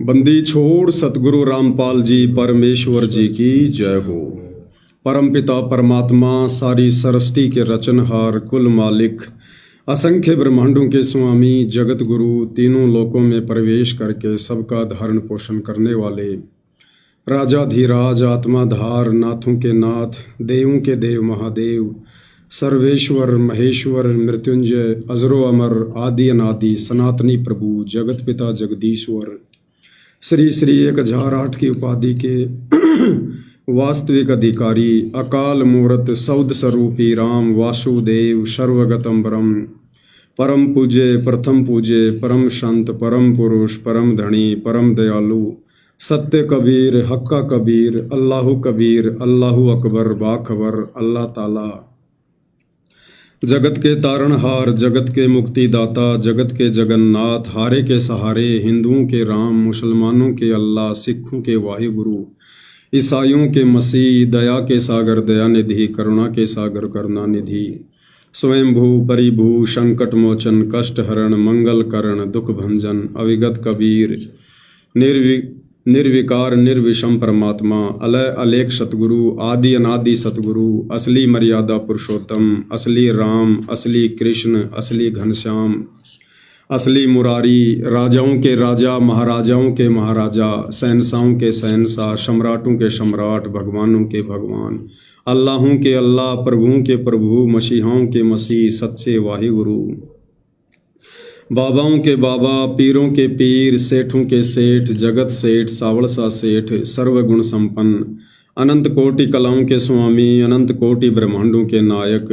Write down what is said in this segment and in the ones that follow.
बंदी छोड़ सतगुरु रामपाल जी परमेश्वर जी की जय हो। परमपिता परमात्मा सारी सृष्टि के रचनहार कुल मालिक असंख्य ब्रह्मांडों के स्वामी जगत गुरु तीनों लोकों में प्रवेश करके सबका धारण पोषण करने वाले राजाधिराज आत्माधार नाथों के नाथ देवों के देव महादेव सर्वेश्वर महेश्वर मृत्युंजय अजरो अमर आदि अनादि सनातनी प्रभु जगत पिता जगदीश्वर श्री श्री 1008 की उपाधि के वास्तविक अधिकारी अकाल मूर्त सौद स्वरूपी राम वासुदेव सर्वगतम ब्रह्म परम पूज्य प्रथम पूज्य परम संत परम पुरुष परम धनी परम दयालु सत्य कबीर हक्का कबीर अल्लाहु कबीर अल्लाहु अकबर बाखबर अल्लाह ताला जगत के तारणहार जगत के मुक्तिदाता जगत के जगन्नाथ हारे के सहारे हिंदुओं के राम मुसलमानों के अल्लाह सिखों के वाहिगुरु ईसाइयों के मसीह दया के सागर दयानिधि करुणा के सागर करुणानिधि स्वयंभू परिभू संकट मोचन कष्ट हरण मंगल करण दुख भंजन अविगत कबीर निर्विकार निर्विषम परमात्मा अलय अलेख सतगुरु आदि अनादि सतगुरु असली मर्यादा पुरुषोत्तम असली राम असली कृष्ण असली घनश्याम असली मुरारी राजाओं के राजा महाराजाओं के महाराजा शहंशाहों के शहंशाह सम्राटों के सम्राट भगवानों के भगवान अल्लाहों के अल्लाह प्रभुओं के प्रभु मसीहाओं के मसीह सच्चे वाहिगुरु बाबाओं के बाबा पीरों के पीर सेठों के सेठ जगत सेठ सावड़सा सेठ सर्वगुण संपन्न अनंत कोटि कलाओं के स्वामी अनंत कोटि ब्रह्मांडों के नायक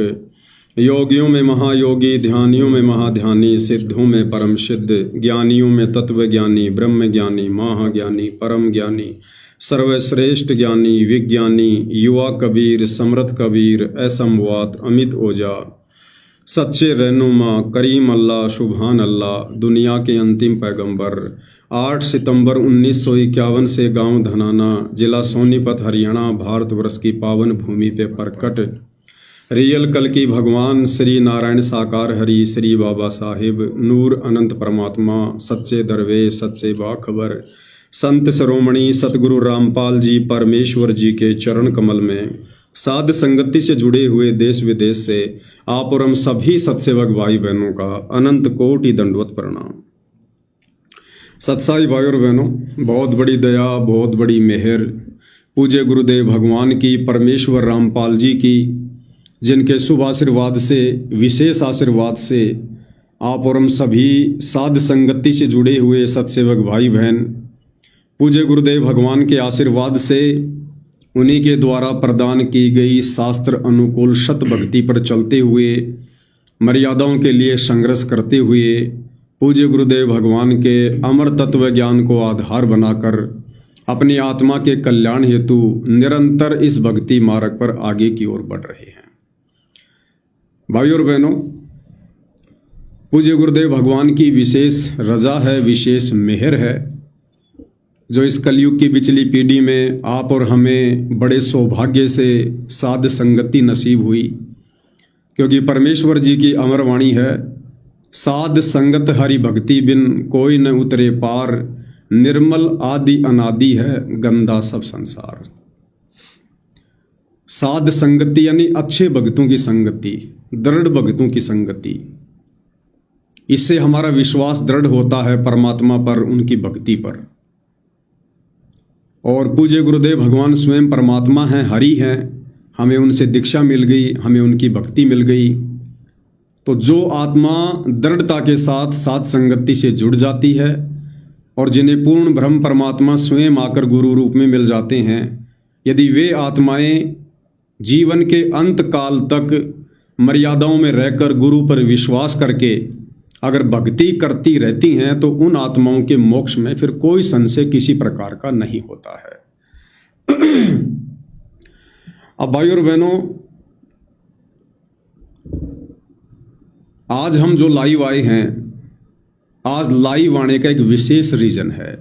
योगियों में महायोगी ध्यानियों में महाध्यानी सिद्धों में परम सिद्ध ज्ञानियों में तत्व ज्ञानी ब्रह्म ज्ञानी महाज्ञानी परम ज्ञानी सर्वश्रेष्ठ ज्ञानी विज्ञानी युवा कबीर समृद्ध कबीर असंवाद अमित ओजा सच्चे रहनुमा करीम अल्लाह सुभान अल्लाह दुनिया के अंतिम पैगंबर 8 सितंबर 1951 से गांव धनाना जिला सोनीपत हरियाणा भारतवर्ष की पावन भूमि पे प्रकट रियल कल की भगवान श्री नारायण साकार हरि श्री बाबा साहिब नूर अनंत परमात्मा सच्चे दरवेश सच्चे बाखबर संत शिरोमणि सतगुरु रामपाल जी परमेश्वर जी के चरण कमल में साध संगति से जुड़े हुए देश विदेश से आप और हम सभी सत्सेवक भाई बहनों का अनंत कोटि दंडवत प्रणाम। सत्साई भाई और बहनों, बहुत बड़ी दया बहुत बड़ी मेहर पूज्य गुरुदेव भगवान की परमेश्वर रामपाल जी की जिनके शुभ आशीर्वाद से विशेष आशीर्वाद से आप और हम सभी साध संगति से जुड़े हुए सत्सेवक भाई बहन पूज्य गुरुदेव भगवान के आशीर्वाद से उन्हीं के द्वारा प्रदान की गई शास्त्र अनुकूल सत भक्ति पर चलते हुए मर्यादाओं के लिए संघर्ष करते हुए पूज्य गुरुदेव भगवान के अमर तत्व ज्ञान को आधार बनाकर अपनी आत्मा के कल्याण हेतु निरंतर इस भक्ति मार्ग पर आगे की ओर बढ़ रहे हैं। भाइयों और बहनों, पूज्य गुरुदेव भगवान की विशेष रजा है, विशेष मेहर है जो इस कलयुग की पिछली पीढ़ी में आप और हमें बड़े सौभाग्य से साध संगति नसीब हुई, क्योंकि परमेश्वर जी की अमर वाणी है, साध संगत हरि भक्ति बिन कोई न उतरे पार, निर्मल आदि अनादि है गंदा सब संसार। साध संगति यानी अच्छे भक्तों की संगति, दृढ़ भक्तों की संगति। इससे हमारा विश्वास दृढ़ होता है परमात्मा पर, उनकी भक्ति पर। और पूज्य गुरुदेव भगवान स्वयं परमात्मा हैं, हरि हैं, हमें उनसे दीक्षा मिल गई, हमें उनकी भक्ति मिल गई। तो जो आत्मा दृढ़ता के साथ साध संगति से जुड़ जाती है और जिन्हें पूर्ण ब्रह्म परमात्मा स्वयं आकर गुरु रूप में मिल जाते हैं, यदि वे आत्माएं जीवन के अंत काल तक मर्यादाओं में रहकर गुरु पर विश्वास करके अगर भक्ति करती रहती हैं तो उन आत्माओं के मोक्ष में फिर कोई संशय किसी प्रकार का नहीं होता है। अब भाइयों और बहनों, आज हम जो लाइव आए हैं, आज लाइव आने का एक विशेष रीजन है।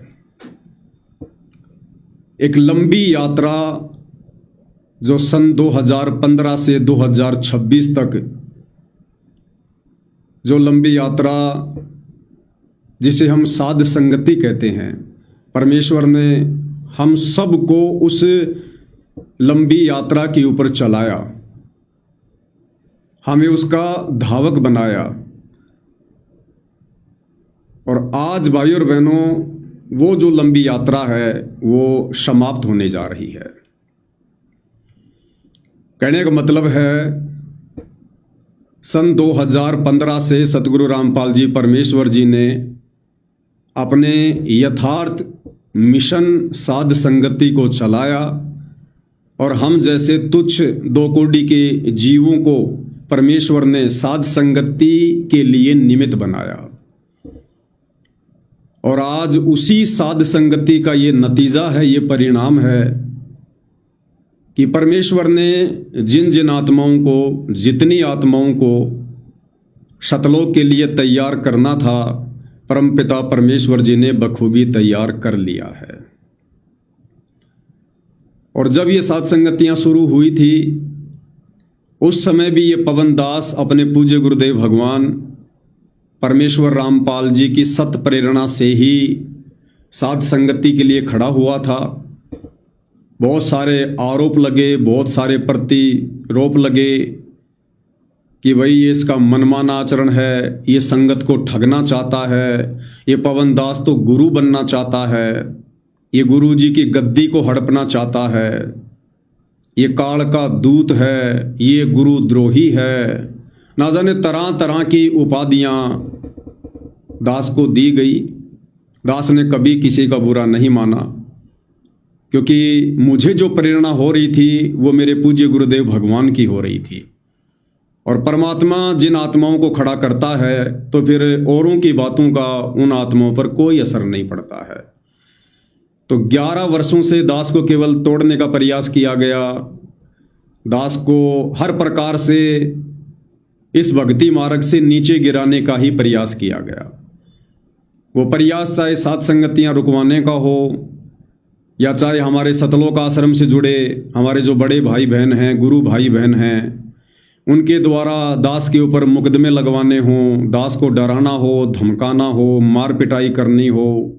एक लंबी यात्रा जो सन 2015 से 2026 तक जो लंबी यात्रा जिसे हम साध संगति कहते हैं, परमेश्वर ने हम सबको उस लंबी यात्रा के ऊपर चलाया, हमें उसका धावक बनाया। और आज भाइयों और बहनों, वो जो लंबी यात्रा है वो समाप्त होने जा रही है। कहने का मतलब है, सन 2015 से सतगुरु रामपाल जी परमेश्वर जी ने अपने यथार्थ मिशन साध संगति को चलाया और हम जैसे तुच्छ 2 कोटि के जीवों को परमेश्वर ने साध संगति के लिए निमित्त बनाया। और आज उसी साध संगति का ये नतीजा है, ये परिणाम है कि परमेश्वर ने जिन जिन आत्माओं को, जितनी आत्माओं को सतलोक के लिए तैयार करना था, परमपिता परमेश्वर जी ने बखूबी तैयार कर लिया है। और जब ये साध संगतियां शुरू हुई थी, उस समय भी ये पवन दास अपने पूज्य गुरुदेव भगवान परमेश्वर रामपाल जी की सत प्रेरणा से ही साध संगति के लिए खड़ा हुआ था। बहुत सारे आरोप लगे, बहुत सारे प्रतिरोप लगे कि भाई ये इसका मनमाना आचरण है, ये संगत को ठगना चाहता है, ये पवन दास तो गुरु बनना चाहता है, ये गुरु जी की गद्दी को हड़पना चाहता है, ये काल का दूत है, ये गुरुद्रोही है। ना जाने तरह तरह की उपाधियां दास को दी गई। दास ने कभी किसी का बुरा नहीं माना, क्योंकि मुझे जो प्रेरणा हो रही थी वो मेरे पूज्य गुरुदेव भगवान की हो रही थी। और परमात्मा जिन आत्माओं को खड़ा करता है तो फिर औरों की बातों का उन आत्माओं पर कोई असर नहीं पड़ता है। तो 11 वर्षों से दास को केवल तोड़ने का प्रयास किया गया। दास को हर प्रकार से इस भक्ति मार्ग से नीचे गिराने का ही प्रयास किया गया। वो प्रयास चाहे साध संगतियां रुकवाने का हो, या चाहे हमारे सतलोक आश्रम से जुड़े हमारे जो बड़े भाई बहन हैं, गुरु भाई बहन हैं, उनके द्वारा दास के ऊपर मुकदमे लगवाने हों, दास को डराना हो, धमकाना हो, मार पिटाई करनी हो,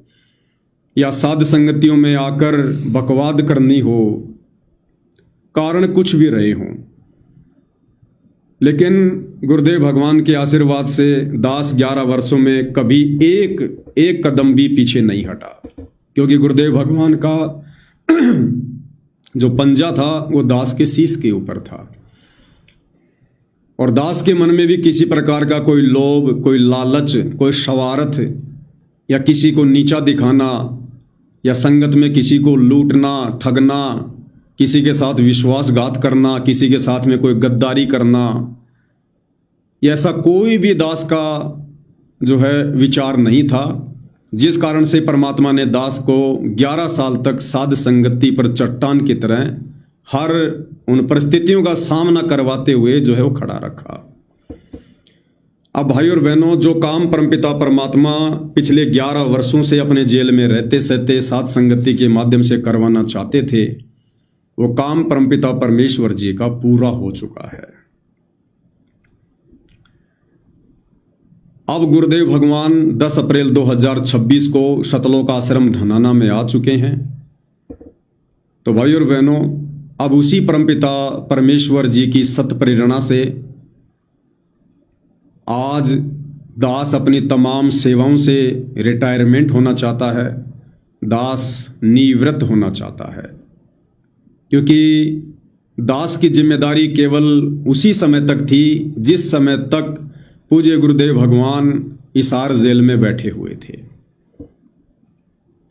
या साध संगतियों में आकर बकवाद करनी हो, कारण कुछ भी रहे हों, लेकिन गुरुदेव भगवान के आशीर्वाद से दास 11 वर्षों में कभी एक कदम भी पीछे नहीं हटा, क्योंकि गुरुदेव भगवान का जो पंजा था वो दास के शीश के ऊपर था। और दास के मन में भी किसी प्रकार का कोई लोभ, कोई लालच, कोई शवारत, या किसी को नीचा दिखाना, या संगत में किसी को लूटना, ठगना, किसी के साथ विश्वासघात करना, किसी के साथ में कोई गद्दारी करना, ऐसा कोई भी दास का जो है विचार नहीं था। जिस कारण से परमात्मा ने दास को 11 साल तक साध संगति पर चट्टान की तरह हर उन परिस्थितियों का सामना करवाते हुए जो है वो खड़ा रखा। अब भाई और बहनों, जो काम परमपिता परमात्मा पिछले 11 वर्षों से अपने जेल में रहते सहते साध संगति के माध्यम से करवाना चाहते थे, वो काम परमपिता परमेश्वर जी का पूरा हो चुका है। अब गुरुदेव भगवान 10 अप्रैल 2026 को सतलोक आश्रम धनाना में आ चुके हैं। तो भाई और बहनों, अब उसी परमपिता परमेश्वर जी की सत प्रेरणा से आज दास अपनी तमाम सेवाओं से रिटायरमेंट होना चाहता है, दास निवृत्त होना चाहता है, क्योंकि दास की जिम्मेदारी केवल उसी समय तक थी जिस समय तक पूज्य गुरुदेव भगवान हिसार जेल में बैठे हुए थे।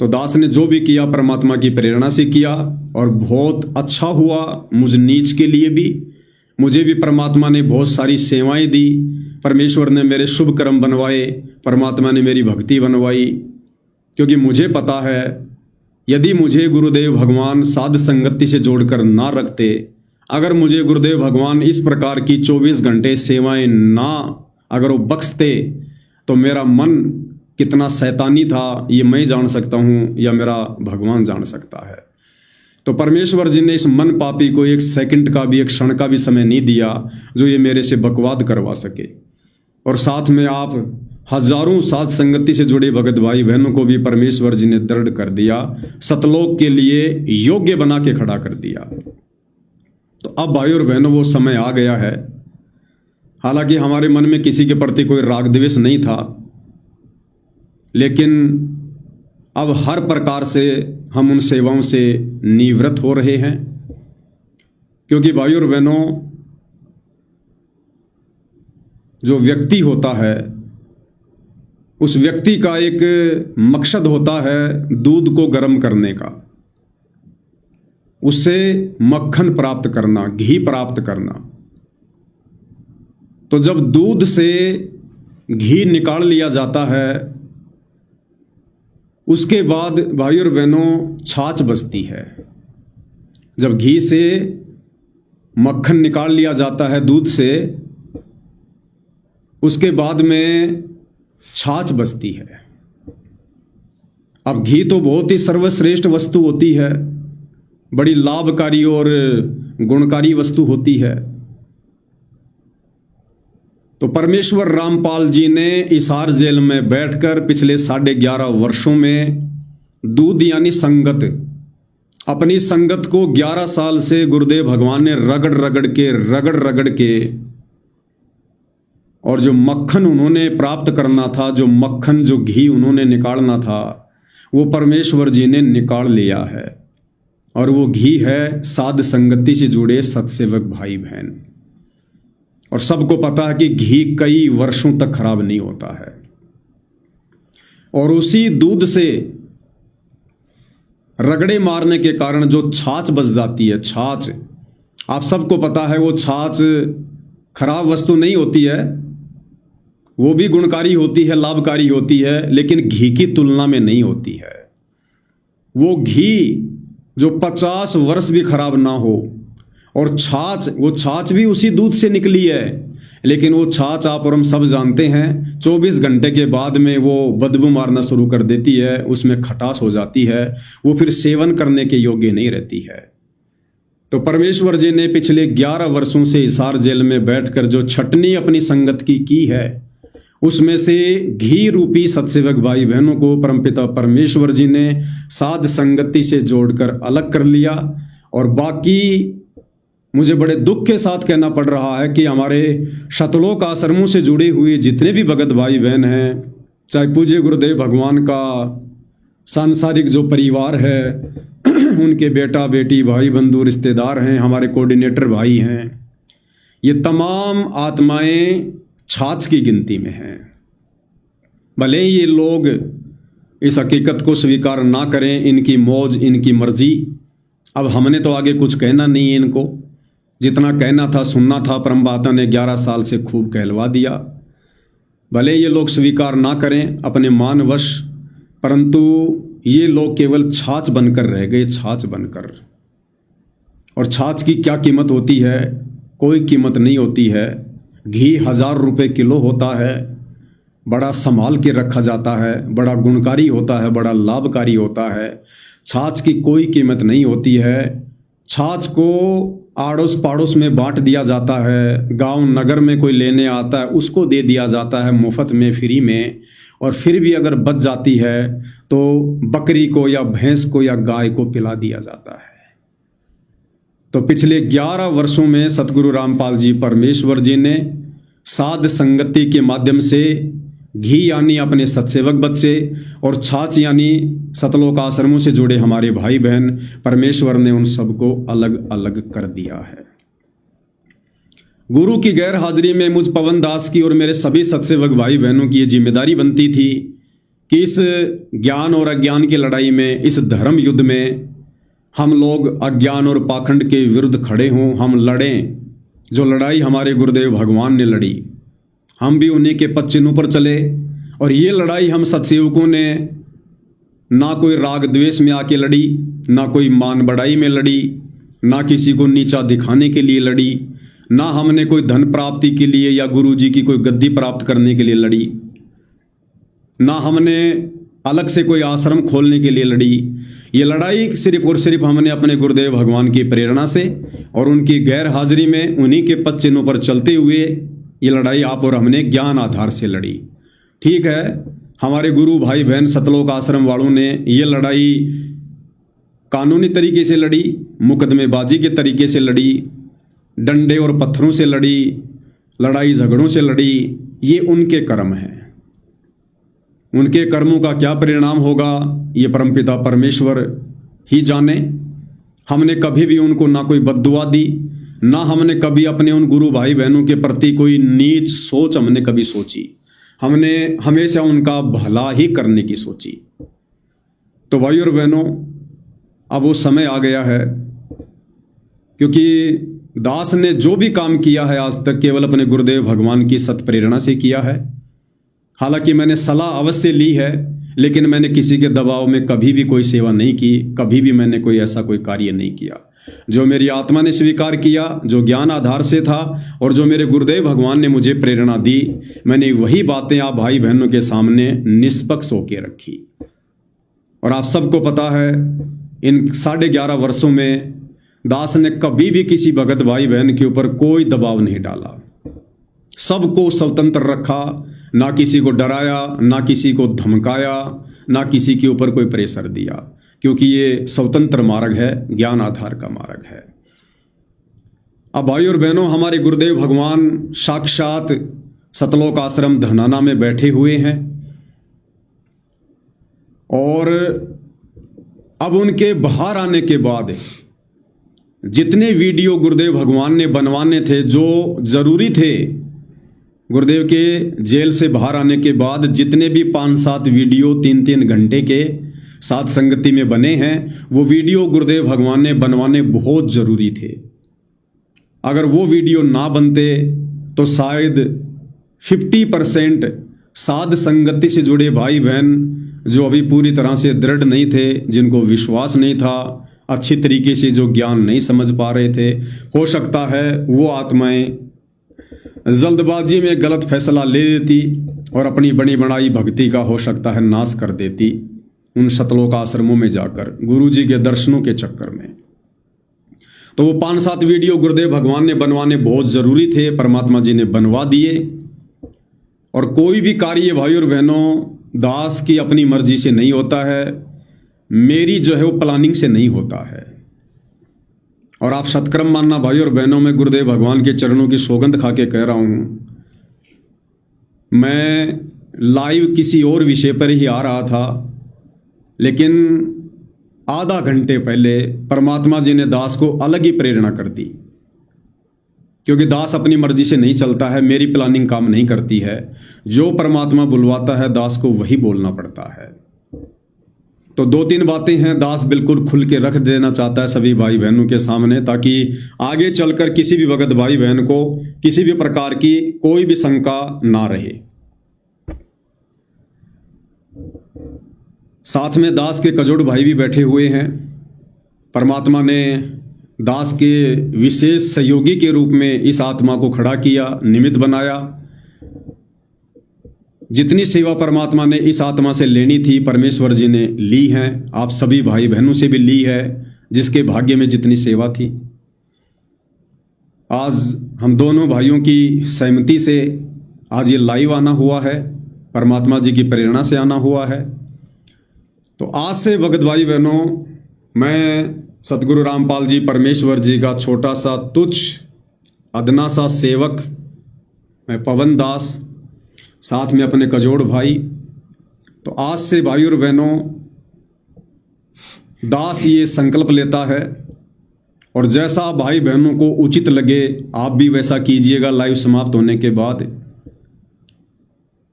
तो दास ने जो भी किया परमात्मा की प्रेरणा से किया, और बहुत अच्छा हुआ मुझ नीच के लिए भी। मुझे भी परमात्मा ने बहुत सारी सेवाएं दी, परमेश्वर ने मेरे शुभ कर्म बनवाए, परमात्मा ने मेरी भक्ति बनवाई, क्योंकि मुझे पता है यदि मुझे गुरुदेव भगवान साध संगति से जोड़कर ना रखते, अगर मुझे गुरुदेव भगवान इस प्रकार की 24 घंटे सेवाएं ना अगर वो बख्शते, तो मेरा मन कितना शैतानी था ये मैं जान सकता हूँ, या मेरा भगवान जान सकता है। तो परमेश्वर जी ने इस मन पापी को एक सेकंड का भी, एक क्षण का भी समय नहीं दिया जो ये मेरे से बकवाद करवा सके। और साथ में आप हजारों साध संगति से जुड़े भगत भाई बहनों को भी परमेश्वर जी ने दृढ़ कर दिया, सतलोक के लिए योग्य बना के खड़ा कर दिया। तो अब भाई और बहनों वो समय आ गया है। हालांकि हमारे मन में किसी के प्रति कोई राग द्वेष नहीं था, लेकिन अब हर प्रकार से हम उन सेवाओं से निवृत्त हो रहे हैं, क्योंकि भाई और बहनों जो व्यक्ति होता है उस व्यक्ति का एक मकसद होता है दूध को गर्म करने का, उससे मक्खन प्राप्त करना, घी प्राप्त करना। तो जब दूध से घी निकाल लिया जाता है उसके बाद भाई और बहनों छाछ बचती है। जब घी से मक्खन निकाल लिया जाता है दूध से, उसके बाद में छाछ बचती है। अब घी तो बहुत ही सर्वश्रेष्ठ वस्तु होती है, बड़ी लाभकारी और गुणकारी वस्तु होती है। तो परमेश्वर रामपाल जी ने हिसार जेल में बैठकर पिछले 11.5 वर्षों में दूध यानी संगत, अपनी संगत को 11 साल से गुरुदेव भगवान ने रगड़ रगड़ के और जो मक्खन उन्होंने प्राप्त करना था, जो मक्खन जो घी उन्होंने निकालना था, वो परमेश्वर जी ने निकाल लिया है। और वो घी है साध संगति से जुड़े सत्सेवक भाई बहन। और सबको पता है कि घी कई वर्षों तक खराब नहीं होता है। और उसी दूध से रगड़े मारने के कारण जो छाछ बच जाती है, छाछ आप सबको पता है वो छाछ खराब वस्तु नहीं होती है, वो भी गुणकारी होती है, लाभकारी होती है, लेकिन घी की तुलना में नहीं होती है। वो घी जो 50 वर्ष भी खराब ना हो, और छाछ, वो छाछ भी उसी दूध से निकली है, लेकिन वो छाछ आप और हम सब जानते हैं 24 घंटे के बाद में वो बदबू मारना शुरू कर देती है, उसमें खटास हो जाती है, वो फिर सेवन करने के योग्य नहीं रहती है। तो परमेश्वर जी ने पिछले 11 वर्षों से हिसार जेल में बैठकर जो छटनी अपनी संगत की है, उसमें से घी रूपी सत्सेवक भाई बहनों को परमपिता परमेश्वर जी ने साध संगति से जोड़कर अलग कर लिया। और बाकी मुझे बड़े दुख के साथ कहना पड़ रहा है कि हमारे शतलोक आश्रमों से जुड़े हुए जितने भी भगत भाई बहन हैं, चाहे पूज्य गुरुदेव भगवान का सांसारिक जो परिवार है, उनके बेटा बेटी भाई बंधु रिश्तेदार हैं, हमारे कोऑर्डिनेटर भाई हैं, ये तमाम आत्माएं छाछ की गिनती में हैं। भले ये लोग इस हकीकत को स्वीकार ना करें, इनकी मौज इनकी मर्जी। अब हमने तो आगे कुछ कहना नहीं है इनको, जितना कहना था सुनना था परमबाता ने 11 साल से खूब कहलवा दिया। भले ये लोग स्वीकार ना करें अपने मानवश, परंतु ये लोग केवल छाछ बनकर रह गए, छाछ बनकर। और छाछ की क्या कीमत होती है? कोई कीमत नहीं होती है। घी 1000 रुपये किलो होता है, बड़ा संभाल के रखा जाता है, बड़ा गुणकारी होता है, बड़ा लाभकारी होता है। छाछ की कोई कीमत नहीं होती है। छाछ को आड़ोस पाड़ोस में बांट दिया जाता है, गांव नगर में कोई लेने आता है उसको दे दिया जाता है मुफ्त में, फ्री में। और फिर भी अगर बच जाती है तो बकरी को या भैंस को या गाय को पिला दिया जाता है। तो पिछले 11 वर्षों में सतगुरु रामपाल जी परमेश्वर जी ने साध संगति के माध्यम से घी यानी अपने सत्सेवक बच्चे और छाछ यानी सतलोक आश्रमों से जुड़े हमारे भाई बहन, परमेश्वर ने उन सबको अलग अलग कर दिया है। गुरु की गैर हाजिरी में मुझ पवन दास की और मेरे सभी सत्सेवक भाई बहनों की ये जिम्मेदारी बनती थी कि इस ज्ञान और अज्ञान की लड़ाई में, इस धर्म युद्ध में हम लोग अज्ञान और पाखंड के विरुद्ध खड़े हों, हम लड़ें। जो लड़ाई हमारे गुरुदेव भगवान ने लड़ी, हम भी उन्हीं के पद चिन्हों पर चले। और ये लड़ाई हम सत्सेवकों ने ना कोई राग द्वेष में आके लड़ी, ना कोई मान बढ़ाई में लड़ी, ना किसी को नीचा दिखाने के लिए लड़ी, ना हमने कोई धन प्राप्ति के लिए या गुरु जी की कोई गद्दी प्राप्त करने के लिए लड़ी, ना हमने अलग से कोई आश्रम खोलने के लिए लड़ी। ये लड़ाई सिर्फ और सिर्फ हमने अपने गुरुदेव भगवान की प्रेरणा से और उनकी गैर हाजिरी में, उन्हीं के पद चिन्हों पर चलते हुए ये लड़ाई आप और हमने ज्ञान आधार से लड़ी। ठीक है, हमारे गुरु भाई बहन सतलोक आश्रम वालों ने ये लड़ाई कानूनी तरीके से लड़ी, मुकदमेबाजी के तरीके से लड़ी, डंडे और पत्थरों से लड़ी, लड़ाई झगड़ों से लड़ी। ये उनके कर्म हैं। उनके कर्मों का क्या परिणाम होगा ये परमपिता परमेश्वर ही जाने। हमने कभी भी उनको ना कोई बद्दुआ दी, ना हमने कभी अपने उन गुरु भाई बहनों के प्रति कोई नीच सोच हमने कभी सोची। हमने हमेशा उनका भला ही करने की सोची। तो भाई और बहनों, अब वो समय आ गया है, क्योंकि दास ने जो भी काम किया है आज तक केवल अपने गुरुदेव भगवान की सत प्रेरणा से किया है। हालांकि मैंने सलाह अवश्य ली है, लेकिन मैंने किसी के दबाव में कभी भी कोई सेवा नहीं की, कभी भी मैंने कोई ऐसा कोई कार्य नहीं किया। जो मेरी आत्मा ने स्वीकार किया, जो ज्ञान आधार से था और जो मेरे गुरुदेव भगवान ने मुझे प्रेरणा दी, मैंने वही बातें आप भाई बहनों के सामने निष्पक्ष होकर रखी। और आप सबको पता है, इन 11.5 वर्षों में दास ने कभी भी किसी भगत भाई बहन के ऊपर कोई दबाव नहीं डाला। सबको स्वतंत्र रखा, ना किसी को डराया, ना किसी को धमकाया, ना किसी के ऊपर कोई प्रेशर दिया, क्योंकि ये स्वतंत्र मार्ग है, ज्ञान आधार का मार्ग है। अब भाई और बहनों, हमारे गुरुदेव भगवान साक्षात सतलोक आश्रम धनाना में बैठे हुए हैं और अब उनके बाहर आने के बाद जितने वीडियो गुरुदेव भगवान ने बनवाने थे, जो जरूरी थे, गुरुदेव के जेल से बाहर आने के बाद जितने भी 5-7 वीडियो 3-3 घंटे के साथ संगति में बने हैं, वो वीडियो गुरुदेव भगवान ने बनवाने बहुत जरूरी थे। अगर वो वीडियो ना बनते तो शायद 50% साध संगति से जुड़े भाई बहन जो अभी पूरी तरह से दृढ़ नहीं थे, जिनको विश्वास नहीं था, अच्छी तरीके से जो ज्ञान नहीं समझ पा रहे थे, हो सकता है वो आत्माएं जल्दबाजी में गलत फैसला ले लेती और अपनी बड़ी बड़ाई भक्ति का हो सकता है नाश कर देती उन सतलोक आश्रमों में जाकर गुरुजी के दर्शनों के चक्कर में। तो वो 5-7 वीडियो गुरुदेव भगवान ने बनवाने बहुत जरूरी थे, परमात्मा जी ने बनवा दिए। और कोई भी कार्य भाई और बहनों दास की अपनी मर्जी से नहीं होता है, मेरी जो है वो प्लानिंग से नहीं होता है। और आप सत्कर्म मानना भाई और बहनों, मैं गुरुदेव भगवान के चरणों की सौगंध खा के कह रहा हूं, मैं लाइव किसी और विषय पर ही आ रहा था, लेकिन आधा घंटे पहले परमात्मा जी ने दास को अलग ही प्रेरणा कर दी। क्योंकि दास अपनी मर्जी से नहीं चलता है, मेरी प्लानिंग काम नहीं करती है। जो परमात्मा बुलवाता है दास को वही बोलना पड़ता है। तो 2-3 बातें हैं दास बिल्कुल खुल के रख देना चाहता है सभी भाई बहनों के सामने, ताकि आगे चलकर किसी भी भगत भाई बहन को किसी भी प्रकार की कोई भी शंका ना रहे। साथ में दास के कजोड़ भाई भी बैठे हुए हैं। परमात्मा ने दास के विशेष सहयोगी के रूप में इस आत्मा को खड़ा किया, निमित्त बनाया। जितनी सेवा परमात्मा ने इस आत्मा से लेनी थी परमेश्वर जी ने ली है, आप सभी भाई बहनों से भी ली है, जिसके भाग्य में जितनी सेवा थी। आज हम दोनों भाइयों की सहमति से आज ये लाइव आना हुआ है, परमात्मा जी की प्रेरणा से आना हुआ है। तो आज से भगत भाई बहनों, मैं सतगुरु रामपाल जी परमेश्वर जी का छोटा सा तुच्छ अदना सा सेवक, मैं पवन दास, साथ में अपने कजोड़ भाई। तो आज से भाई और बहनों, दास ये संकल्प लेता है और जैसा भाई बहनों को उचित लगे आप भी वैसा कीजिएगा। लाइव समाप्त होने के बाद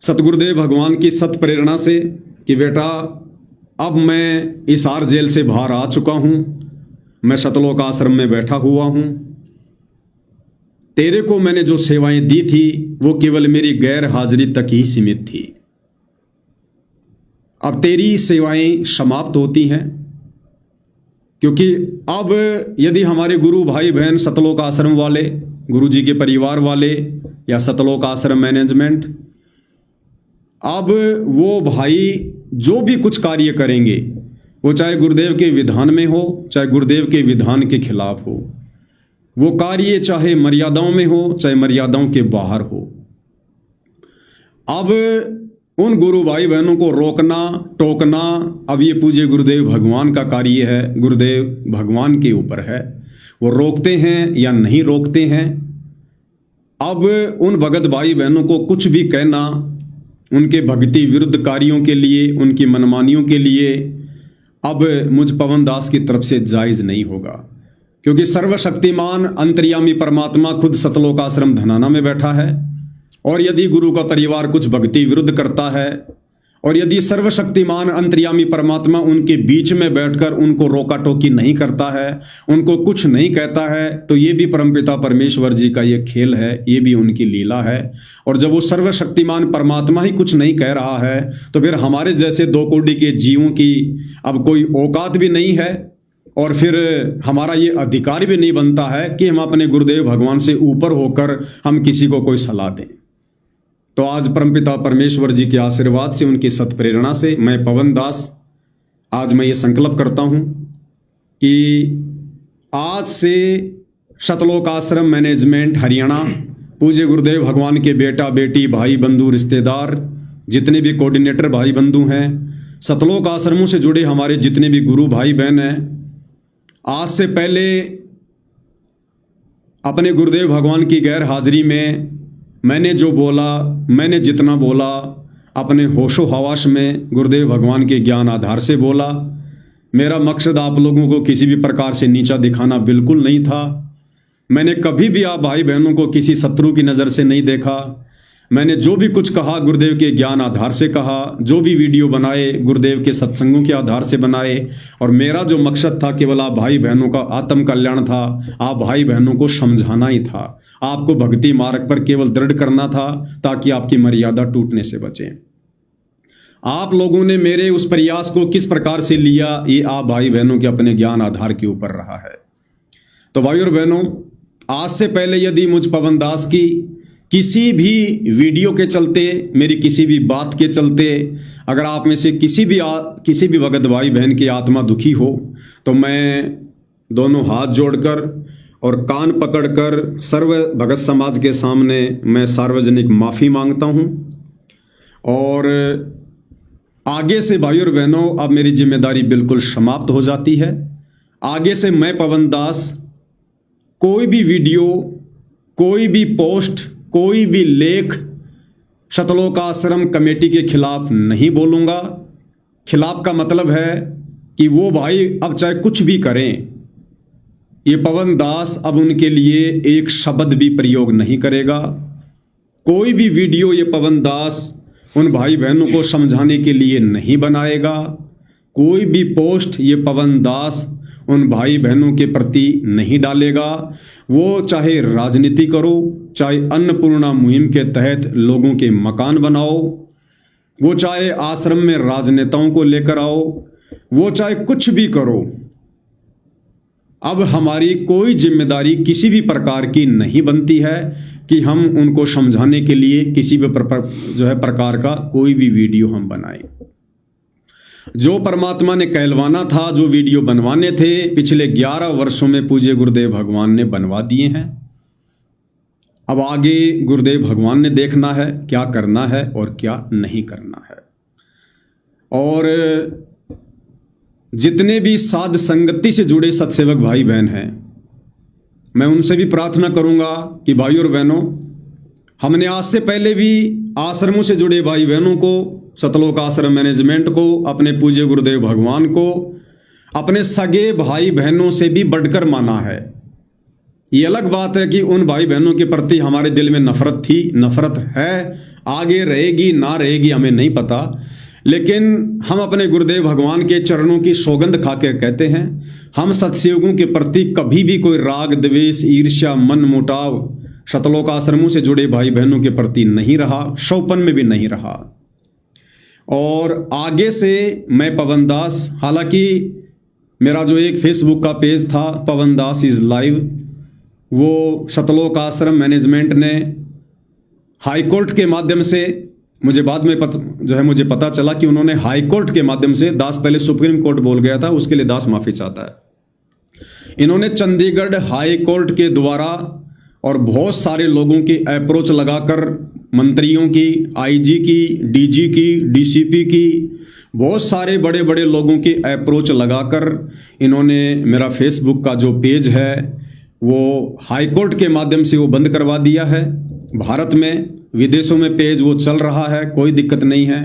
सतगुरुदेव भगवान की सत प्रेरणा से कि बेटा अब मैं इस आर जेल से बाहर आ चुका हूं, मैं सतलोक आश्रम में बैठा हुआ हूं, तेरे को मैंने जो सेवाएं दी थी वो केवल मेरी गैर हाजिरी तक ही सीमित थी। अब तेरी सेवाएं समाप्त होती हैं, क्योंकि अब यदि हमारे गुरु भाई बहन सतलोक आश्रम वाले, गुरु जी के परिवार वाले या सतलोक आश्रम मैनेजमेंट, अब वो भाई जो भी कुछ कार्य करेंगे वो चाहे गुरुदेव के विधान में हो, चाहे गुरुदेव के विधान के खिलाफ हो, वो कार्य चाहे मर्यादाओं में हो चाहे मर्यादाओं के बाहर हो, अब उन गुरु भाई बहनों को रोकना टोकना अब ये पूज्य गुरुदेव भगवान का कार्य है, गुरुदेव भगवान के ऊपर है, वो रोकते हैं या नहीं रोकते हैं। अब उन भगत भाई बहनों को कुछ भी कहना उनके भक्ति विरुद्ध कार्यों के लिए, उनकी मनमानियों के लिए अब मुझ पवन दास की तरफ से जायज़ नहीं होगा, क्योंकि सर्वशक्तिमान अंतर्यामी परमात्मा खुद सतलोक आश्रम धनाना में बैठा है। और यदि गुरु का परिवार कुछ भक्ति विरुद्ध करता है और यदि सर्वशक्तिमान अंतर्यामी परमात्मा उनके बीच में बैठकर उनको रोका टोकी नहीं करता है, उनको कुछ नहीं कहता है, तो ये भी परमपिता परमेश्वर जी का ये खेल है, ये भी उनकी लीला है। और जब वो सर्वशक्तिमान परमात्मा ही कुछ नहीं कह रहा है तो फिर हमारे जैसे दो कोटि के जीवों की अब कोई औकात भी नहीं है और फिर हमारा ये अधिकार भी नहीं बनता है कि हम अपने गुरुदेव भगवान से ऊपर होकर हम किसी को कोई सलाह दें। तो आज परमपिता परमेश्वर जी के आशीर्वाद से, उनकी सत्प्रेरणा से मैं पवन दास आज मैं ये संकल्प करता हूँ कि आज से सतलोक आश्रम मैनेजमेंट हरियाणा, पूज्य गुरुदेव भगवान के बेटा बेटी भाई बंधु रिश्तेदार जितने भी कोऑर्डिनेटर भाई बंधु हैं, सतलोक आश्रमों से जुड़े हमारे जितने भी गुरु भाई बहन हैं, आज से पहले अपने गुरुदेव भगवान की गैर हाजिरी में मैंने जो बोला, मैंने जितना बोला अपने होशो हवास में गुरुदेव भगवान के ज्ञान आधार से बोला। मेरा मकसद आप लोगों को किसी भी प्रकार से नीचा दिखाना बिल्कुल नहीं था। मैंने कभी भी आप भाई बहनों को किसी शत्रु की नज़र से नहीं देखा। मैंने जो भी कुछ कहा गुरुदेव के ज्ञान आधार से कहा, जो भी वीडियो बनाए गुरुदेव के सत्संगों के आधार से बनाए। और मेरा जो मकसद था केवल आप भाई बहनों का आत्म कल्याण था, आप भाई बहनों को समझाना ही था, आपको भक्ति मार्ग पर केवल दृढ़ करना था ताकि आपकी मर्यादा टूटने से बचे। आप लोगों ने मेरे उस प्रयास को किस प्रकार से लिया, ये आप भाई बहनों के अपने ज्ञान आधार के ऊपर रहा है। तो भाई और बहनों, आज से पहले यदि मुझ पवन दास की किसी भी वीडियो के चलते, मेरी किसी भी बात के चलते अगर आप में से किसी भी भगत भाई बहन की आत्मा दुखी हो, तो मैं दोनों हाथ जोड़कर और कान पकड़कर सर्व भगत समाज के सामने मैं सार्वजनिक माफ़ी मांगता हूं। और आगे से भाई और बहनों अब मेरी जिम्मेदारी बिल्कुल समाप्त हो जाती है। आगे से मैं पवन दास कोई भी वीडियो, कोई भी पोस्ट, कोई भी लेख सतलोक आश्रम कमेटी के खिलाफ नहीं बोलूँगा। खिलाफ का मतलब है कि वो भाई अब चाहे कुछ भी करें, ये पवन दास अब उनके लिए एक शब्द भी प्रयोग नहीं करेगा। कोई भी वीडियो ये पवन दास उन भाई बहनों को समझाने के लिए नहीं बनाएगा। कोई भी पोस्ट ये पवन दास उन भाई बहनों के प्रति नहीं डालेगा। वो चाहे राजनीति करो, चाहे अन्नपूर्णा मुहिम के तहत लोगों के मकान बनाओ, वो चाहे आश्रम में राजनेताओं को लेकर आओ, वो चाहे कुछ भी करो, अब हमारी कोई जिम्मेदारी किसी भी प्रकार की नहीं बनती है कि हम उनको समझाने के लिए किसी भी प्रकार का कोई भी वीडियो हम बनाएं। जो परमात्मा ने कहलवाना था, जो वीडियो बनवाने थे, पिछले 11 वर्षों में पूज्य गुरुदेव भगवान ने बनवा दिए हैं। अब आगे गुरुदेव भगवान ने देखना है क्या करना है और क्या नहीं करना है। और जितने भी साध संगति से जुड़े सत्सेवक भाई बहन हैं, मैं उनसे भी प्रार्थना करूंगा कि भाई और बहनों, हमने आज से पहले भी आश्रमों से जुड़े भाई बहनों को, सतलोक आश्रम मैनेजमेंट को, अपने पूज्य गुरुदेव भगवान को अपने सगे भाई बहनों से भी बढ़कर माना है। ये अलग बात है कि उन भाई बहनों के प्रति हमारे दिल में नफरत थी, नफरत है, आगे रहेगी ना रहेगी हमें नहीं पता, लेकिन हम अपने गुरुदेव भगवान के चरणों की सौगंध खाकर कहते हैं, हम सत्सेवकों के प्रति कभी भी कोई राग द्वेष ईर्ष्या मन मुटाव सतलोक आश्रमों से जुड़े भाई बहनों के प्रति नहीं रहा, शौपन में भी नहीं रहा। और आगे से मैं पवन दास, हालांकि मेरा जो एक फेसबुक का पेज था पवन दास इज लाइव, वो सतलोक आश्रम मैनेजमेंट ने हाई कोर्ट के माध्यम से, मुझे बाद में मुझे पता चला कि उन्होंने हाई कोर्ट के माध्यम से, दास पहले सुप्रीम कोर्ट बोल गया था, उसके लिए दास माफी चाहता है। इन्होंने चंडीगढ़ हाई कोर्ट के द्वारा और बहुत सारे लोगों की अप्रोच लगाकर मंत्रियों की, आईजी की, डीजी की, डीसीपी की, बहुत सारे बड़े बड़े लोगों की अप्रोच लगाकर इन्होंने मेरा फेसबुक का जो पेज है वो हाईकोर्ट के माध्यम से वो बंद करवा दिया है। भारत में, विदेशों में पेज वो चल रहा है, कोई दिक्कत नहीं है।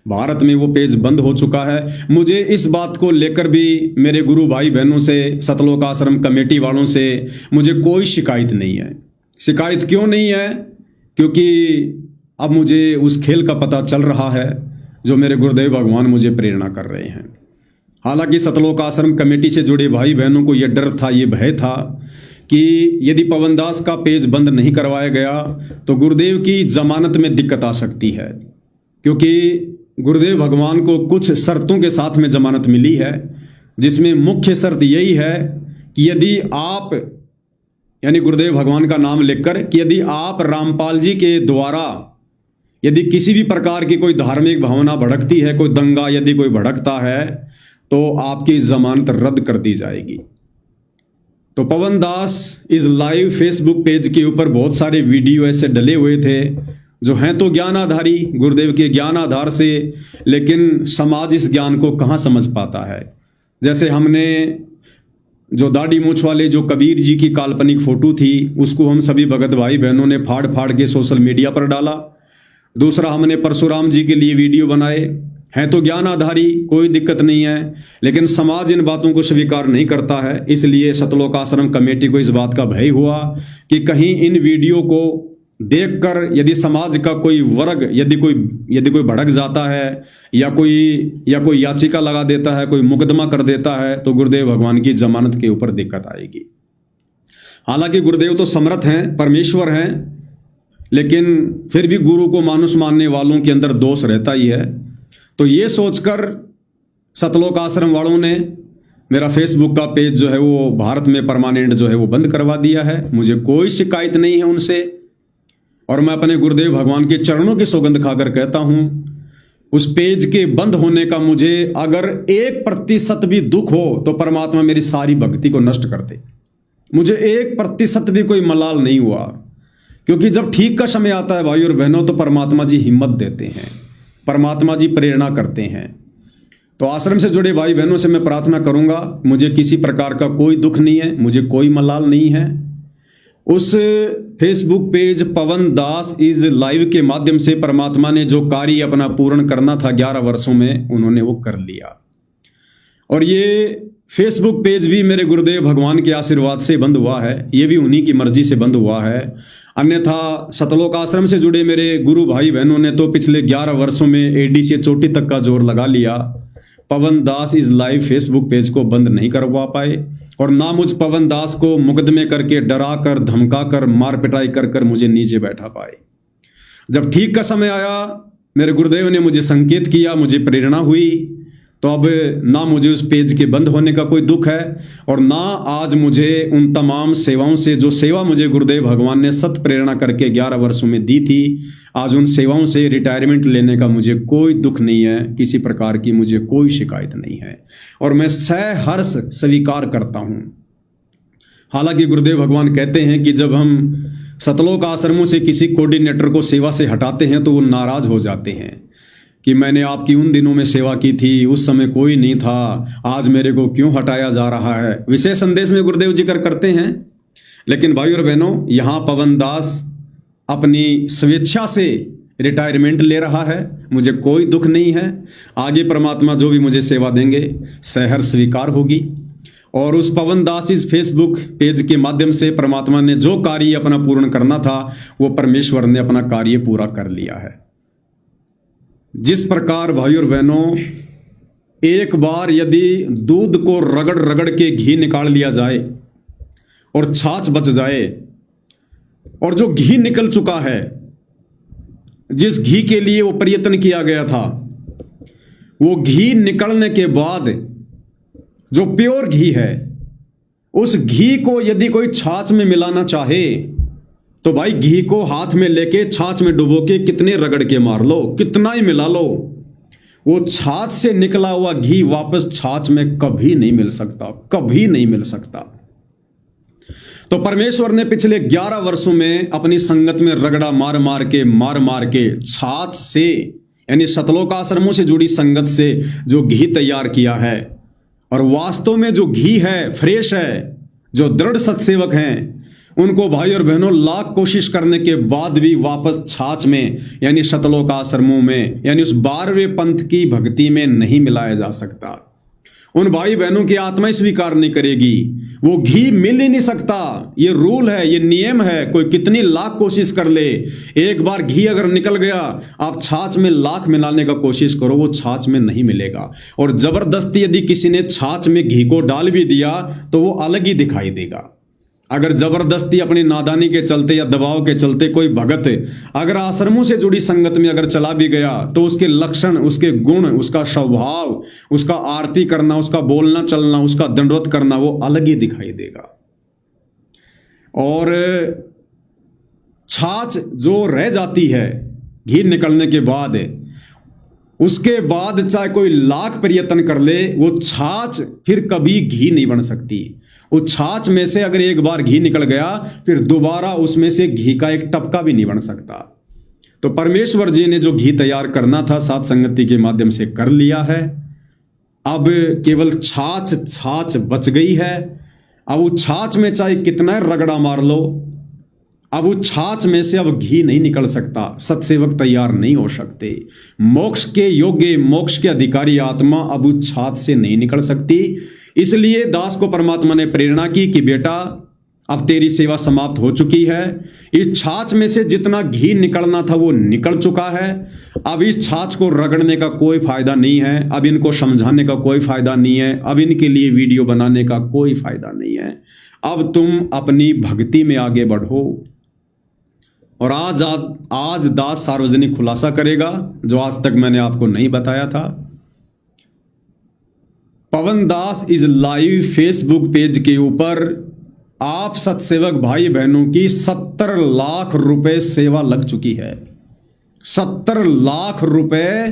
भारत में वो पेज बंद हो चुका है। मुझे इस बात को लेकर भी मेरे गुरु भाई बहनों से, सतलोक आश्रम कमेटी वालों से मुझे कोई शिकायत नहीं है। शिकायत क्यों नहीं है? क्योंकि अब मुझे उस खेल का पता चल रहा है जो मेरे गुरुदेव भगवान मुझे प्रेरणा कर रहे हैं। हालांकि सतलोक आश्रम कमेटी से जुड़े भाई बहनों को यह डर था, ये भय था कि यदि पवन दास का पेज बंद नहीं करवाया गया तो गुरुदेव की जमानत में दिक्कत आ सकती है, क्योंकि गुरुदेव भगवान को कुछ शर्तों के साथ में जमानत मिली है, जिसमें मुख्य शर्त यही है कि यदि आप, यानी गुरुदेव भगवान का नाम लेकर, कि यदि आप रामपाल जी के द्वारा यदि किसी भी प्रकार की कोई धार्मिक भावना भड़कती है, कोई दंगा यदि कोई भड़कता है, तो आपकी जमानत रद्द कर दी जाएगी। तो पवन दास इस लाइव फेसबुक पेज के ऊपर बहुत सारे वीडियो ऐसे डले हुए थे जो हैं तो ज्ञान आधारी, गुरुदेव के ज्ञान आधार से, लेकिन समाज इस ज्ञान को कहाँ समझ पाता है। जैसे हमने जो दाढ़ी मूछ वाले जो कबीर जी की काल्पनिक फोटो थी, उसको हम सभी भगत भाई बहनों ने फाड़ फाड़ के सोशल मीडिया पर डाला। दूसरा, हमने परशुराम जी के लिए वीडियो बनाए, हैं तो ज्ञान आधारी, कोई दिक्कत नहीं है, लेकिन समाज इन बातों को स्वीकार नहीं करता है। इसलिए सतलोक आश्रम कमेटी को इस बात का भय हुआ कि कहीं इन वीडियो को देखकर यदि समाज का कोई वर्ग यदि कोई भड़क जाता है या कोई याचिका लगा देता है, कोई मुकदमा कर देता है, तो गुरुदेव भगवान की जमानत के ऊपर दिक्कत आएगी। हालांकि गुरुदेव तो समर्थ हैं, परमेश्वर हैं, लेकिन फिर भी गुरु को मानुष मानने वालों के अंदर दोष रहता ही है। तो ये सोचकर सतलोक आश्रम वालों ने मेरा फेसबुक का पेज जो है वो भारत में परमानेंट जो है वो बंद करवा दिया है। मुझे कोई शिकायत नहीं है उनसे, और मैं अपने गुरुदेव भगवान के चरणों की सौगंध खाकर कहता हूं, उस पेज के बंद होने का मुझे अगर 1% भी दुख हो तो परमात्मा मेरी सारी भक्ति को नष्ट कर दे। मुझे 1% भी कोई मलाल नहीं हुआ, क्योंकि जब ठीक का समय आता है भाई और बहनों, तो परमात्मा जी हिम्मत देते हैं, परमात्मा जी प्रेरणा करते हैं। तो आश्रम से जुड़े भाई बहनों से मैं प्रार्थना करूंगा, मुझे किसी प्रकार का कोई दुख नहीं है, मुझे कोई मलाल नहीं है। उस Facebook page Pawan Das is live के माध्यम से परमात्मा ने जो कार्य अपना पूर्ण करना था 11 वर्षों में, उन्होंने वो कर लिया। और ये फेसबुक पेज भी मेरे गुरुदेव भगवान के आशीर्वाद से बंद हुआ है, ये भी उन्हीं की मर्जी से बंद हुआ है। अन्यथा सतलोक आश्रम से जुड़े मेरे गुरु भाई बहनों ने तो पिछले 11 वर्षों में एडी से चोटी तक का जोर लगा लिया, पवन दास इज लाइव फेसबुक पेज को बंद नहीं करवा पाए, और ना मुझ पवन दास को मुकदमे करके, डरा कर, धमका कर, मार पिटाई कर मुझे नीचे बैठा पाए। जब ठीक का समय आया, मेरे गुरुदेव ने मुझे संकेत किया, मुझे प्रेरणा हुई, तो अब ना मुझे उस पेज के बंद होने का कोई दुख है, और ना आज मुझे उन तमाम सेवाओं से, जो सेवा मुझे गुरुदेव भगवान ने सत प्रेरणा करके 11 वर्षों में दी थी, आज उन सेवाओं से रिटायरमेंट लेने का मुझे कोई दुख नहीं है, किसी प्रकार की मुझे कोई शिकायत नहीं है, और मैं सहर्ष स्वीकार करता हूं। हालांकि गुरुदेव भगवान कहते हैं कि जब हम सतलोक आश्रमों से किसी कोऑर्डिनेटर को सेवा से हटाते हैं तो वो नाराज हो जाते हैं कि मैंने आपकी उन दिनों में सेवा की थी, उस समय कोई नहीं था, आज मेरे को क्यों हटाया जा रहा है। विशेष संदेश में गुरुदेव जिक्र करते हैं। लेकिन भाई और बहनों, यहां पवन दास अपनी स्वेच्छा से रिटायरमेंट ले रहा है, मुझे कोई दुख नहीं है। आगे परमात्मा जो भी मुझे सेवा देंगे सहर्ष स्वीकार होगी, और उस पवन दास इस फेसबुक पेज के माध्यम से परमात्मा ने जो कार्य अपना पूर्ण करना था, वो परमेश्वर ने अपना कार्य पूरा कर लिया है। जिस प्रकार भाई और बहनों, एक बार यदि दूध को रगड़ रगड़ के घी निकाल लिया जाए और छाछ बच जाए, और जो घी निकल चुका है, जिस घी के लिए वो प्रयत्न किया गया था, वो घी निकलने के बाद जो प्योर घी है, उस घी को यदि कोई छाछ में मिलाना चाहे तो भाई घी को हाथ में लेके छाछ में डुबो के कितने रगड़ के मार लो, कितना ही मिला लो, वो छाछ से निकला हुआ घी वापस छाछ में कभी नहीं मिल सकता, कभी नहीं मिल सकता। तो परमेश्वर ने पिछले 11 वर्षों में अपनी संगत में रगड़ा मार मार के छाछ से यानी सतलोक आश्रमों से जुड़ी संगत से जो घी तैयार किया है, और वास्तव में जो घी है फ्रेश है, जो दृढ़ सत्सेवक हैं उनको भाई और बहनों लाख कोशिश करने के बाद भी वापस छाछ में यानी सतलोक आश्रमों में यानी उस 12वें पंथ की भक्ति में नहीं मिलाया जा सकता। उन भाई बहनों की आत्मा स्वीकार नहीं करेगी, वो घी मिल ही नहीं सकता। ये रूल है, ये नियम है। कोई कितनी लाख कोशिश कर ले, एक बार घी अगर निकल गया, आप छाछ में लाख मिलाने का कोशिश करो, वो छाछ में नहीं मिलेगा। और जबरदस्ती यदि किसी ने छाछ में घी को डाल भी दिया तो वो अलग ही दिखाई देगा। अगर जबरदस्ती अपनी नादानी के चलते या दबाव के चलते कोई भगत अगर आश्रमों से जुड़ी संगत में अगर चला भी गया तो उसके लक्षण, उसके गुण, उसका स्वभाव, उसका आरती करना, उसका बोलना चलना, उसका दंडवत करना वो अलग ही दिखाई देगा। और छाछ जो रह जाती है घी निकलने के बाद, उसके बाद चाहे कोई लाख प्रयत्न कर ले, वो छाछ फिर कभी घी नहीं बन सकती। उस छाछ में से अगर एक बार घी निकल गया फिर दोबारा उसमें से घी का एक टपका भी नहीं बन सकता। तो परमेश्वर जी ने जो घी तैयार करना था सात संगति के माध्यम से कर लिया है। अब केवल छाछ बच गई है। अब उस छाछ में चाहे कितना रगड़ा मार लो, अब उस छाछ में से अब घी नहीं निकल सकता। सत्सेवक तैयार नहीं हो सकते। मोक्ष के योग्य, मोक्ष के अधिकारी आत्मा अब उस छाछ से नहीं निकल सकती। इसलिए दास को परमात्मा ने प्रेरणा की कि बेटा अब तेरी सेवा समाप्त हो चुकी है। इस छाछ में से जितना घी निकलना था वो निकल चुका है। अब इस छाछ को रगड़ने का कोई फायदा नहीं है, अब इनको समझाने का कोई फायदा नहीं है, अब इनके लिए वीडियो बनाने का कोई फायदा नहीं है। अब तुम अपनी भक्ति में आगे बढ़ो। और आज दास सार्वजनिक खुलासा करेगा जो आज तक मैंने आपको नहीं बताया था। पवन दास इज लाइव फेसबुक पेज के ऊपर आप सत्सेवक भाई बहनों की 70 लाख रुपए सेवा लग चुकी है। 70 लाख रुपए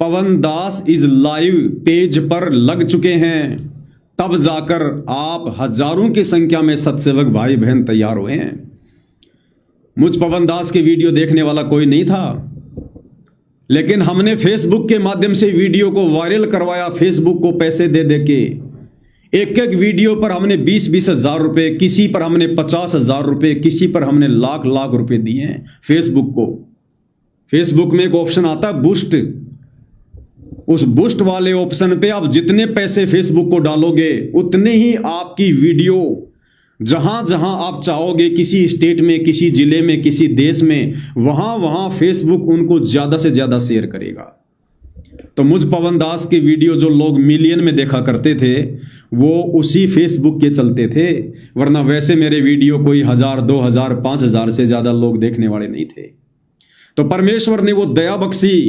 पवन दास इज लाइव पेज पर लग चुके हैं। तब जाकर आप हजारों की संख्या में सत्सेवक भाई बहन तैयार हुए हैं। मुझ पवन दास की वीडियो देखने वाला कोई नहीं था, लेकिन हमने फेसबुक के माध्यम से वीडियो को वायरल करवाया। फेसबुक को पैसे दे दे के एक वीडियो पर हमने 20-20 हजार रुपए, किसी पर हमने 50 हजार रुपए, किसी पर हमने लाख रुपए दिए हैं फेसबुक को। फेसबुक में एक ऑप्शन आता है बूस्ट, उस बूस्ट वाले ऑप्शन पे आप जितने पैसे फेसबुक को डालोगे उतने ही आपकी वीडियो जहां जहां आप चाहोगे, किसी स्टेट में, किसी जिले में, किसी देश में, वहां फेसबुक उनको ज्यादा से ज्यादा शेयर करेगा। तो मुझ पवन दास की वीडियो जो लोग मिलियन में देखा करते थे वो उसी फेसबुक के चलते थे, वरना वैसे मेरे वीडियो कोई 1000, 2000, 5000 से ज्यादा लोग देखने वाले नहीं थे। तो परमेश्वर ने वो दया बख्शी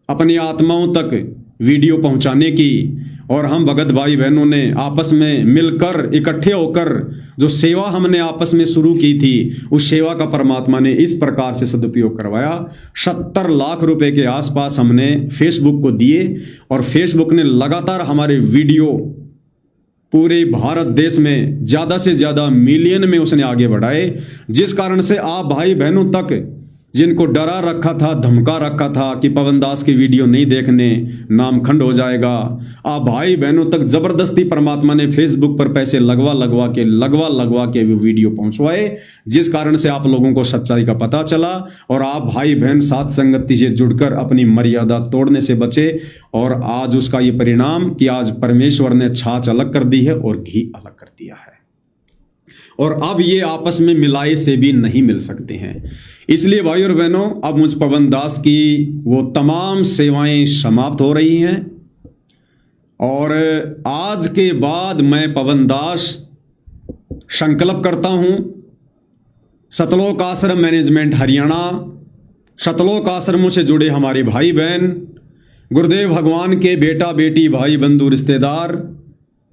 अपनी आत्माओं तक वीडियो पहुंचाने की, और हम भगत भाई बहनों ने आपस में मिलकर इकट्ठे होकर जो सेवा हमने आपस में शुरू की थी, उस सेवा का परमात्मा ने इस प्रकार से सदुपयोग करवाया। 70 लाख रुपए के आसपास हमने फेसबुक को दिए, और फेसबुक ने लगातार हमारे वीडियो पूरे भारत देश में ज्यादा से ज्यादा मिलियन में उसने आगे बढ़ाए, जिस कारण से आप भाई बहनों तक जिनको डरा रखा था, धमका रखा था कि पवन दास की वीडियो नहीं देखने, नाम खंड हो जाएगा, आप भाई बहनों तक जबरदस्ती परमात्मा ने फेसबुक पर पैसे लगवा के वो वीडियो पहुंचवाए, जिस कारण से आप लोगों को सच्चाई का पता चला और आप भाई बहन साथ संगति से जुड़कर अपनी मर्यादा तोड़ने से बचे। और आज उसका ये परिणाम कि आज परमेश्वर ने छाछ अलग कर दी है और घी अलग कर दिया है, और अब ये आपस में मिलाए से भी नहीं मिल सकते हैं। इसलिए भाई और बहनों, अब मुझ पवन दास की वो तमाम सेवाएं समाप्त हो रही हैं, और आज के बाद मैं पवन दास संकल्प करता हूं, सतलोक आश्रम मैनेजमेंट हरियाणा, सतलोक आश्रमों से जुड़े हमारे भाई बहन, गुरुदेव भगवान के बेटा बेटी, भाई बंधु रिश्तेदार,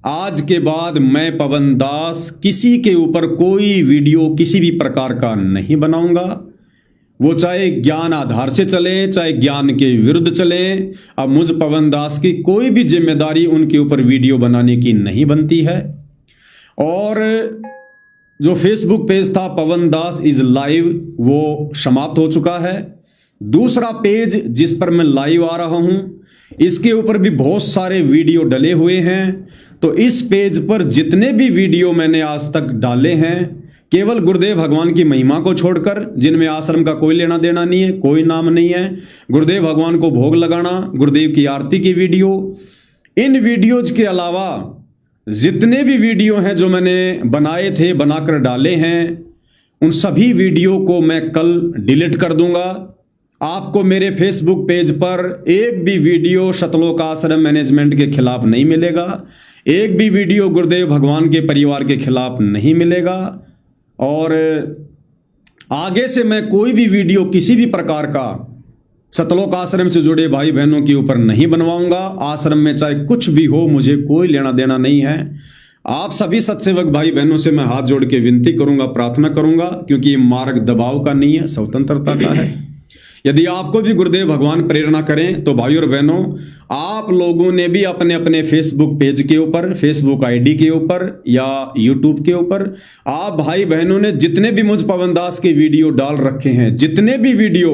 आज के बाद मैं पवन दास किसी के ऊपर कोई वीडियो किसी भी प्रकार का नहीं बनाऊंगा। वो चाहे ज्ञान आधार से चले, चाहे ज्ञान के विरुद्ध चले। अब मुझ पवन दास की कोई भी जिम्मेदारी उनके ऊपर वीडियो बनाने की नहीं बनती है। और जो फेसबुक पेज था पवन दास इज लाइव, वो समाप्त हो चुका है। दूसरा पेज जिस पर मैं लाइव आ रहा हूं, इसके ऊपर भी बहुत सारे वीडियो डले हुए हैं। तो इस पेज पर जितने भी वीडियो मैंने आज तक डाले हैं, केवल गुरुदेव भगवान की महिमा को छोड़कर, जिनमें आश्रम का कोई लेना देना नहीं है, कोई नाम नहीं है, गुरुदेव भगवान को भोग लगाना, गुरुदेव की आरती की वीडियो, इन वीडियोज के अलावा जितने भी वीडियो हैं जो मैंने बनाए थे, बनाकर डाले हैं, उन सभी वीडियो को मैं कल डिलीट कर दूंगा। आपको मेरे फेसबुक पेज पर एक भी वीडियो सतलोक आश्रम मैनेजमेंट के खिलाफ नहीं मिलेगा, एक भी वीडियो गुरुदेव भगवान के परिवार के खिलाफ नहीं मिलेगा। और आगे से मैं कोई भी वीडियो किसी भी प्रकार का सतलोक आश्रम से जुड़े भाई बहनों के ऊपर नहीं बनवाऊंगा। आश्रम में चाहे कुछ भी हो, मुझे कोई लेना देना नहीं है। आप सभी सत्सेवक भाई बहनों से मैं हाथ जोड़ के विनती करूंगा, प्रार्थना करूंगा, क्योंकि ये मार्ग दबाव का नहीं है, स्वतंत्रता का है। यदि आपको भी गुरुदेव भगवान प्रेरणा करें तो भाई और बहनों, आप लोगों ने भी अपने अपने फेसबुक पेज के ऊपर, फेसबुक आईडी के ऊपर या यूट्यूब के ऊपर, आप भाई बहनों ने जितने भी मुझ पवन दास के वीडियो डाल रखे हैं, जितने भी वीडियो,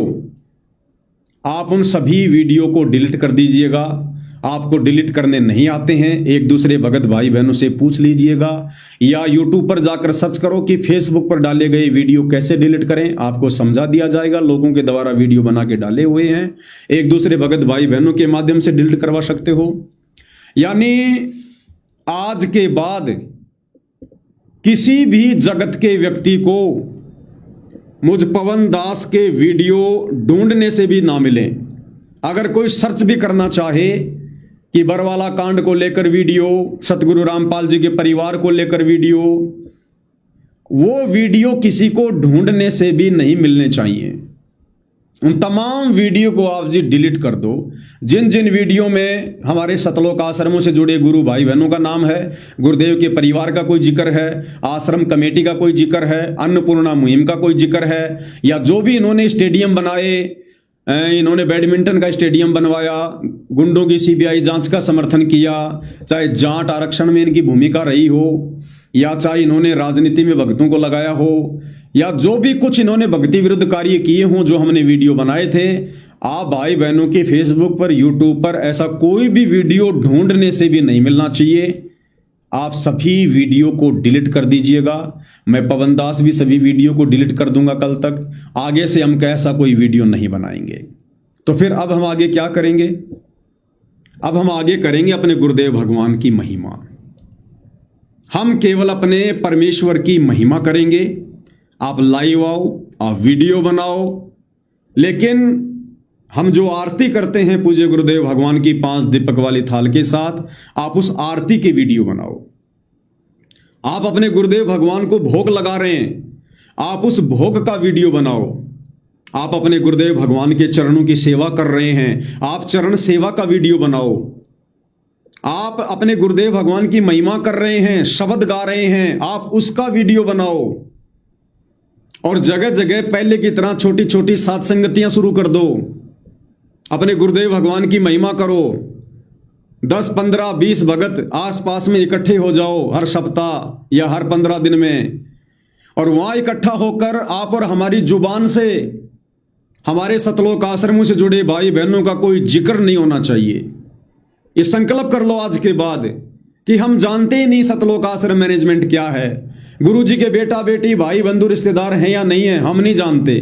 आप उन सभी वीडियो को डिलीट कर दीजिएगा। आपको डिलीट करने नहीं आते हैं, एक दूसरे भगत भाई बहनों से पूछ लीजिएगा, या यूट्यूब पर जाकर सर्च करो कि फेसबुक पर डाले गए वीडियो कैसे डिलीट करें, आपको समझा दिया जाएगा। लोगों के द्वारा वीडियो बना के डाले हुए हैं, एक दूसरे भगत भाई बहनों के माध्यम से डिलीट करवा सकते हो। यानी आज के बाद किसी भी जगत के व्यक्ति को मुझ पवन दास के वीडियो ढूंढने से भी ना मिले। अगर कोई सर्च भी करना चाहे कि बरवाला कांड को लेकर वीडियो, सतगुरु रामपाल जी के परिवार को लेकर वीडियो, वो वीडियो किसी को ढूंढने से भी नहीं मिलने चाहिए। उन तमाम वीडियो को आप जी डिलीट कर दो। जिन जिन वीडियो में हमारे सतलोक आश्रमों से जुड़े गुरु भाई बहनों का नाम है, गुरुदेव के परिवार का कोई जिक्र है, आश्रम कमेटी का कोई जिक्र है, अन्नपूर्णा मुहिम का कोई जिक्र है, या जो भी इन्होंने स्टेडियम बनाए, इन्होंने बैडमिंटन का स्टेडियम बनवाया, गुंडों की सीबीआई जांच का समर्थन किया, चाहे जाट आरक्षण में इनकी भूमिका रही हो, या चाहे इन्होंने राजनीति में भक्तों को लगाया हो, या जो भी कुछ इन्होंने भक्ति विरुद्ध कार्य किए हों, जो हमने वीडियो बनाए थे, आप भाई बहनों के फेसबुक पर, यूट्यूब पर ऐसा कोई भी वीडियो ढूंढने से भी नहीं मिलना चाहिए। आप सभी वीडियो को डिलीट कर दीजिएगा। मैं पवन दास भी सभी वीडियो को डिलीट कर दूंगा कल तक। आगे से हम ऐसा कोई वीडियो नहीं बनाएंगे। तो फिर अब हम आगे क्या करेंगे? अब हम आगे करेंगे अपने गुरुदेव भगवान की महिमा। हम केवल अपने परमेश्वर की महिमा करेंगे। आप लाइव आओ, आप वीडियो बनाओ, लेकिन हम जो आरती करते हैं पूज्य गुरुदेव भगवान की 5 दीपक वाली थाल के साथ, आप उस आरती की वीडियो बनाओ। आप अपने गुरुदेव भगवान को भोग लगा रहे हैं, आप उस भोग का वीडियो बनाओ। आप अपने गुरुदेव भगवान के चरणों की सेवा कर रहे हैं, आप चरण सेवा का वीडियो बनाओ। आप अपने गुरुदेव भगवान की महिमा कर रहे हैं, शब्द गा रहे हैं, आप उसका वीडियो बनाओ। और जगह जगह पहले की तरह छोटी छोटी सत्संगतियां शुरू कर दो। अपने गुरुदेव भगवान की महिमा करो। 10, 15, 20 भगत आसपास में इकट्ठे हो जाओ हर सप्ताह या हर 15 दिन में, और वहां इकट्ठा होकर आप और हमारी जुबान से हमारे सतलोक आश्रमों से जुड़े भाई बहनों का कोई जिक्र नहीं होना चाहिए। ये संकल्प कर लो आज के बाद कि हम जानते ही नहीं सतलोक आश्रम मैनेजमेंट क्या है। गुरु जी के बेटा बेटी भाई बंधु रिश्तेदार हैं या नहीं है, हम नहीं जानते।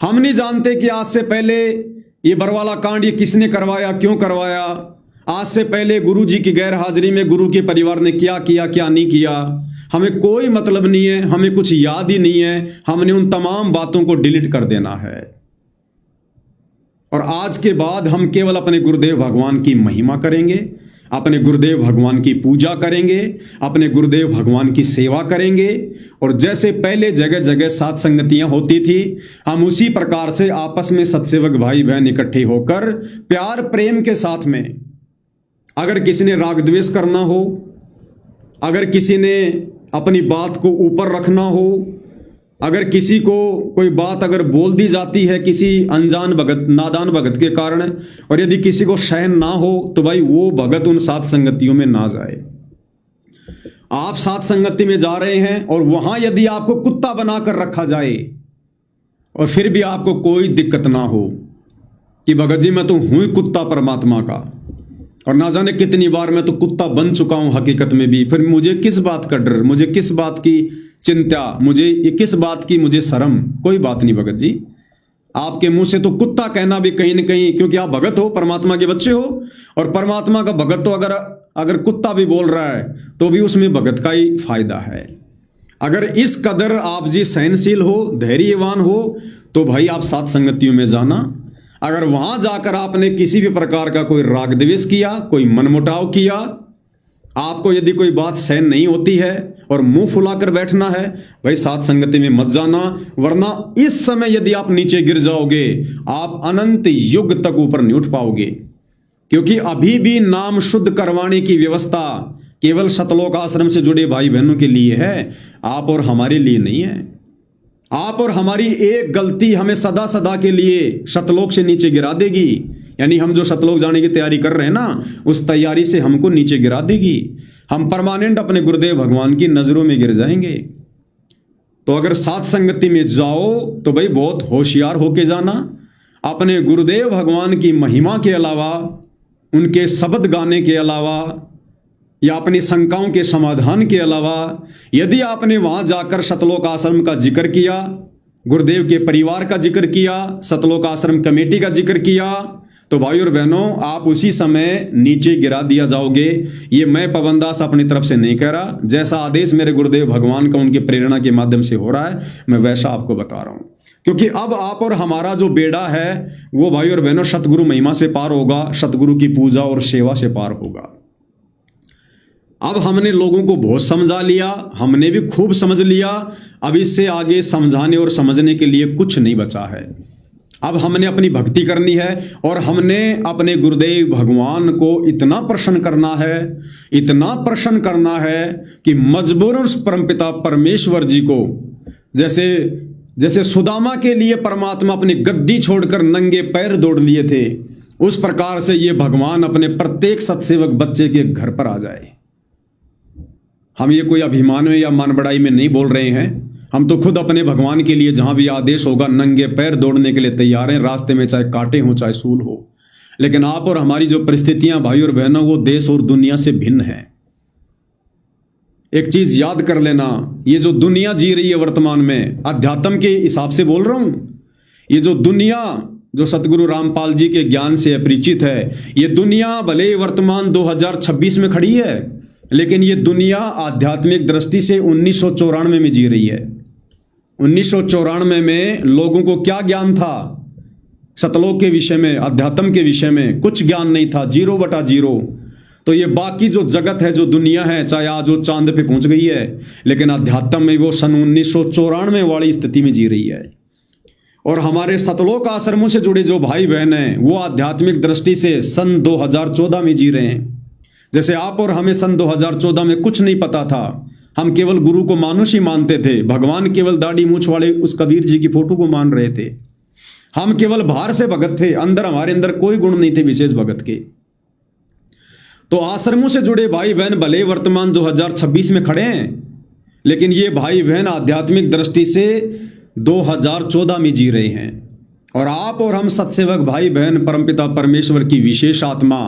हम नहीं जानते कि आज से पहले ये बरवाला कांड ये किसने करवाया, क्यों करवाया। आज से पहले गुरु जी की गैर हाजिरी में गुरु के परिवार ने क्या किया, क्या नहीं किया, हमें कोई मतलब नहीं है, हमें कुछ याद ही नहीं है। हमने उन तमाम बातों को डिलीट कर देना है। और आज के बाद हम केवल अपने गुरुदेव भगवान की महिमा करेंगे, अपने गुरुदेव भगवान की पूजा करेंगे, अपने गुरुदेव भगवान की सेवा करेंगे। और जैसे पहले जगह जगह सात संगतियां होती थी, हम उसी प्रकार से आपस में सत्सेवक भाई बहन इकट्ठे होकर प्यार प्रेम के साथ में, अगर किसी ने राग द्वेष करना हो, अगर किसी ने अपनी बात को ऊपर रखना हो, अगर किसी को कोई बात अगर बोल दी जाती है किसी अनजान भगत, नादान भगत के कारण, और यदि किसी को सहन ना हो तो भाई वो भगत उन सात संगतियों में ना जाए। आप साथ संगति में जा रहे हैं और वहां यदि आपको कुत्ता बनाकर रखा जाए और फिर भी आपको कोई दिक्कत ना हो कि भगत जी मैं तो हूं ही कुत्ता परमात्मा का, और ना जाने कितनी बार मैं तो कुत्ता बन चुका हूं हकीकत में भी, फिर मुझे किस बात का डर, मुझे किस बात की चिंता, मुझे ये किस बात की मुझे शर्म? कोई बात नहीं भगत जी, आपके मुंह से तो कुत्ता कहना भी कहीं ना कहीं, क्योंकि आप भगत हो, परमात्मा के बच्चे हो, और परमात्मा का भगत तो अगर कुत्ता भी बोल रहा है तो भी उसमें भगत का ही फायदा है। अगर इस कदर आप जी सहनशील हो, धैर्यवान हो, तो भाई आप सात संगतियों में जाना। अगर वहां जाकर आपने किसी भी प्रकार का कोई राग द्वेष किया, कोई मनमुटाव किया, आपको यदि कोई बात सहन नहीं होती है और मुंह फुलाकर बैठना है, भाई सात संगति में मत जाना, वरना इस समय यदि आप नीचे गिर जाओगे, आप अनंत युग तक ऊपर नहीं उठ पाओगे। क्योंकि अभी भी नाम शुद्ध करवाने की व्यवस्था केवल सतलोक आश्रम से जुड़े भाई बहनों के लिए है, आप और हमारे लिए नहीं है। आप और हमारी एक गलती हमें सदा सदा के लिए सतलोक से नीचे गिरा देगी, यानी हम जो सतलोक जाने की तैयारी कर रहे हैं ना, उस तैयारी से हमको नीचे गिरा देगी। हम परमानेंट अपने गुरुदेव भगवान की नजरों में गिर जाएंगे। तो अगर सात संगति में जाओ तो भाई बहुत होशियार होके जाना। अपने गुरुदेव भगवान की महिमा के अलावा, उनके शब्द गाने के अलावा, या अपनी शंकाओं के समाधान के अलावा, यदि आपने वहां जाकर सतलोक आश्रम का जिक्र किया, गुरुदेव के परिवार का जिक्र किया, सतलोक आश्रम कमेटी का जिक्र किया, तो भाई और बहनों आप उसी समय नीचे गिरा दिया जाओगे। ये मैं पवन दास अपनी तरफ से नहीं कह रहा, जैसा आदेश मेरे गुरुदेव भगवान का उनके प्रेरणा के माध्यम से हो रहा है, मैं वैसा आपको बता रहा हूं। क्योंकि अब आप और हमारा जो बेड़ा है वो भाई और बहनों सतगुरु महिमा से पार होगा, सतगुरु की पूजा और सेवा से पार होगा। अब हमने लोगों को बहुत समझा लिया, हमने भी खूब समझ लिया, अब इससे आगे समझाने और समझने के लिए कुछ नहीं बचा है। अब हमने अपनी भक्ति करनी है और हमने अपने गुरुदेव भगवान को इतना प्रसन्न करना है, इतना प्रसन्न करना है कि मजबूरन परमपिता परमेश्वर जी को, जैसे सुदामा के लिए परमात्मा अपनी गद्दी छोड़कर नंगे पैर दौड़ लिए थे, उस प्रकार से ये भगवान अपने प्रत्येक सत्सेवक बच्चे के घर पर आ जाए। हम ये कोई अभिमान में या मन बढ़ाई में नहीं बोल रहे हैं, हम तो खुद अपने भगवान के लिए जहां भी आदेश होगा नंगे पैर दौड़ने के लिए तैयार हैं, रास्ते में चाहे कांटे हो चाहे सूल हो। लेकिन आप और हमारी जो परिस्थितियां भाई और बहनों, वो देश और दुनिया से भिन्न है। एक चीज याद कर लेना, ये जो दुनिया जी रही है वर्तमान में, अध्यात्म के हिसाब से बोल रहा हूं, ये जो दुनिया जो सतगुरु रामपाल जी के ज्ञान से अपरिचित है, ये दुनिया भले वर्तमान 2026 में खड़ी है, लेकिन ये दुनिया आध्यात्मिक दृष्टि से 1994 में जी रही है। 1994 में लोगों को क्या ज्ञान था सतलोक के विषय में, अध्यात्म के विषय में? कुछ ज्ञान नहीं था, 0/0। तो ये बाकी जो जगत है, जो दुनिया है, चाहे आज वो चांद पे पहुंच गई है, लेकिन अध्यात्म में वो सन 1994 वाली स्थिति में जी रही है। और हमारे सतलोक आश्रमों से जुड़े जो भाई बहन हैं, वो आध्यात्मिक दृष्टि से सन 2014 में जी रहे हैं। जैसे आप और हमें सन 2014 में कुछ नहीं पता था, हम केवल गुरु को मानुष ही मानते थे, भगवान केवल दाढ़ी मूछ वाले उस कबीर जी की फोटो को मान रहे थे, हम केवल बाहर से भगत थे, अंदर हमारे अंदर कोई गुण नहीं थे विशेष भगत के। तो आश्रमों से जुड़े भाई बहन भले वर्तमान 2026 में खड़े हैं, लेकिन ये भाई बहन आध्यात्मिक दृष्टि से 2014 में जी रहे हैं। और आप और हम सत्सेवक भाई बहन परमपिता परमेश्वर की विशेष आत्मा,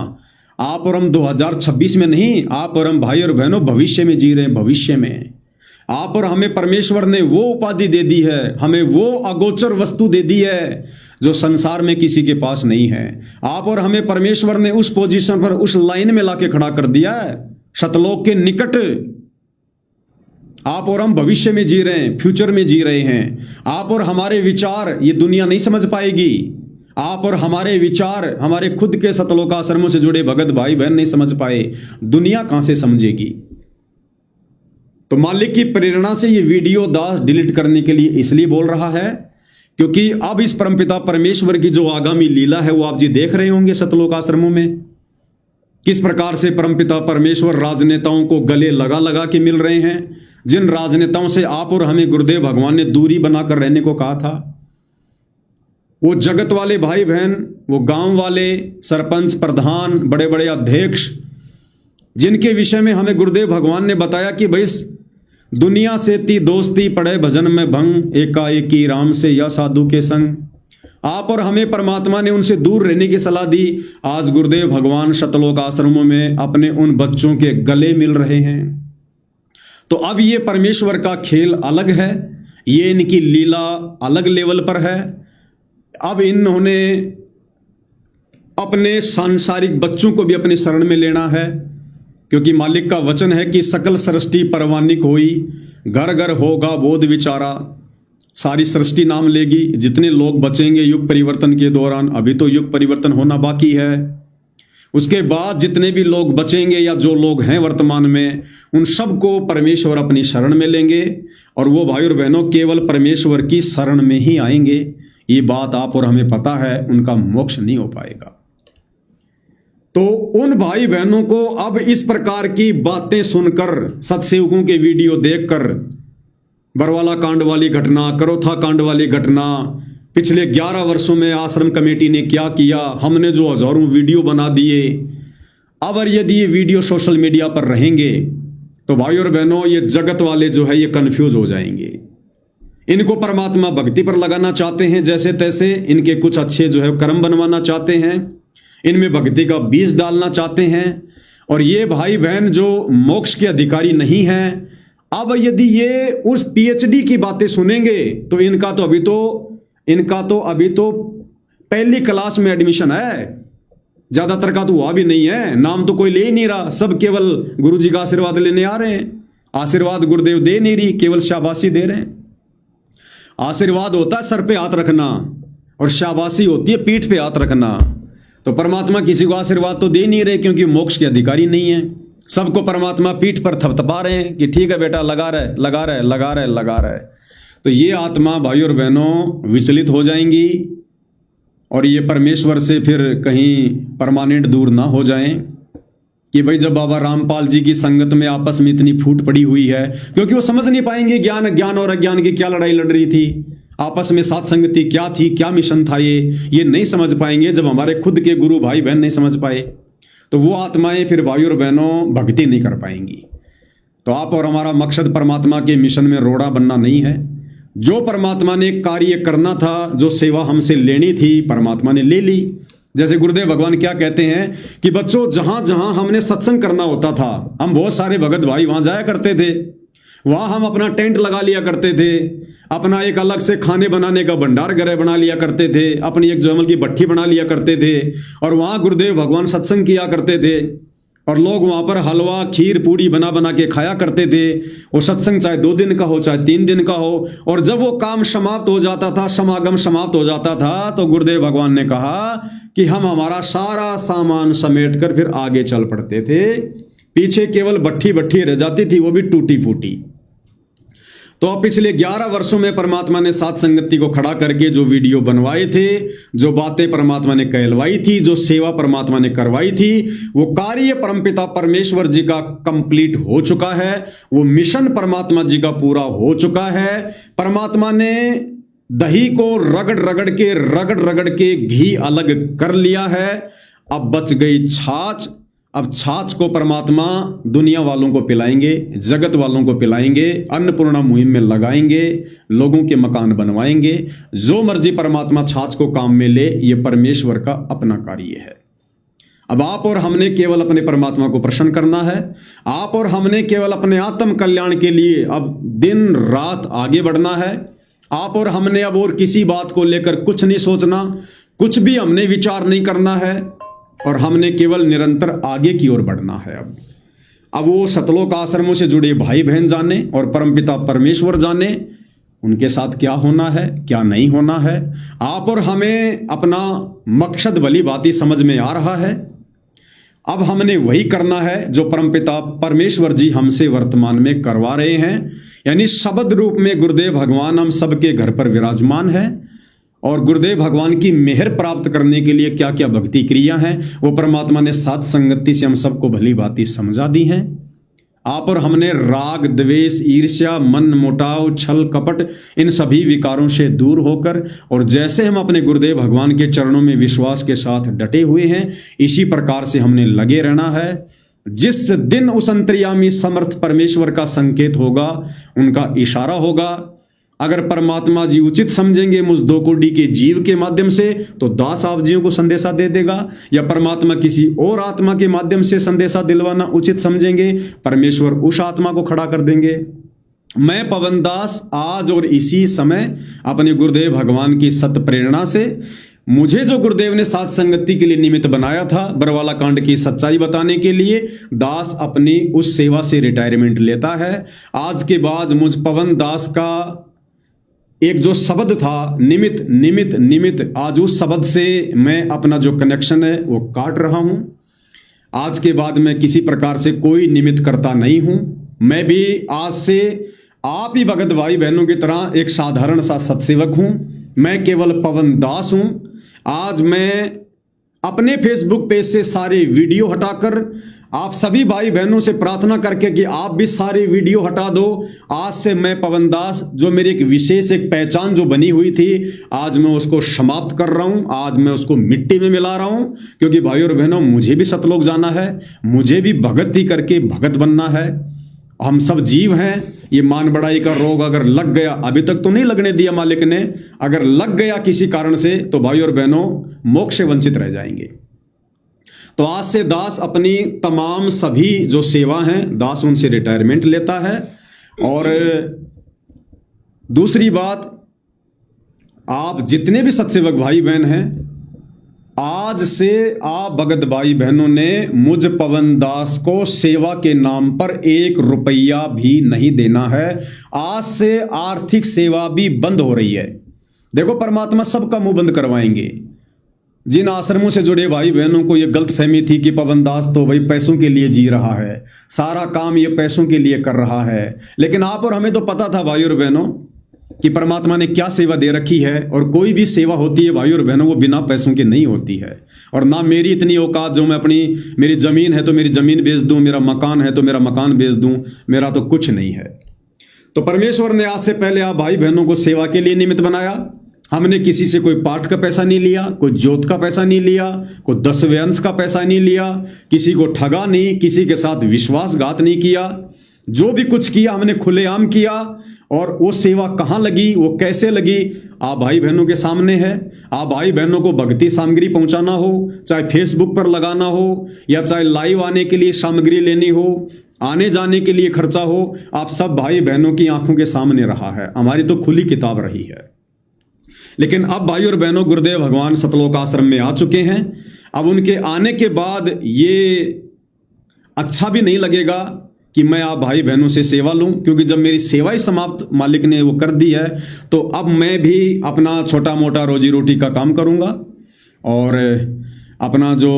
आप और हम 2026 में नहीं, आप और हम भाई और बहनों भविष्य में जी रहे हैं। भविष्य में आप और हमें परमेश्वर ने वो उपाधि दे दी है, हमें वो अगोचर वस्तु दे दी है जो संसार में किसी के पास नहीं है। आप और हमें परमेश्वर ने उस पोजीशन पर, उस लाइन में लाके खड़ा कर दिया है, सतलोक के निकट। आप और हम भविष्य में जी रहे हैं, फ्यूचर में जी रहे हैं। आप और हमारे विचार ये दुनिया नहीं समझ पाएगी, आप और हमारे विचार हमारे खुद के सतलोक आश्रमों से जुड़े भगत भाई बहन नहीं समझ पाए, दुनिया कहां से समझेगी? तो मालिक की प्रेरणा से ये वीडियो दास डिलीट करने के लिए इसलिए बोल रहा है, क्योंकि अब इस परमपिता परमेश्वर की जो आगामी लीला है वो आप जी देख रहे होंगे सतलोक आश्रमों में, किस प्रकार से परमपिता परमेश्वर राजनेताओं को गले लगा लगा के मिल रहे हैं, जिन राजनेताओं से आप और हमें गुरुदेव भगवान ने दूरी बनाकर रहने को कहा था। वो जगत वाले भाई बहन, वो गांव वाले सरपंच, प्रधान, बड़े बड़े अध्यक्ष, जिनके विषय में हमें गुरुदेव भगवान ने बताया कि भाई दुनिया से ती दोस्ती पड़े भजन में भंग, एकाएकी राम से या साधु के संग। आप और हमें परमात्मा ने उनसे दूर रहने की सलाह दी। आज गुरुदेव भगवान शतलोक आश्रमों में अपने उन बच्चों के गले मिल रहे हैं। तो अब ये परमेश्वर का खेल अलग है, ये इनकी लीला अलग लेवल पर है। अब इन्होंने अपने सांसारिक बच्चों को भी अपनी शरण में लेना है, क्योंकि मालिक का वचन है कि सकल सृष्टि परवानिक होई, घर घर होगा बोध विचारा। सारी सृष्टि नाम लेगी, जितने लोग बचेंगे युग परिवर्तन के दौरान, अभी तो युग परिवर्तन होना बाकी है, उसके बाद जितने भी लोग बचेंगे या जो लोग हैं वर्तमान में, उन सबको परमेश्वर अपनी शरण में लेंगे और वो भाई और बहनों केवल परमेश्वर की शरण में ही आएंगे। ये बात आप और हमें पता है, उनका मोक्ष नहीं हो पाएगा। तो उन भाई बहनों को अब इस प्रकार की बातें सुनकर, सत्सेवकों के वीडियो देखकर, बरवाला कांड वाली घटना, करोथा कांड वाली घटना, पिछले 11 वर्षों में आश्रम कमेटी ने क्या किया, हमने जो हजारों वीडियो बना दिए, अब यदि ये वीडियो सोशल मीडिया पर रहेंगे तो भाई और बहनों ये जगत वाले जो है ये कंफ्यूज हो जाएंगे। इनको परमात्मा भक्ति पर लगाना चाहते हैं जैसे तैसे, इनके कुछ अच्छे जो है कर्म बनवाना चाहते हैं, इनमें भक्ति का बीज डालना चाहते हैं, और ये भाई बहन जो मोक्ष के अधिकारी नहीं हैं, अब यदि ये उस पीएचडी की बातें सुनेंगे तो इनका तो अभी तो पहली क्लास में एडमिशन है, ज्यादातर का तो हुआ भी नहीं है, नाम तो कोई ले ही नहीं रहा, सब केवल गुरु जी का आशीर्वाद लेने आ रहे हैं। आशीर्वाद गुरुदेव दे नहीं रही, केवल शाबाशी दे रहे हैं। आशीर्वाद होता है सर पे हाथ रखना और शाबाशी होती है पीठ पे हाथ रखना। तो परमात्मा किसी को आशीर्वाद तो दे नहीं रहे, क्योंकि मोक्ष के अधिकारी नहीं है। सबको परमात्मा पीठ पर थपथपा रहे हैं कि ठीक है बेटा, लगा रहे। तो ये आत्मा भाई और बहनों विचलित हो जाएंगी और ये परमेश्वर से फिर कहीं परमानेंट दूर ना हो जाएं कि भाई जब बाबा रामपाल जी की संगत में आपस में इतनी फूट पड़ी हुई है, क्योंकि वो समझ नहीं पाएंगे ज्ञान और अज्ञान की क्या लड़ाई लड़ रही थी, आपस में साथ संगति क्या थी, क्या मिशन था, ये नहीं समझ पाएंगे जब हमारे खुद के गुरु भाई बहन नहीं समझ पाए। तो वो आत्माएं फिर भाई और बहनों भक्ति नहीं कर पाएंगी। तो आप और हमारा मकसद परमात्मा के मिशन में रोड़ा बनना नहीं है। जो परमात्मा ने कार्य करना था, जो सेवा हमसे लेनी थी, परमात्मा ने ले ली। जैसे गुरुदेव भगवान क्या कहते हैं कि बच्चों, जहां जहां हमने सत्संग करना होता था, हम बहुत सारे भगत भाई वहां जाया करते थे, वहां हम अपना टेंट लगा लिया करते थे, अपना एक अलग से खाने बनाने का भंडार गृह बना लिया करते थे, अपनी एक जमल की भट्ठी बना लिया करते थे, और वहां गुरुदेव भगवान सत्संग किया करते थे, और लोग वहां पर हलवा खीर पूड़ी बना बना के खाया करते थे। वो सत्संग चाहे 2 दिन का हो चाहे 3 दिन का हो, और जब वो काम समाप्त हो जाता था, समागम समाप्त हो जाता था, तो गुरुदेव भगवान ने कहा कि हम हमारा सारा सामान समेट कर फिर आगे चल पड़ते थे। पीछे केवल भट्ठी रह जाती थी, वो भी टूटी फूटी। तो पिछले 11 वर्षों में परमात्मा ने साथ संगति को खड़ा करके जो वीडियो बनवाए थे, जो बातें परमात्मा ने कहलवाई थी, जो सेवा परमात्मा ने करवाई थी, वो कार्य परमपिता परमेश्वर जी का कंप्लीट हो चुका है। वो मिशन परमात्मा जी का पूरा हो चुका है। परमात्मा ने दही को रगड़ के घी अलग कर लिया है। अब बच गई छाछ। अब छाछ को परमात्मा दुनिया वालों को पिलाएंगे, जगत वालों को पिलाएंगे, अन्नपूर्णा मुहिम में लगाएंगे, लोगों के मकान बनवाएंगे। जो मर्जी परमात्मा छाछ को काम में ले, ये परमेश्वर का अपना कार्य है। अब आप और हमने केवल अपने परमात्मा को प्रसन्न करना है। आप और हमने केवल अपने आत्म कल्याण के लिए अब दिन रात आगे बढ़ना है। आप और हमने अब और किसी बात को लेकर कुछ नहीं सोचना, कुछ भी हमने विचार नहीं करना है, और हमने केवल निरंतर आगे की ओर बढ़ना है। अब वो सतलोक आश्रमों से जुड़े भाई बहन जाने और परमपिता परमेश्वर जाने उनके साथ क्या होना है, क्या नहीं होना है। आप और हमें अपना मकसद भली भांति समझ में आ रहा है। अब हमने वही करना है जो परमपिता परमेश्वर जी हमसे वर्तमान में करवा रहे हैं, यानी शब्द रूप में गुरुदेव भगवान हम सबके घर पर विराजमान है। और गुरुदेव भगवान की मेहर प्राप्त करने के लिए क्या क्या भक्ति क्रिया है, वो परमात्मा ने साथ संगति से हम सबको भली भांति समझा दी हैं। आप और हमने राग द्वेष ईर्ष्या मन मोटाव छल कपट इन सभी विकारों से दूर होकर, और जैसे हम अपने गुरुदेव भगवान के चरणों में विश्वास के साथ डटे हुए हैं, इसी प्रकार से हमने लगे रहना है। जिस दिन उस अंतर्यामी समर्थ परमेश्वर का संकेत होगा, उनका इशारा होगा, अगर परमात्मा जी उचित समझेंगे मुझ दो कोड़ी के जीव के माध्यम से, तो दास आप जियों को संदेशा दे देगा, या परमात्मा किसी और आत्मा के माध्यम से संदेशा दिलवाना उचित समझेंगे, परमेश्वर उस आत्मा को खड़ा कर देंगे। मैं पवन दास आज और इसी समय अपने गुरुदेव भगवान की सत्य प्रेरणा से, मुझे जो गुरुदेव ने साथ संगति के लिए निमित्त बनाया था बरवाला कांड की सच्चाई बताने के लिए, दास अपनी उस सेवा से रिटायरमेंट लेता है। आज के बाद मुझ पवन दास का एक जो शब्द था निमित्त निमित्त निमित्त, आज उस शब्द से मैं अपना जो कनेक्शन है वो काट रहा हूं। आज के बाद मैं किसी प्रकार से कोई निमित्त करता नहीं हूं। मैं भी आज से आप ही भगत भाई बहनों की तरह एक साधारण सा सत्सेवक हूं। मैं केवल पवन दास हूं। आज मैं अपने फेसबुक पेज से सारे वीडियो हटाकर आप सभी भाई बहनों से प्रार्थना करके कि आप भी सारे वीडियो हटा दो। आज से मैं पवन दास, जो मेरी एक विशेष एक पहचान जो बनी हुई थी, आज मैं उसको समाप्त कर रहा हूं। आज मैं उसको मिट्टी में मिला रहा हूं, क्योंकि भाई और बहनों मुझे भी सतलोक जाना है, मुझे भी भगत ही करके भगत बनना है। हम सब जीव हैं। ये मान बढ़ाई का रोग अगर लग गया, अभी तक तो नहीं लगने दिया मालिक ने, अगर लग गया किसी कारण से, तो भाई और बहनों मोक्ष से वंचित रह जाएंगे। तो आज से दास अपनी तमाम सभी जो सेवा हैं, दास उनसे रिटायरमेंट लेता है। और दूसरी बात, आप जितने भी सत्सेवक भाई बहन हैं, आज से आप भगत भाई बहनों ने मुझ पवन दास को सेवा के नाम पर 1 रुपया भी नहीं देना है। आज से आर्थिक सेवा भी बंद हो रही है। देखो, परमात्मा सबका मुंह बंद करवाएंगे। जिन आश्रमों से जुड़े भाई बहनों को यह गलतफहमी थी कि पवन दास तो भाई पैसों के लिए जी रहा है, सारा काम ये पैसों के लिए कर रहा है, लेकिन आप और हमें तो पता था भाई और बहनों कि परमात्मा ने क्या सेवा दे रखी है। और कोई भी सेवा होती है भाई और बहनों, वो बिना पैसों के नहीं होती है। और ना मेरी इतनी औकात जो मैं अपनी, मेरी जमीन है तो मेरी जमीन बेच दूं, मेरा मकान है तो मेरा मकान बेच दूं, मेरा तो कुछ नहीं है। तो परमेश्वर ने आज से पहले आप भाई बहनों को सेवा के लिए निमित्त बनाया। हमने किसी से कोई पाठ का पैसा नहीं लिया, कोई जोत का पैसा नहीं लिया, कोई 10वें अंश का पैसा नहीं लिया, किसी को ठगा नहीं, किसी के साथ विश्वासघात नहीं किया। जो भी कुछ किया हमने खुलेआम किया। और वो सेवा कहाँ लगी, वो कैसे लगी, आप भाई बहनों के सामने है। आप भाई बहनों को भक्ति सामग्री पहुंचाना हो, चाहे फेसबुक पर लगाना हो, या चाहे लाइव आने के लिए सामग्री लेनी हो, आने जाने के लिए खर्चा हो, आप सब भाई बहनों की आंखों के सामने रहा है। हमारी तो खुली किताब रही है। लेकिन अब भाई और बहनों, गुरुदेव भगवान सतलोक आश्रम में आ चुके हैं। अब उनके आने के बाद ये अच्छा भी नहीं लगेगा कि मैं आप भाई बहनों से सेवा लूं, क्योंकि जब मेरी सेवा ही समाप्त मालिक ने वो कर दी है, तो अब मैं भी अपना छोटा मोटा रोजी रोटी का काम करूंगा और अपना जो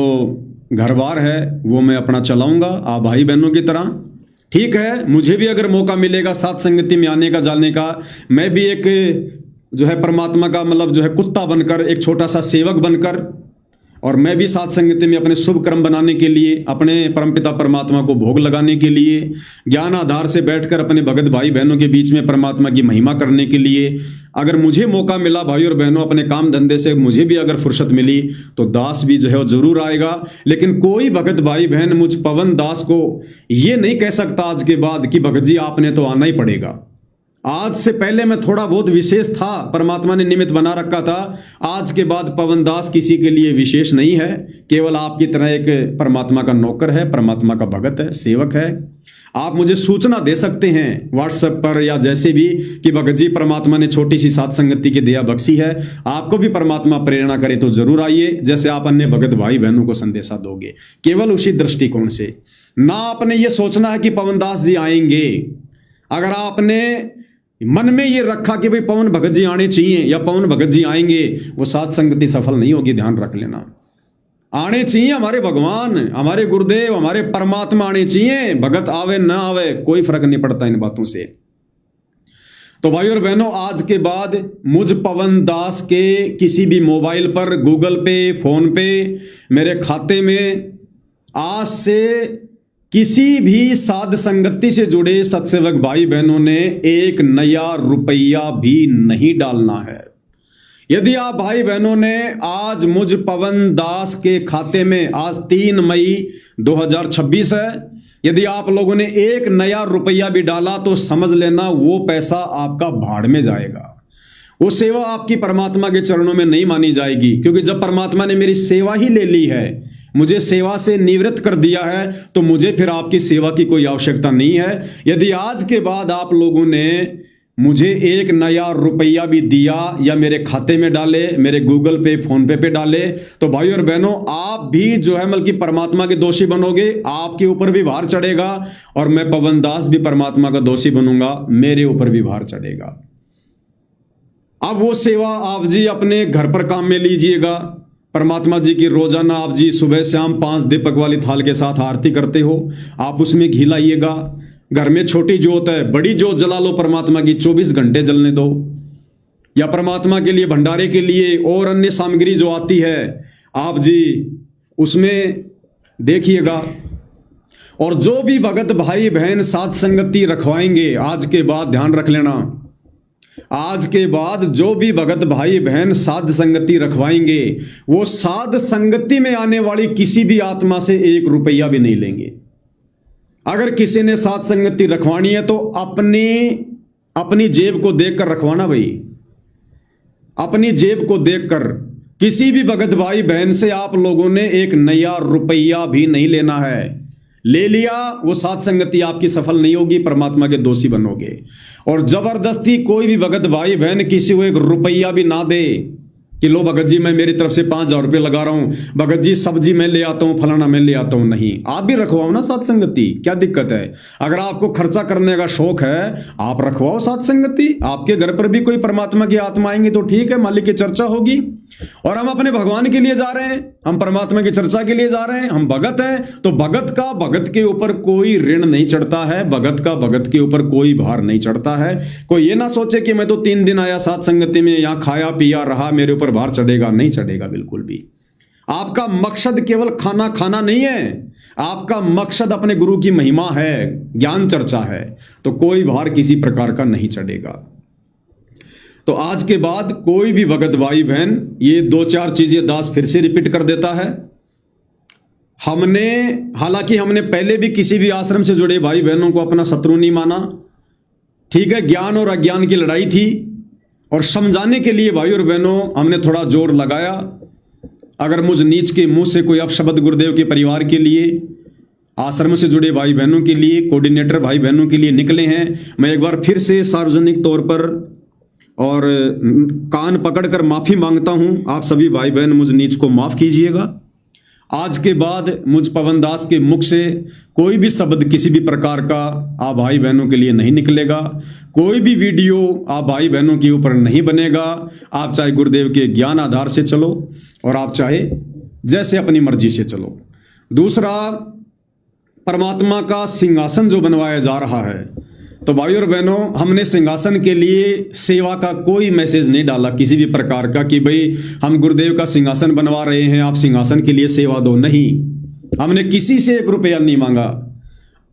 घर बार है वो मैं अपना चलाऊंगा आप भाई बहनों की तरह। ठीक है, मुझे भी अगर मौका मिलेगा साथ संगति में आने का, जाने का, मैं भी एक जो है परमात्मा का मतलब जो है कुत्ता बनकर, एक छोटा सा सेवक बनकर, और मैं भी साथ संगति में अपने शुभ कर्म बनाने के लिए, अपने परमपिता परमात्मा को भोग लगाने के लिए, ज्ञान आधार से बैठकर अपने भगत भाई बहनों के बीच में परमात्मा की महिमा करने के लिए, अगर मुझे मौका मिला भाई और बहनों, अपने काम धंधे से मुझे भी अगर फुर्सत मिली, तो दास भी जो है वो जरूर आएगा। लेकिन कोई भगत भाई बहन मुझ पवन दास को ये नहीं कह सकता आज के बाद कि भगत जी आपने तो आना ही पड़ेगा। आज से पहले मैं थोड़ा बहुत विशेष था, परमात्मा ने निमित्त बना रखा था। आज के बाद पवन दास किसी के लिए विशेष नहीं है, केवल आपकी तरह एक परमात्मा का नौकर है, परमात्मा का भगत है, सेवक है। आप मुझे सूचना दे सकते हैं व्हाट्सएप पर या जैसे भी कि भगत जी परमात्मा ने छोटी सी साथ संगति की दया बख्शी है, आपको भी परमात्मा प्रेरणा करे तो जरूर आइए, जैसे आप अन्य भगत भाई बहनों को संदेशा दोगे, केवल उसी दृष्टिकोण से। ना आपने ये सोचना है कि पवन दास जी आएंगे। अगर आपने मन में ये रखा कि भाई पवन भगत जी आने चाहिए या पवन भगत जी आएंगे, वो साथ संगति सफल नहीं होगी, ध्यान रख लेना। आने चाहिए हमारे भगवान, हमारे गुरुदेव, हमारे परमात्मा आने चाहिए। भगत आवे ना आवे कोई फर्क नहीं पड़ता इन बातों से। तो भाई और बहनों, आज के बाद मुझ पवन दास के किसी भी मोबाइल पर, गूगल पे, फोन पे, मेरे खाते में आज से किसी भी साध संगति से जुड़े सत्सेवक भाई बहनों ने 1 नया रुपया भी नहीं डालना है। यदि आप भाई बहनों ने आज मुझ पवन दास के खाते में, आज 3 मई 2026 है, यदि आप लोगों ने एक नया रुपया भी डाला तो समझ लेना वो पैसा आपका भाड़ में जाएगा। वो सेवा आपकी परमात्मा के चरणों में नहीं मानी जाएगी, क्योंकि जब परमात्मा ने मेरी सेवा ही ले ली है, मुझे सेवा से निवृत्त कर दिया है, तो मुझे फिर आपकी सेवा की कोई आवश्यकता नहीं है। यदि आज के बाद आप लोगों ने मुझे एक नया रुपया भी दिया या मेरे खाते में डाले, मेरे गूगल पे, फोन पे डाले, तो भाई और बहनों आप भी जो है बल्कि परमात्मा के दोषी बनोगे, आपके ऊपर भी भार चढ़ेगा, और मैं पवन दास भी परमात्मा का दोषी बनूंगा, मेरे ऊपर भी भार चढ़ेगा। अब वो सेवा आप जी अपने घर पर काम में लीजिएगा। परमात्मा जी की रोजाना आप जी सुबह शाम 5 दीपक वाली थाल के साथ आरती करते हो, आप उसमें घी लाइएगा। घर में छोटी जोत है, बड़ी जोत जला लो, परमात्मा की 24 घंटे जलने दो। या परमात्मा के लिए भंडारे के लिए और अन्य सामग्री जो आती है आप जी उसमें देखिएगा। और जो भी भगत भाई बहन साथ संगति रखवाएंगे, आज के बाद ध्यान रख लेना, आज के बाद जो भी भगत भाई बहन साध संगति रखवाएंगे, वो साध संगति में आने वाली किसी भी आत्मा से 1 रुपया भी नहीं लेंगे। अगर किसी ने साथ संगति रखवानी है तो अपनी जेब को देखकर रखवाना भाई, अपनी जेब को देखकर। किसी भी भगत भाई बहन से आप लोगों ने 1 नया रुपया भी नहीं लेना है। ले लिया वो साथ संगति आपकी सफल नहीं होगी, परमात्मा के दोषी बनोगे। और जबरदस्ती कोई भी भगत भाई बहन किसी को 1 रुपया भी ना दे कि लो भगत जी मैं मेरी तरफ से 5,000 रुपये लगा रहा हूं, भगत जी सब्जी मैं ले आता हूं, फलाना मैं ले आता हूं। नहीं, आप भी रखवाओ ना साथ संगति, क्या दिक्कत है? अगर आपको खर्चा करने का शौक है, आप रखवाओ साथ संगति। आपके घर पर भी कोई परमात्मा की आत्मा आएंगी तो ठीक है, मालिक की चर्चा होगी। और हम अपने भगवान के लिए जा रहे हैं, हम परमात्मा की चर्चा के लिए जा रहे हैं, हम भगत हैं, तो भगत का भगत के ऊपर कोई ऋण नहीं चढ़ता है, भगत का भगत के ऊपर कोई भार नहीं चढ़ता है। कोई ये ना सोचे कि मैं तो 3 दिन आया साथ संगति में, यहां खाया पिया रहा, मेरे ऊपर भार चढ़ेगा, नहीं चढ़ेगा बिल्कुल भी। आपका मकसद केवल खाना खाना नहीं है, आपका मकसद अपने गुरु की महिमा है, ज्ञान चर्चा है, तो कोई भार किसी प्रकार का नहीं चढ़ेगा। तो आज के बाद कोई भी भगत भाई बहन, ये 2-4 चीजें दास फिर से रिपीट कर देता है। हालांकि हमने पहले भी किसी भी आश्रम से जुड़े भाई बहनों को अपना शत्रु नहीं माना, ठीक है, ज्ञान और अज्ञान की लड़ाई थी, और समझाने के लिए भाई और बहनों हमने थोड़ा जोर लगाया। अगर मुझ नीच के मुंह से कोई अपशब्द गुरुदेव के परिवार के लिए, आश्रम से जुड़े भाई बहनों के लिए, कोऑर्डिनेटर भाई बहनों के लिए निकले हैं, मैं एक बार फिर से सार्वजनिक तौर पर और कान पकड़कर माफी मांगता हूं। आप सभी भाई बहन मुझ नीच को माफ कीजिएगा। आज के बाद मुझ पवन दास के मुख से कोई भी शब्द किसी भी प्रकार का आप भाई बहनों के लिए नहीं निकलेगा। कोई भी वीडियो आप भाई बहनों के ऊपर नहीं बनेगा। आप चाहे गुरुदेव के ज्ञान आधार से चलो और आप चाहे जैसे अपनी मर्जी से चलो। दूसरा, परमात्मा का सिंहासन जो बनवाया जा रहा है, तो भाई और बहनों हमने सिंहासन के लिए सेवा का कोई मैसेज नहीं डाला किसी भी प्रकार का कि भाई हम गुरुदेव का सिंहासन बनवा रहे हैं, आप सिंहासन के लिए सेवा दो। नहीं, हमने किसी से 1 रुपया नहीं मांगा।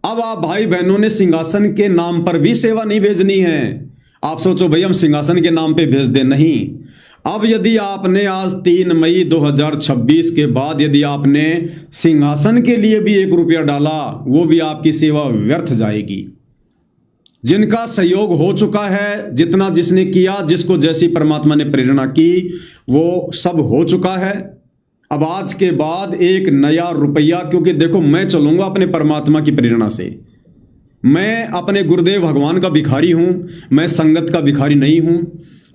अब आप भाई बहनों ने सिंहासन के नाम पर भी सेवा नहीं भेजनी है। आप सोचो भाई हम सिंहासन के नाम पे भेज दें, नहीं। अब यदि आपने आज 3 मई 2026 के बाद यदि आपने सिंहासन के लिए भी 1 रुपया डाला, वो भी आपकी सेवा व्यर्थ जाएगी। जिनका सहयोग हो चुका है, जितना जिसने किया, जिसको जैसी परमात्मा ने प्रेरणा की, वो सब हो चुका है। अब आज के बाद 1 नया रुपया, क्योंकि देखो मैं चलूंगा अपने परमात्मा की प्रेरणा से। मैं अपने गुरुदेव भगवान का भिखारी हूं, मैं संगत का भिखारी नहीं हूं।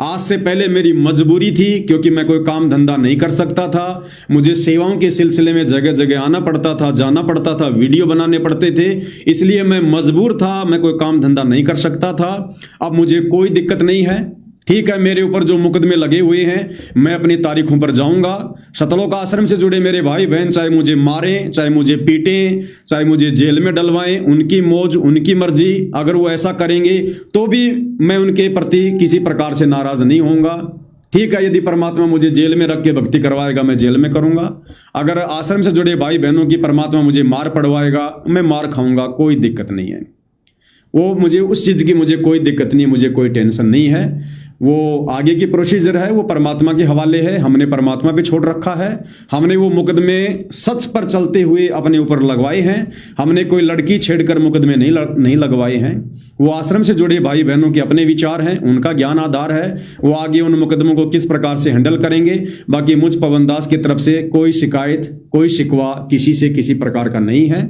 आज से पहले मेरी मजबूरी थी, क्योंकि मैं कोई काम धंधा नहीं कर सकता था। मुझे सेवाओं के सिलसिले में जगह जगह आना पड़ता था, जाना पड़ता था, वीडियो बनाने पड़ते थे, इसलिए मैं मजबूर था, मैं कोई काम धंधा नहीं कर सकता था। अब मुझे कोई दिक्कत नहीं है, ठीक है। मेरे ऊपर जो मुकदमे लगे हुए हैं, मैं अपनी तारीखों पर जाऊंगा। सतलोक आश्रम से जुड़े मेरे भाई बहन चाहे मुझे मारें, चाहे मुझे पीटें, चाहे मुझे जेल में डलवाएं, उनकी मौज, उनकी मर्जी। अगर वो ऐसा करेंगे तो भी मैं उनके प्रति किसी प्रकार से नाराज नहीं होऊंगा, ठीक है। यदि परमात्मा मुझे जेल में रख के भक्ति करवाएगा, मैं जेल में करूंगा। अगर आश्रम से जुड़े भाई बहनों की परमात्मा मुझे मार पड़वाएगा, मैं मार खाऊंगा, कोई दिक्कत नहीं है। वो मुझे उस चीज की मुझे कोई दिक्कत नहीं, मुझे कोई टेंशन नहीं है। वो आगे की प्रोसीजर है वो परमात्मा के हवाले है। हमने परमात्मा पे छोड़ रखा है। हमने वो मुकदमे सच पर चलते हुए अपने ऊपर लगवाए हैं। हमने कोई लड़की छेड़कर मुकदमे नहीं लगवाए हैं। वो आश्रम से जुड़े भाई बहनों के अपने विचार हैं, उनका ज्ञान आधार है, वो आगे उन मुकदमों को किस प्रकार से हैंडल करेंगे। बाकी मुझ पवन दास की तरफ से कोई शिकायत, कोई शिकवा किसी से किसी प्रकार का नहीं है।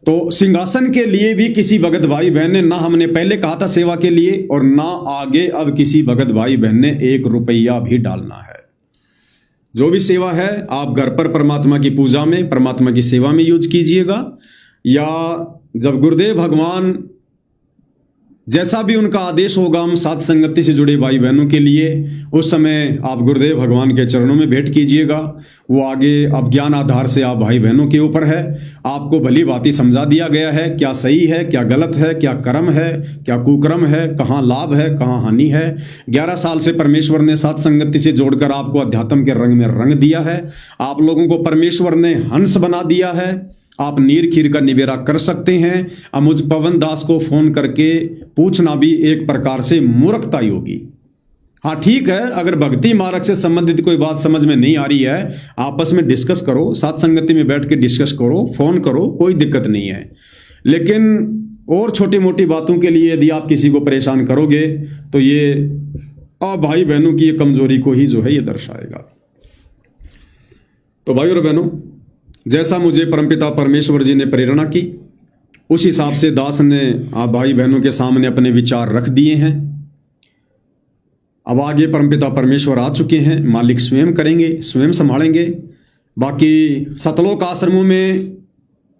तो सिंहासन के लिए भी किसी भगत भाई बहन ने, ना हमने पहले कहा था सेवा के लिए, और ना आगे अब किसी भगत भाई बहन ने 1 रुपया भी डालना है। जो भी सेवा है आप घर पर परमात्मा की पूजा में, परमात्मा की सेवा में यूज कीजिएगा, या जब गुरुदेव भगवान जैसा भी उनका आदेश होगा हम साथ संगति से जुड़े भाई बहनों के लिए, उस समय आप गुरुदेव भगवान के चरणों में भेंट कीजिएगा। वो आगे अब ज्ञान आधार से आप भाई बहनों के ऊपर है। आपको भली भांति समझा दिया गया है क्या सही है, क्या गलत है, क्या कर्म है, क्या कुकर्म है, कहाँ लाभ है, कहाँ हानि है। 11 साल से परमेश्वर ने साथ संगति से जोड़कर आपको अध्यात्म के रंग में रंग दिया है। आप लोगों को परमेश्वर ने हंस बना दिया है। आप नीर खीर का निबेरा कर सकते हैं। अब मुझ पवन दास को फोन करके पूछना भी एक प्रकार से मूर्खता ही होगी। हाँ ठीक है, अगर भक्ति मार्ग से संबंधित कोई बात समझ में नहीं आ रही है, आपस में डिस्कस करो, साथ संगति में बैठ के डिस्कस करो, फोन करो, कोई दिक्कत नहीं है। लेकिन और छोटी मोटी बातों के लिए यदि आप किसी को परेशान करोगे तो ये भाई बहनों की ये कमजोरी को ही जो है ये दर्शाएगा। तो भाई और बहनों, जैसा मुझे परमपिता परमेश्वर जी ने प्रेरणा की, उस हिसाब से दास ने आप भाई बहनों के सामने अपने विचार रख दिए हैं। अब आगे परमपिता परमेश्वर आ चुके हैं, मालिक स्वयं करेंगे, स्वयं संभालेंगे। बाकी सतलोक आश्रमों में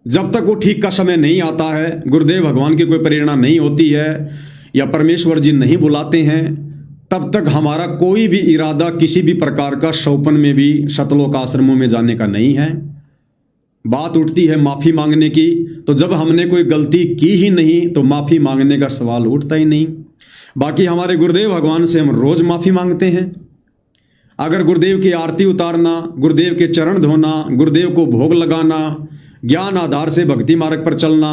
जब तक वो ठीक का समय नहीं आता है, गुरुदेव भगवान की कोई प्रेरणा नहीं होती है या परमेश्वर जी नहीं बुलाते हैं, तब तक हमारा कोई भी इरादा किसी भी प्रकार का शौपन में भी सतलोक आश्रमों में जाने का नहीं है। बात उठती है माफी मांगने की, तो जब हमने कोई गलती की ही नहीं तो माफी मांगने का सवाल उठता ही नहीं। बाकी हमारे गुरुदेव भगवान से हम रोज माफी मांगते हैं। अगर गुरुदेव की आरती उतारना, गुरुदेव के चरण धोना, गुरुदेव को भोग लगाना, ज्ञान आधार से भक्ति मार्ग पर चलना,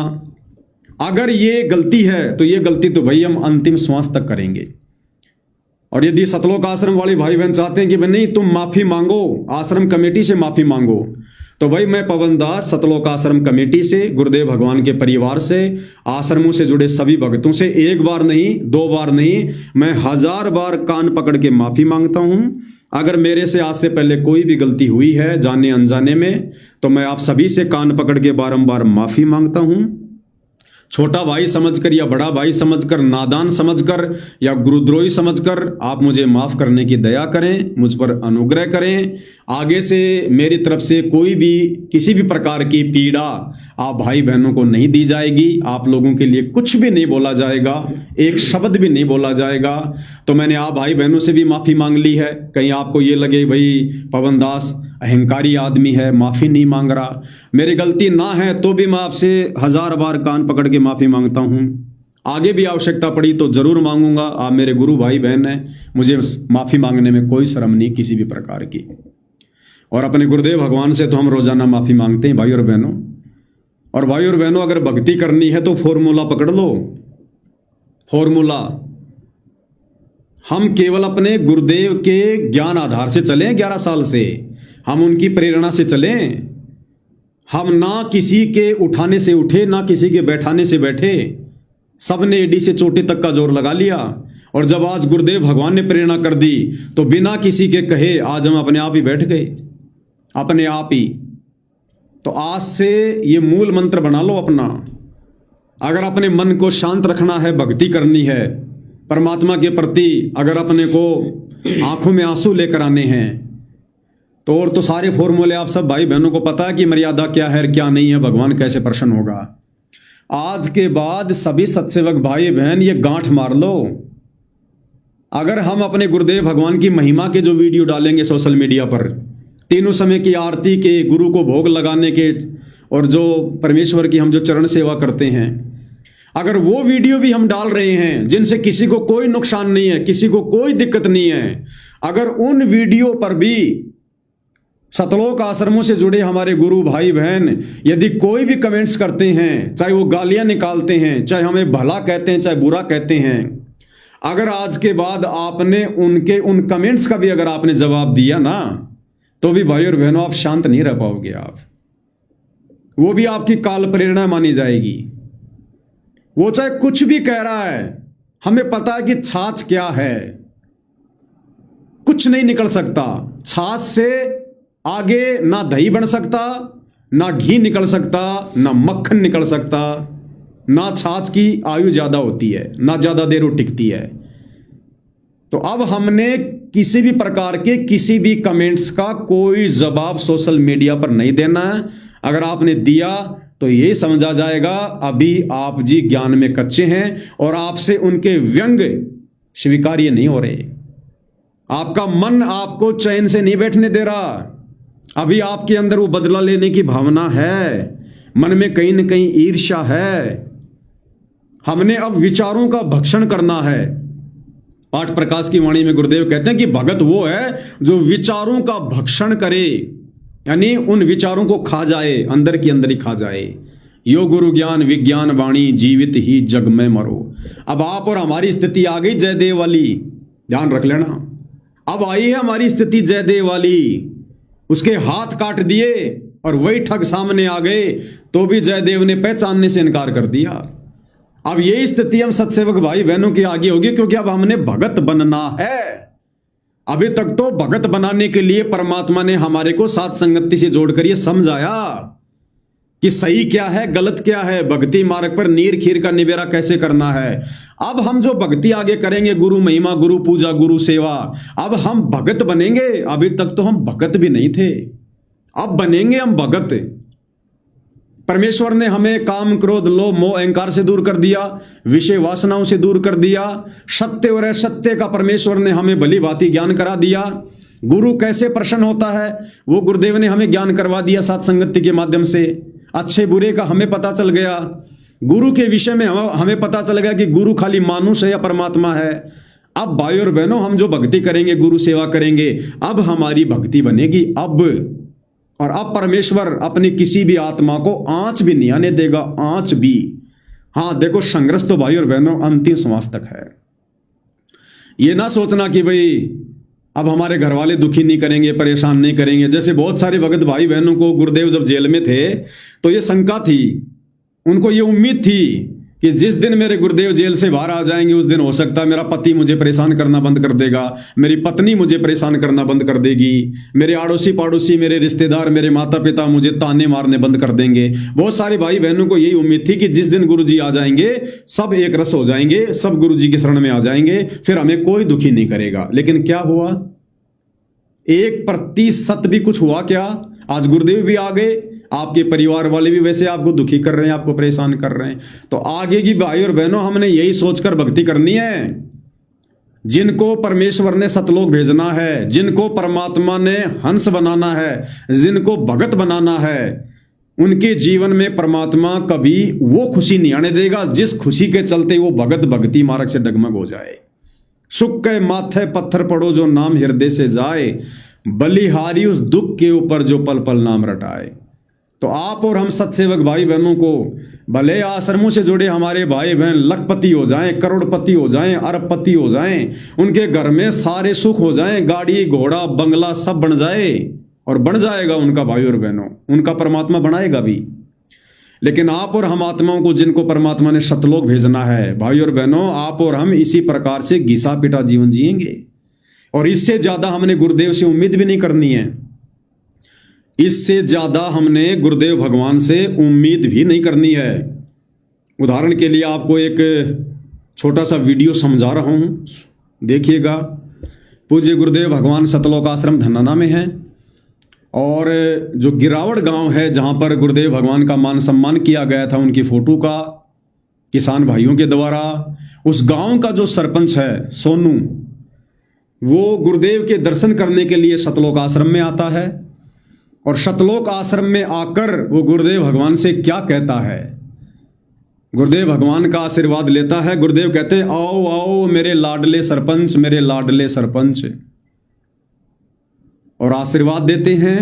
अगर ये गलती है तो ये गलती तो भाई हम अंतिम श्वास तक करेंगे। और यदि सतलोक आश्रम वाले भाई बहन चाहते हैं कि भाई नहीं तुम माफी मांगो, आश्रम कमेटी से माफी मांगो, तो भाई मैं पवन दास सतलोक आश्रम कमेटी से, गुरुदेव भगवान के परिवार से, आश्रमों से जुड़े सभी भक्तों से 1 बार नहीं, 2 बार नहीं, मैं 1000 बार कान पकड़ के माफी मांगता हूं। अगर मेरे से आज से पहले कोई भी गलती हुई है जाने अनजाने में, तो मैं आप सभी से कान पकड़ के बारंबार माफी मांगता हूं। छोटा भाई समझकर या बड़ा भाई समझकर, नादान समझकर या गुरुद्रोही समझकर आप मुझे माफ करने की दया करें, मुझ पर अनुग्रह करें। आगे से मेरी तरफ से कोई भी किसी भी प्रकार की पीड़ा आप भाई बहनों को नहीं दी जाएगी। आप लोगों के लिए कुछ भी नहीं बोला जाएगा, एक शब्द भी नहीं बोला जाएगा। तो मैंने आप भाई बहनों से भी माफी मांग ली है। कहीं आपको ये लगे भाई पवन दास अहंकारी आदमी है, माफी नहीं मांग रहा, मेरी गलती ना है तो भी मैं आपसे 1000 बार कान पकड़ के माफी मांगता हूं। आगे भी आवश्यकता पड़ी तो जरूर मांगूंगा। आप मेरे गुरु भाई बहन हैं, मुझे माफी मांगने में कोई शर्म नहीं किसी भी प्रकार की। और अपने गुरुदेव भगवान से तो हम रोजाना माफी मांगते हैं भाई और बहनों। और भाई और बहनों, अगर भक्ति करनी है तो फॉर्मूला पकड़ लो। फॉर्मूला, हम केवल अपने गुरुदेव के ज्ञान आधार से चलें। 11 साल से हम उनकी प्रेरणा से चलें। हम ना किसी के उठाने से उठे, ना किसी के बैठाने से बैठे। सबने एडी से चोटी तक का जोर लगा लिया। और जब आज गुरुदेव भगवान ने प्रेरणा कर दी तो बिना किसी के कहे आज हम अपने आप ही बैठ गए, अपने आप ही। तो आज से ये मूल मंत्र बना लो अपना। अगर अपने मन को शांत रखना है, भक्ति करनी है परमात्मा के प्रति, अगर अपने को आंखों में आंसू लेकर आने हैं, तो और तो सारे फॉर्मूले आप सब भाई बहनों को पता है कि मर्यादा क्या है क्या नहीं है, भगवान कैसे प्रसन्न होगा। आज के बाद सभी सत्सेवक भाई बहन ये गांठ मार लो। अगर हम अपने गुरुदेव भगवान की महिमा के जो वीडियो डालेंगे सोशल मीडिया पर, तीनों समय की आरती के, गुरु को भोग लगाने के, और जो परमेश्वर की हम जो चरण सेवा करते हैं, अगर वो वीडियो भी हम डाल रहे हैं जिनसे किसी को कोई नुकसान नहीं है, किसी को कोई दिक्कत नहीं है, अगर उन वीडियो पर भी सतलोक आश्रमों से जुड़े हमारे गुरु भाई बहन यदि कोई भी कमेंट्स करते हैं, चाहे वो गालियां निकालते हैं, चाहे हमें भला कहते हैं, चाहे बुरा कहते हैं, अगर आज के बाद आपने उनके उन कमेंट्स का भी अगर आपने जवाब दिया ना, तो भी भाई और बहनों आप शांत नहीं रह पाओगे। आप वो भी आपकी काल प्रेरणा मानी जाएगी। वो चाहे कुछ भी कह रहा है, हमें पता है कि छाछ क्या है, कुछ नहीं निकल सकता। छाछ से आगे ना दही बन सकता, ना घी निकल सकता, ना मक्खन निकल सकता, ना छाछ की आयु ज्यादा होती है, ना ज्यादा देर वो टिकती है। तो अब हमने किसी भी प्रकार के किसी भी कमेंट्स का कोई जवाब सोशल मीडिया पर नहीं देना है। अगर आपने दिया तो ये समझा जाएगा अभी आप जी ज्ञान में कच्चे हैं और आपसे उनके व्यंग स्वीकार्य नहीं हो रहे। आपका मन आपको चैन से नहीं बैठने दे रहा। अभी आपके अंदर वो बदला लेने की भावना है, मन में कहीं ना कहीं ईर्ष्या है। हमने अब विचारों का भक्षण करना है। पाठ प्रकाश की वाणी में गुरुदेव कहते हैं कि भगत वो है जो विचारों का भक्षण करे, यानी उन विचारों को खा जाए, अंदर की अंदर ही खा जाए। यो गुरु ज्ञान विज्ञान वाणी, जीवित ही जग में मरो। अब आप और हमारी स्थिति आ गई जयदेव वाली, ध्यान रख लेना। अब आई है हमारी स्थिति जयदेव वाली। उसके हाथ काट दिए और वही ठग सामने आ गए, तो भी जयदेव ने पहचानने से इनकार कर दिया। अब यही स्थिति हम सत्सेवक भाई बहनों की आगे होगी, क्योंकि अब हमने भगत बनना है। अभी तक तो भगत बनाने के लिए परमात्मा ने हमारे को साथ संगति से जोड़कर ये समझाया कि सही क्या है, गलत क्या है, भक्ति मार्ग पर नीर खीर का निबेरा कैसे करना है। अब हम जो भक्ति आगे करेंगे, गुरु महिमा, गुरु पूजा, गुरु सेवा, अब हम भगत बनेंगे। अभी तक तो हम भगत भी नहीं थे, अब बनेंगे हम भगत। परमेश्वर ने हमें काम, क्रोध, लोभ, मोह, अहंकार से दूर कर दिया, विषय वासनाओं से दूर कर दिया। सत्य और असत्य का परमेश्वर ने हमें भली भांति ज्ञान करा दिया। गुरु कैसे प्रसन्न होता है वो गुरुदेव ने हमें ज्ञान करवा दिया साथ संगति के माध्यम से। अच्छे बुरे का हमें पता चल गया। गुरु के विषय में हमें पता चल गया कि गुरु खाली मानुष है या परमात्मा है। अब भाई और बहनों, हम जो भक्ति करेंगे, गुरु सेवा करेंगे, अब हमारी भक्ति बनेगी अब। और अब परमेश्वर अपनी किसी भी आत्मा को आंच भी नहीं आने देगा, आंच भी। हाँ देखो, संघर्ष तो भाई और बहनों अंतिम श्वास तक है। ये ना सोचना कि भाई अब हमारे घर वाले दुखी नहीं करेंगे, परेशान नहीं करेंगे। जैसे बहुत सारे भगत भाई बहनों को गुरुदेव जब जेल में थे तो ये शंका थी, उनको ये उम्मीद थी कि जिस दिन मेरे गुरुदेव जेल से बाहर आ जाएंगे उस दिन हो सकता है मेरा पति मुझे परेशान करना बंद कर देगा, मेरी पत्नी मुझे परेशान करना बंद कर देगी, मेरे आड़ोसी पड़ोसी, मेरे रिश्तेदार, मेरे माता पिता मुझे ताने मारने बंद कर देंगे। बहुत सारे भाई बहनों को यही उम्मीद थी कि जिस दिन गुरुजी आ जाएंगे सब एक रस हो जाएंगे, सब गुरुजी की शरण में आ जाएंगे, फिर हमें कोई दुखी नहीं करेगा। लेकिन क्या हुआ? 1% भी कुछ हुआ क्या? आज गुरुदेव भी आ गए, आपके परिवार वाले भी वैसे आपको दुखी कर रहे हैं, आपको परेशान कर रहे हैं। तो आगे की भाई और बहनों, हमने यही सोचकर भक्ति करनी है। जिनको परमेश्वर ने सतलोक भेजना है, जिनको परमात्मा ने हंस बनाना है, जिनको भगत बनाना है, उनके जीवन में परमात्मा कभी वो खुशी नहीं आने देगा जिस खुशी के चलते वो भगत भक्ति मार्ग से डगमग हो जाए। सुख के माथे पत्थर पड़ो जो नाम हृदय से जाए, बलिहारी उस दुख के ऊपर जो पल पल नाम रटाए। तो आप और हम सत्सेवक भाई बहनों को, भले आश्रमों से जुड़े हमारे भाई बहन लखपति हो जाएं, करोड़पति हो जाएं, अरबपति हो जाएं, उनके घर में सारे सुख हो जाएं, गाड़ी घोड़ा बंगला सब बन जाए, और बन जाएगा उनका भाई और बहनों, उनका परमात्मा बनाएगा भी। लेकिन आप और हम आत्माओं को जिनको परमात्मा ने सतलोक भेजना है, भाई और बहनों, आप और हम इसी प्रकार से घिसा पिटा जीवन जिएंगे। और इससे ज्यादा हमने गुरुदेव से उम्मीद भी नहीं करनी है। इससे ज्यादा हमने गुरुदेव भगवान से उम्मीद भी नहीं करनी है। उदाहरण के लिए आपको एक छोटा सा वीडियो समझा रहा हूं, देखिएगा। पूज्य गुरुदेव भगवान सतलोक आश्रम धन्नाना में है, और जो गिरावड़ गांव है जहां पर गुरुदेव भगवान का मान सम्मान किया गया था उनकी फोटो का किसान भाइयों के द्वारा, उस गांव का जो सरपंच है सोनू, वो गुरुदेव के दर्शन करने के लिए सतलोक आश्रम में आता है। और सतलोक आश्रम में आकर वो गुरुदेव भगवान से क्या कहता है? गुरुदेव भगवान का आशीर्वाद लेता है। गुरुदेव कहते हैं, आओ आओ मेरे लाडले सरपंच, मेरे लाडले सरपंच, और आशीर्वाद देते हैं।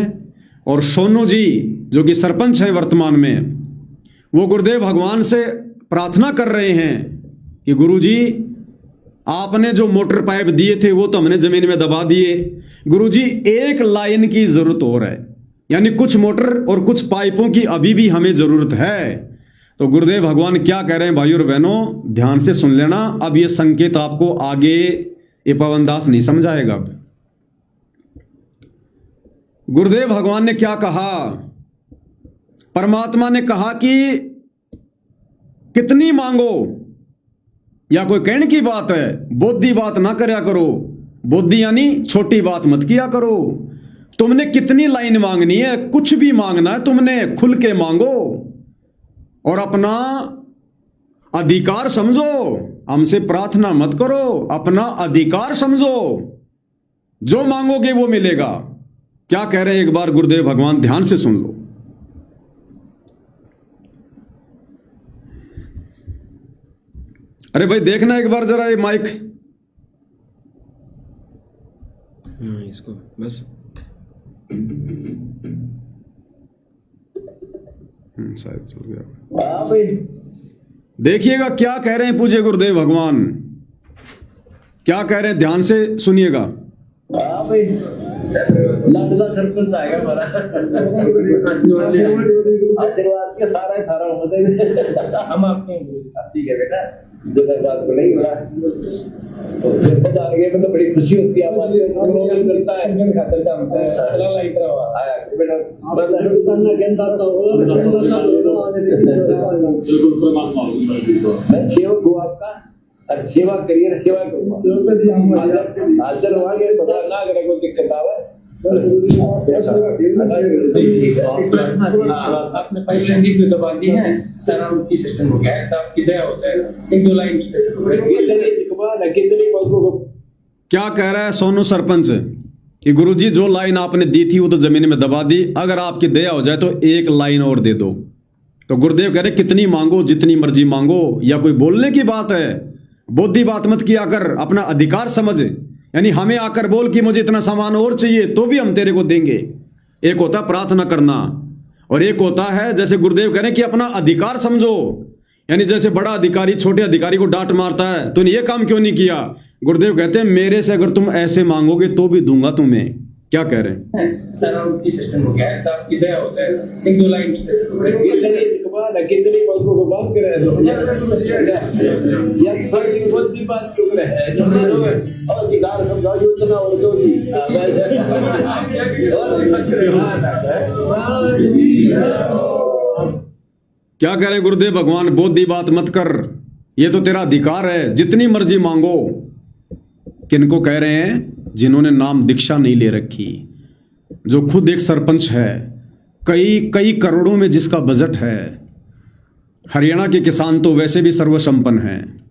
और सोनू जी जो कि सरपंच हैं वर्तमान में, वो गुरुदेव भगवान से प्रार्थना कर रहे हैं कि गुरुजी आपने जो मोटर पाइप दिए थे वो तो हमने जमीन में दबा दिए। गुरुजी एक लाइन की जरूरत और है, यानी कुछ मोटर और कुछ पाइपों की अभी भी हमें जरूरत है। तो गुरुदेव भगवान क्या कह रहे हैं भाइयों और बहनों, ध्यान से सुन लेना। अब ये संकेत आपको आगे ये पवन दास नहीं समझाएगा। अब गुरुदेव भगवान ने क्या कहा, परमात्मा ने कहा कि कितनी मांगो, या कोई कहने की बात है, बोधी बात ना करया करो। बोधी यानी छोटी बात मत किया करो। तुमने कितनी लाइन मांगनी है, कुछ भी मांगना है तुमने खुल के मांगो और अपना अधिकार समझो। हमसे प्रार्थना मत करो, अपना अधिकार समझो। जो मांगोगे वो मिलेगा। क्या कह रहे हैं एक बार गुरुदेव भगवान, ध्यान से सुन लो। अरे भाई देखना एक बार जरा ये माइक, इसको बस शायद चल गया। देखिएगा क्या कह रहे हैं पूज्य गुरुदेव भगवान, क्या कह रहे हैं, ध्यान से सुनिएगा। लाडला सरपंच आएगा हमारा आशीर्वाद के सारा थारा होते हम आपके ठीक है बेटा, जो बात को नहीं हो रहा तो पता लगे तो बड़ी खुशी होती है। हमारे मिलता है खातर का होता है चला लाई तरह आया बेटा बड़ा नुकसान ना गेंदा तो बिल्कुल परमात्मा मैं सेवक हूं आपका, और सेवा करिए, सेवा करूंगा। हाजिर होंगे पता ना अगर कोई दिक्कत आवे आपने पाइपलाइन दी में दबा दी है, सारा उनकी सिस्टम हो गया है। तो आपकी दया होता है एक दो लाइन क्या कह रहा है सोनू सरपंच कि गुरुजी जो लाइन आपने दी थी वो तो जमीन में दबा दी, अगर आपकी दया हो जाए तो एक लाइन और दे दो। तो गुरुदेव कह रहे कितनी मांगो, जितनी मर्जी मांगो। या कोई बोलने की बात है, बोधी बात मत किया कर, अपना अधिकार समझ। यानी हमें आकर बोल कि मुझे इतना सामान और चाहिए तो भी हम तेरे को देंगे। एक होता है प्रार्थना करना और एक होता है जैसे गुरुदेव कह रहे हैं कि अपना अधिकार समझो। यानी जैसे बड़ा अधिकारी छोटे अधिकारी को डांट मारता है, तूने ये काम क्यों नहीं किया। गुरुदेव कहते हैं मेरे से अगर तुम ऐसे मांगोगे तो भी दूंगा तुम्हें। क्या कह रहे हैं, सारा उनकी सिस्टम हो गया है। तो आपकी दया होता है एक दो लाइन कितनी बातों को बात कर रहे क्या कह रहे हैं गुरुदेव भगवान, बोधी बात मत कर, ये तो तेरा अधिकार है, जितनी मर्जी मांगो। किनको कह रहे हैं, जिन्होंने नाम दीक्षा नहीं ले रखी, जो खुद एक सरपंच है, कई करोड़ों में जिसका बजट है। हरियाणा के किसान तो वैसे भी सर्वसंपन्न हैं,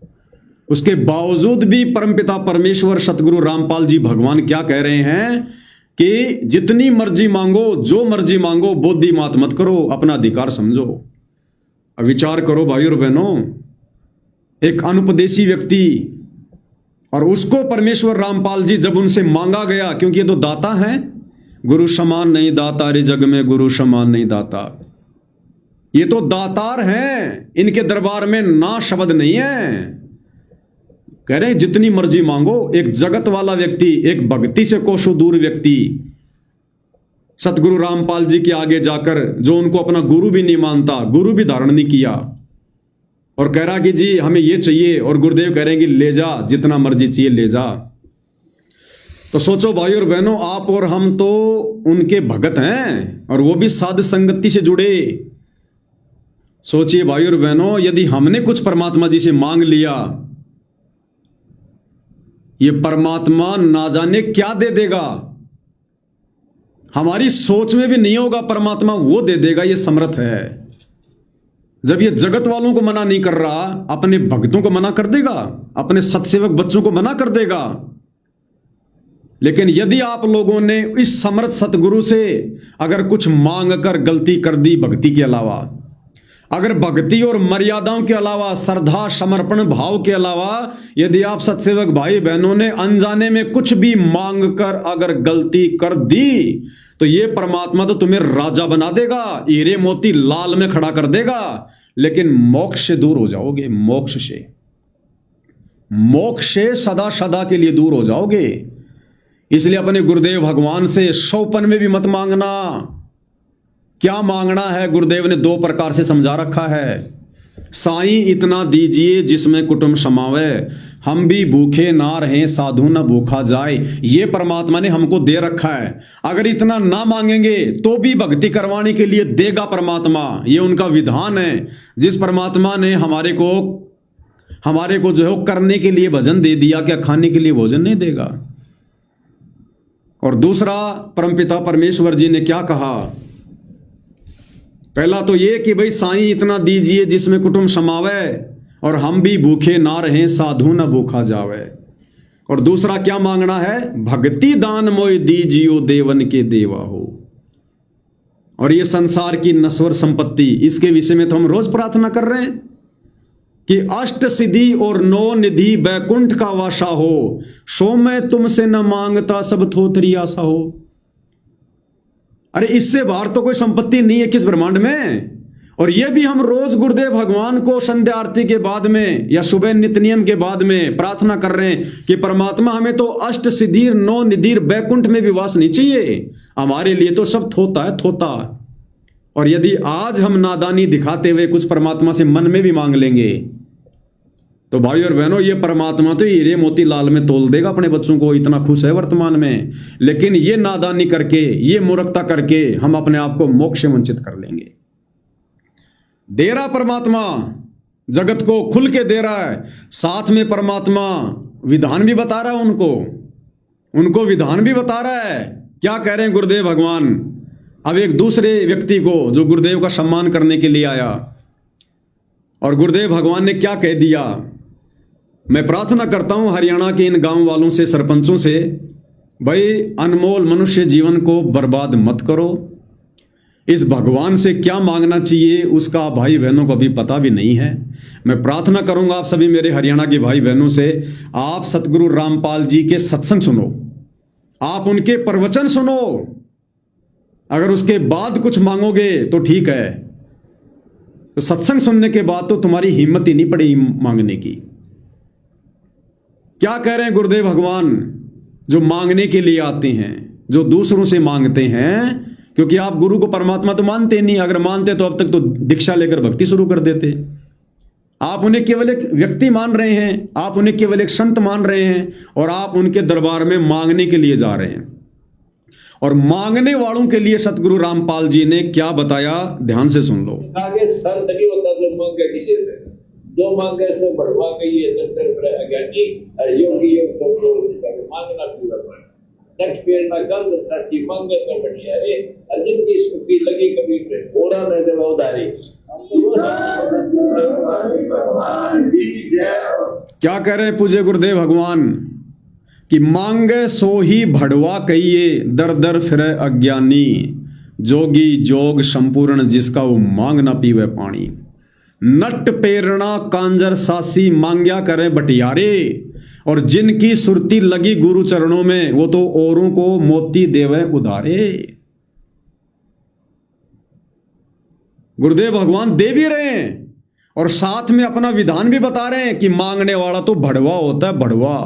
उसके बावजूद भी परमपिता परमेश्वर सतगुरु रामपाल जी भगवान क्या कह रहे हैं कि जितनी मर्जी मांगो, जो मर्जी मांगो, बोधी मात मत करो, अपना अधिकार समझो। अब विचार करो भाइयों और बहनों, एक अनुपदेशी व्यक्ति और उसको परमेश्वर रामपाल जी जब उनसे मांगा गया, क्योंकि ये तो दाता हैं, गुरु समान नहीं दाता रे जग में, गुरु समान नहीं दाता। ये तो दातार हैं, इनके दरबार में ना शब्द नहीं है। कह रहे हैं जितनी मर्जी मांगो। एक जगत वाला व्यक्ति, एक भक्ति से कोसों दूर व्यक्ति सतगुरु रामपाल जी के आगे जाकर, जो उनको अपना गुरु भी नहीं मानता, गुरु भी धारण नहीं किया, और कह रहा कि जी हमें ये चाहिए, और गुरुदेव कह रहे हैं कि ले जा, जितना मर्जी चाहिए ले जा। तो सोचो भाइयों और बहनों, आप और हम तो उनके भगत हैं, और वो भी साध संगति से जुड़े। सोचिए भाइयों और बहनों, यदि हमने कुछ परमात्मा जी से मांग लिया, ये परमात्मा ना जाने क्या दे देगा, हमारी सोच में भी नहीं होगा, परमात्मा वो दे देगा। ये समर्थ है। जब ये जगत वालों को मना नहीं कर रहा, अपने भक्तों को मना कर देगा, अपने सत्सेवक बच्चों को मना कर देगा। लेकिन यदि आप लोगों ने इस समर्थ सतगुरु से अगर कुछ मांग कर गलती कर दी, भक्ति के अलावा, अगर भक्ति और मर्यादाओं के अलावा, श्रद्धा समर्पण भाव के अलावा, यदि आप सत्सेवक भाई बहनों ने अनजाने में कुछ भी मांग कर अगर गलती कर दी, तो ये परमात्मा तो तुम्हें राजा बना देगा, हीरे मोती लाल में खड़ा कर देगा, लेकिन मोक्ष से दूर हो जाओगे, मोक्ष से। मोक्ष से सदा सदा के लिए दूर हो जाओगे। इसलिए अपने गुरुदेव भगवान से 100पन में भी मत मांगना। क्या मांगना है गुरुदेव ने 2 प्रकार से समझा रखा है। साईं इतना दीजिए जिसमें कुटुंब समावे, हम भी भूखे ना रहें साधु न भूखा जाए। ये परमात्मा ने हमको दे रखा है। अगर इतना ना मांगेंगे तो भी भक्ति करवाने के लिए देगा परमात्मा। ये उनका विधान है। जिस परमात्मा ने हमारे को जो है करने के लिए भजन दे दिया, क्या खाने के लिए भोजन नहीं देगा। और दूसरा, परमपिता परमेश्वर जी ने क्या कहा। पहला तो ये कि भाई साईं इतना दीजिए जिसमें कुटुंब समावे, और हम भी भूखे ना रहें साधु न भूखा जावे। और दूसरा क्या मांगना है, भक्ति दान मोय दीजियो देवन के देवा हो। और ये संसार की नश्वर संपत्ति, इसके विषय में तो हम रोज प्रार्थना कर रहे हैं कि अष्ट सिद्धि और 9 निधि बैकुंठ का वासा हो, सो मैं तुमसे न मांगता सब थोथरी आशा हो। अरे इससे बाहर तो कोई संपत्ति नहीं है किस ब्रह्मांड में। और यह भी हम रोज गुरुदेव भगवान को संध्या आरती के बाद में या सुबह नित्य नियम के बाद में प्रार्थना कर रहे हैं कि परमात्मा हमें तो अष्ट सिद्धि 9 निधि बैकुंठ में भी वास नहीं चाहिए। हमारे लिए तो सब थोता है, थोता। और यदि आज हम नादानी दिखाते हुए कुछ परमात्मा से मन में भी मांग लेंगे तो भाई और बहनों, ये परमात्मा तो हीरे मोती लाल में तोल देगा अपने बच्चों को। इतना खुश है वर्तमान में। लेकिन ये नादानी करके, ये मूर्खता करके हम अपने आप को मोक्ष से वंचित कर लेंगे। दे रहा परमात्मा, जगत को खुल के दे रहा है। साथ में परमात्मा विधान भी बता रहा है उनको विधान भी बता रहा है। क्या कह रहे हैं गुरुदेव भगवान। अब एक दूसरे व्यक्ति को जो गुरुदेव का सम्मान करने के लिए आया, और गुरुदेव भगवान ने क्या कह दिया। मैं प्रार्थना करता हूं हरियाणा के इन गांव वालों से, सरपंचों से, भाई अनमोल मनुष्य जीवन को बर्बाद मत करो। इस भगवान से क्या मांगना चाहिए उसका भाई बहनों को अभी पता भी नहीं है। मैं प्रार्थना करूंगा आप सभी मेरे हरियाणा के भाई बहनों से, आप सतगुरु रामपाल जी के सत्संग सुनो, आप उनके प्रवचन सुनो। अगर उसके बाद कुछ मांगोगे तो ठीक है, तो सत्संग सुनने के बाद तो तुम्हारी हिम्मत ही नहीं पड़ेगी मांगने की। क्या कह रहे हैं गुरुदेव भगवान। जो मांगने के लिए आते हैं, जो दूसरों से मांगते हैं, क्योंकि आप गुरु को परमात्मा तो मानते नहीं। अगर मानते तो अब तक तो दीक्षा लेकर भक्ति शुरू कर देते। आप उन्हें केवल एक व्यक्ति मान रहे हैं, आप उन्हें केवल एक संत मान रहे हैं, और आप उनके दरबार में मांगने के लिए जा रहे हैं। और मांगने वालों के लिए सतगुरु रामपाल जी ने क्या बताया, ध्यान से सुन लो। आगे संत नहीं होता जो मांगे किसी से, जो मांगे सो बढ़वा गई है। अज्ञानी योगी योग सब मांगना पूरा कर, नेक्स्ट पेड़ ना कर सच्ची मांगे तो बढ़िया रे। अर्जुन की स्मृति लगी कभी ओरा न दे उधारी। क्या कह रहे हैं पूज्य गुरुदेव भगवान कि मांगे सो ही भड़वा कहिए, दर दर फिरे अज्ञानी। जोगी जोग संपूर्ण जिसका वो मांग ना पीवे पानी। नट पेरणा कांजर सासी मांग्या करे बटियारे। और जिनकी सुरती लगी गुरु चरणों में वो तो औरों को मोती देवे उधारे। गुरुदेव भगवान दे भी रहे हैं और साथ में अपना विधान भी बता रहे हैं कि मांगने वाला तो भड़वा होता है, भड़वा।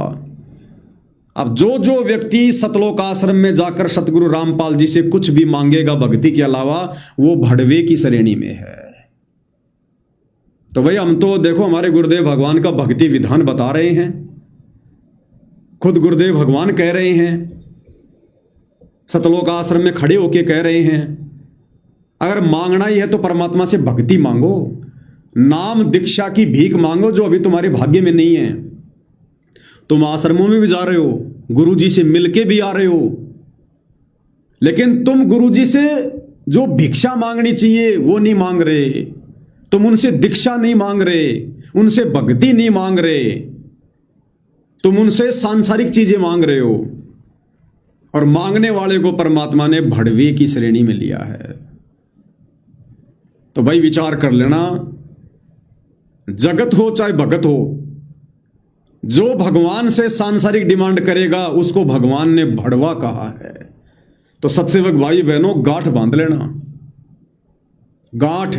अब जो व्यक्ति सतलोक आश्रम में जाकर सतगुरु रामपाल जी से कुछ भी मांगेगा भक्ति के अलावा, वो भड़वे की श्रेणी में है। तो भाई हम तो देखो हमारे गुरुदेव भगवान का भक्ति विधान बता रहे हैं, खुद गुरुदेव भगवान कह रहे हैं, सतलोक आश्रम में खड़े होके कह रहे हैं। अगर मांगना ही है तो परमात्मा से भक्ति मांगो, नाम दीक्षा की भीख मांगो जो अभी तुम्हारे भाग्य में नहीं है। तुम आश्रमों में भी जा रहे हो, गुरुजी से मिलके भी आ रहे हो, लेकिन तुम गुरुजी से जो भिक्षा मांगनी चाहिए वो नहीं मांग रहे। तुम उनसे दीक्षा नहीं मांग रहे, उनसे भक्ति नहीं मांग रहे, तुम उनसे सांसारिक चीजें मांग रहे हो। और मांगने वाले को परमात्मा ने भड़वे की श्रेणी में लिया है। तो भाई विचार कर लेना, जगत हो चाहे भगत हो, जो भगवान से सांसारिक डिमांड करेगा उसको भगवान ने भड़वा कहा है। तो सत्सेवक भाई बहनों, गांठ बांध लेना, गांठ।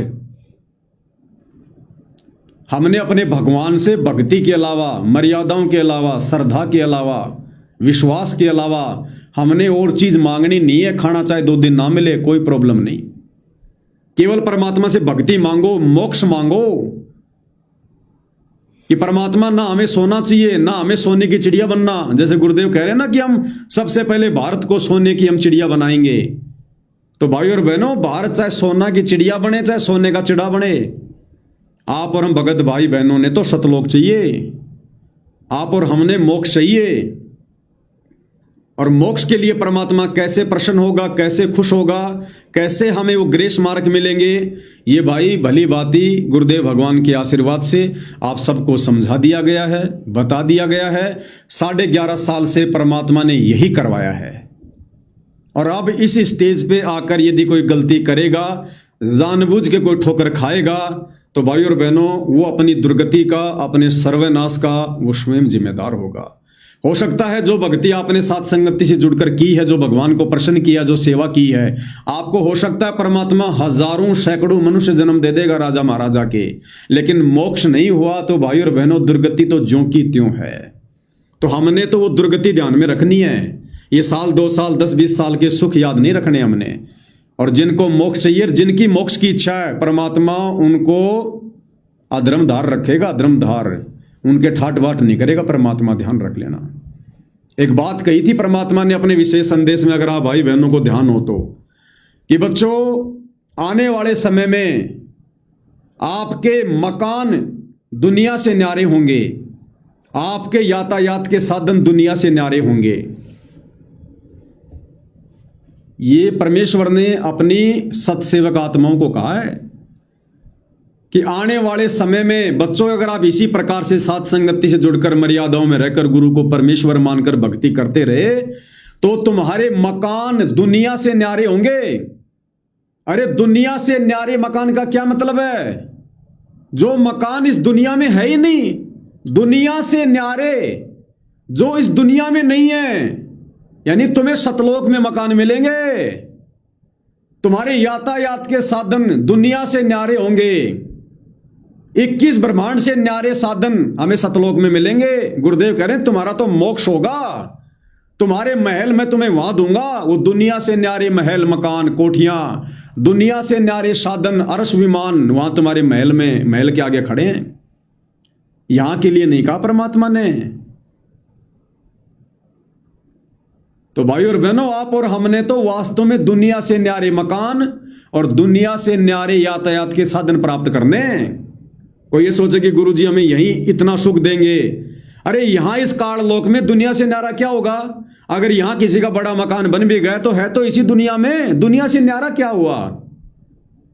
हमने अपने भगवान से भक्ति के अलावा, मर्यादाओं के अलावा, श्रद्धा के अलावा, विश्वास के अलावा हमने और चीज मांगनी नहीं है। खाना चाहे 2 दिन ना मिले, कोई प्रॉब्लम नहीं। केवल परमात्मा से भक्ति मांगो, मोक्ष मांगो कि परमात्मा ना हमें सोना चाहिए, ना हमें सोने की चिड़िया बनना। जैसे गुरुदेव कह रहे हैं ना कि हम सबसे पहले भारत को सोने की हम चिड़िया बनाएंगे। तो भाई और बहनों, भारत चाहे सोना की चिड़िया बने, चाहे सोने का चिड़ा बने, आप और हम भगत भाई बहनों ने तो सतलोक चाहिए। आप और हमने मोक्ष चाहिए। और मोक्ष के लिए परमात्मा कैसे प्रसन्न होगा, कैसे खुश होगा, कैसे हमें वो ग्रेस मार्क मिलेंगे, ये भाई भली बाती गुरुदेव भगवान के आशीर्वाद से आप सबको समझा दिया गया है, बता दिया गया है। 11.5 साल से परमात्मा ने यही करवाया है। और अब इस स्टेज पे आकर यदि कोई गलती करेगा, जानबूझ के कोई ठोकर खाएगा, तो भाई और बहनों, वो अपनी दुर्गति का, अपने सर्वनाश का वो स्वयं जिम्मेदार होगा। हो सकता है जो भक्ति आपने साथ संगति से जुड़कर की है, जो भगवान को प्रसन्न किया, जो सेवा की है, आपको हो सकता है परमात्मा हजारों सैकड़ों मनुष्य जन्म दे देगा राजा महाराजा के, लेकिन मोक्ष नहीं हुआ तो भाई और बहनों, दुर्गति तो ज्यों की त्यों है। तो हमने तो वो दुर्गति ध्यान में रखनी है। ये साल 2 साल 10-20 साल के सुख याद नहीं रखने हमने। और जिनको मोक्ष चाहिए, जिनकी मोक्ष की इच्छा है, परमात्मा उनको अधर्मधार रखेगा, अधर्मधार, उनके ठाट बाट नहीं करेगा परमात्मा, ध्यान रख लेना। एक बात कही थी परमात्मा ने अपने विशेष संदेश में, अगर आप भाई बहनों को ध्यान हो तो, कि बच्चों आने वाले समय में आपके मकान दुनिया से न्यारे होंगे, आपके यातायात के साधन दुनिया से न्यारे होंगे। ये परमेश्वर ने अपनी सत्सेवक आत्माओं को कहा है कि आने वाले समय में बच्चों, अगर आप इसी प्रकार से साथ संगति से जुड़कर, मर्यादाओं में रहकर, गुरु को परमेश्वर मानकर भक्ति करते रहे, तो तुम्हारे मकान दुनिया से न्यारे होंगे। अरे दुनिया से न्यारे मकान का क्या मतलब है? जो मकान इस दुनिया में है ही नहीं, दुनिया से न्यारे जो इस दुनिया में नहीं है, यानी तुम्हें सतलोक में मकान मिलेंगे। तुम्हारे यातायात के साधन दुनिया से न्यारे होंगे। 21 ब्रह्मांड से न्यारे साधन हमें सतलोक में मिलेंगे। गुरुदेव कह रहे हैं तुम्हारा तो मोक्ष होगा, तुम्हारे महल मैं तुम्हें वहां दूंगा। वो दुनिया से न्यारे महल, मकान, कोठियां, दुनिया से न्यारे साधन, अरश विमान, वहां तुम्हारे महल में, महल के आगे खड़े हैं। यहां के लिए नहीं कहा परमात्मा ने। तो भाई और बहनों, आप और हमने तो वास्तव में दुनिया से न्यारे मकान और दुनिया से न्यारे यातायात के साधन प्राप्त करने। कोई ये सोचे कि गुरुजी हमें यहीं इतना सुख देंगे। अरे यहां इस काल लोक में दुनिया से न्यारा क्या होगा? अगर यहां किसी का बड़ा मकान बन भी गया तो है तो इसी दुनिया में। दुनिया से न्यारा क्या हुआ?